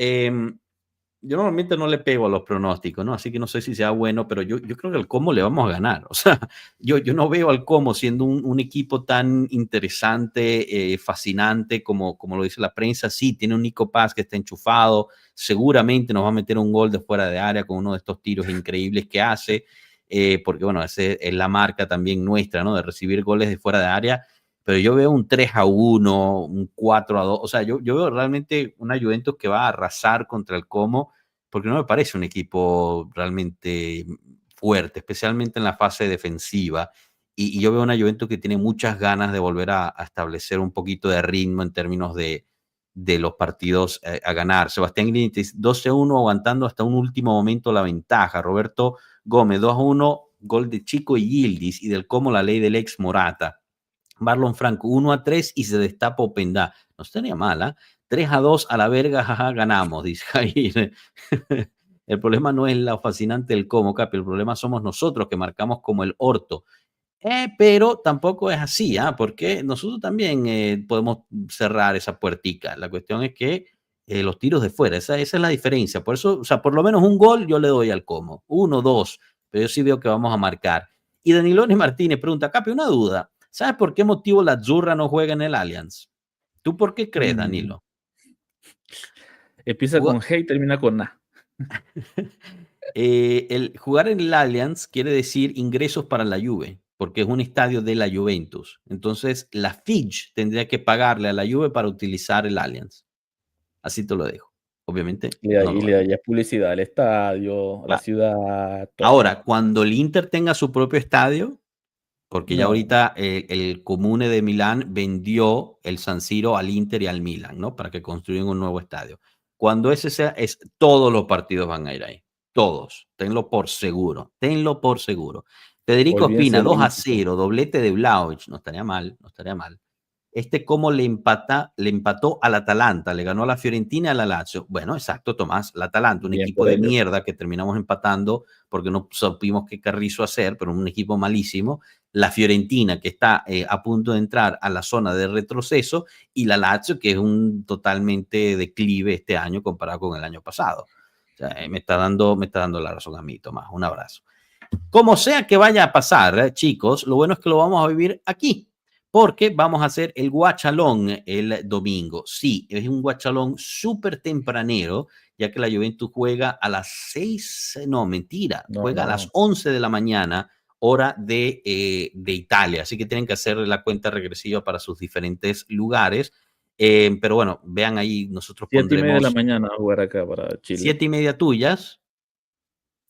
yo normalmente no le pego a los pronósticos, ¿no? Así que no sé si sea bueno, pero yo creo que al Como le vamos a ganar. O sea, yo no veo al Como siendo un equipo tan interesante, fascinante como lo dice la prensa. Sí, tiene un Nico Paz que está enchufado. Seguramente nos va a meter un gol de fuera de área con uno de estos tiros increíbles que hace. Porque, bueno, esa es la marca también nuestra, ¿no? De recibir goles de fuera de área. Pero yo veo un 3-1, un 4-2. O sea, yo veo realmente una Juventus que va a arrasar contra el Como, porque no me parece un equipo realmente fuerte, especialmente en la fase defensiva. Y yo veo una Juventus que tiene muchas ganas de volver a establecer un poquito de ritmo en términos de los partidos a ganar. Sebastián Grinitis, 12-1, aguantando hasta un último momento la ventaja. Roberto Gómez, 2-1, gol de Chico y Yildiz, y del Como la ley del ex Morata. Marlon Franco, 1-3 y se destapa Openda. No estaría mal, ¿eh? 3-2 a la verga, jaja, ganamos, dice Jair. El problema no es lo fascinante del Como, Capi, el problema somos nosotros que marcamos como el orto. Pero tampoco es así, porque nosotros también podemos cerrar esa puertica. La cuestión es que los tiros de fuera, esa es la diferencia. Por eso, o sea, por lo menos un gol yo le doy al Como. 1-2, pero yo sí veo que vamos a marcar. Y Danilone Martínez pregunta, Capi, una duda. ¿Sabes por qué motivo la Azzurra no juega en el Allianz? ¿Tú por qué crees, Danilo? Empieza con G y termina con A. El jugar en el Allianz quiere decir ingresos para la Juve, porque es un estadio de la Juventus. Entonces, la Fitch tendría que pagarle a la Juve para utilizar el Allianz. Así te lo dejo. obviamente. Y le daría publicidad al estadio, a la ciudad. Todo. Ahora, cuando el Inter tenga su propio estadio, porque ya ahorita el Comune de Milán vendió el San Siro al Inter y al Milan, ¿no? Para que construyan un nuevo estadio. Cuando ese sea, todos los partidos van a ir ahí. Todos. Tenlo por seguro. Tenlo por seguro. Federico Ospina, 2-0, doblete de Vlahovic. No estaría mal, no estaría mal. Cómo le empató al Atalanta, le ganó a la Fiorentina y a la Lazio. Bueno, exacto, Tomás, el Atalanta, un equipo de mierda que terminamos empatando porque no supimos qué carrizo hacer, pero un equipo malísimo. La Fiorentina, que está a punto de entrar a la zona de retroceso, y la Lazio, que es un totalmente declive este año comparado con el año pasado. O sea, me está dando la razón a mí, Tomás. Un abrazo. Como sea que vaya a pasar, chicos, lo bueno es que lo vamos a vivir aquí, porque vamos a hacer el guachalón el domingo. Sí, es un guachalón súper tempranero, ya que la Juventus juega a las 6, no, mentira, juega a las 11 de la mañana, hora de Italia, así que tienen que hacer la cuenta regresiva para sus diferentes lugares. Pero bueno, vean ahí, nosotros 7:30 de la mañana a jugar acá para Chile. 7:30 tuyas.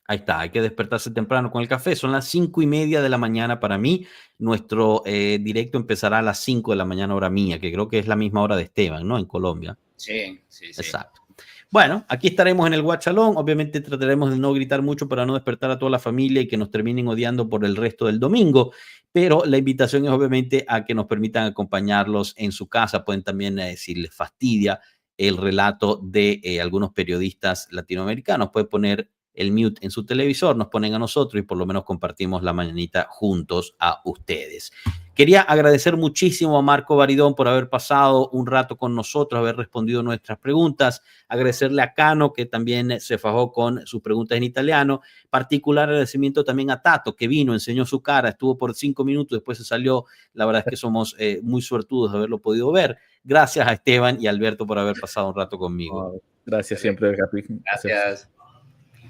Ahí está, hay que despertarse temprano con el café. Son las 5:30 de la mañana para mí. Nuestro directo empezará a las 5 de la mañana hora mía, que creo que es la misma hora de Esteban, ¿no? En Colombia. Sí. Exacto. Bueno, aquí estaremos en el guachalón. Obviamente trataremos de no gritar mucho para no despertar a toda la familia y que nos terminen odiando por el resto del domingo. Pero la invitación es obviamente a que nos permitan acompañarlos en su casa. Pueden también, si les fastidia el relato de algunos periodistas latinoamericanos, pueden poner el mute en su televisor, nos ponen a nosotros y por lo menos compartimos la mañanita juntos a ustedes. Quería agradecer muchísimo a Marco Baridón por haber pasado un rato con nosotros, haber respondido nuestras preguntas. Agradecerle a Cano, que también se fajó con sus preguntas en italiano. Particular agradecimiento también a Tato, que vino, enseñó su cara, estuvo por 5 minutos, después se salió. La verdad es que somos muy suertudos de haberlo podido ver. Gracias a Esteban y a Alberto por haber pasado un rato conmigo. Gracias siempre, Capi. Gracias.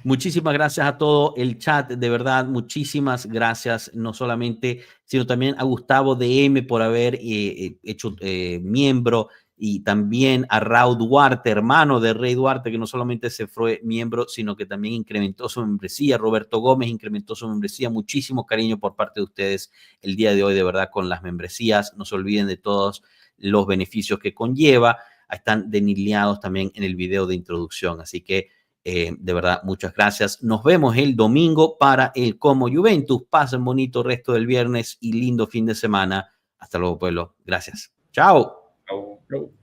Muchísimas gracias a todo el chat, de verdad, muchísimas gracias, no solamente, sino también a Gustavo DM por haber hecho miembro, y también a Raúl Duarte, hermano de Rey Duarte, que no solamente se fue miembro, sino que también incrementó su membresía. Roberto Gómez incrementó su membresía. Muchísimo cariño por parte de ustedes el día de hoy, de verdad, con las membresías. No se olviden de todos los beneficios que conlleva. Están denileados también en el video de introducción, así que de verdad, muchas gracias. Nos vemos el domingo para el Como Juventus. Pasen bonito resto del viernes y lindo fin de semana. Hasta luego, pueblo. Gracias. Chao. Chao.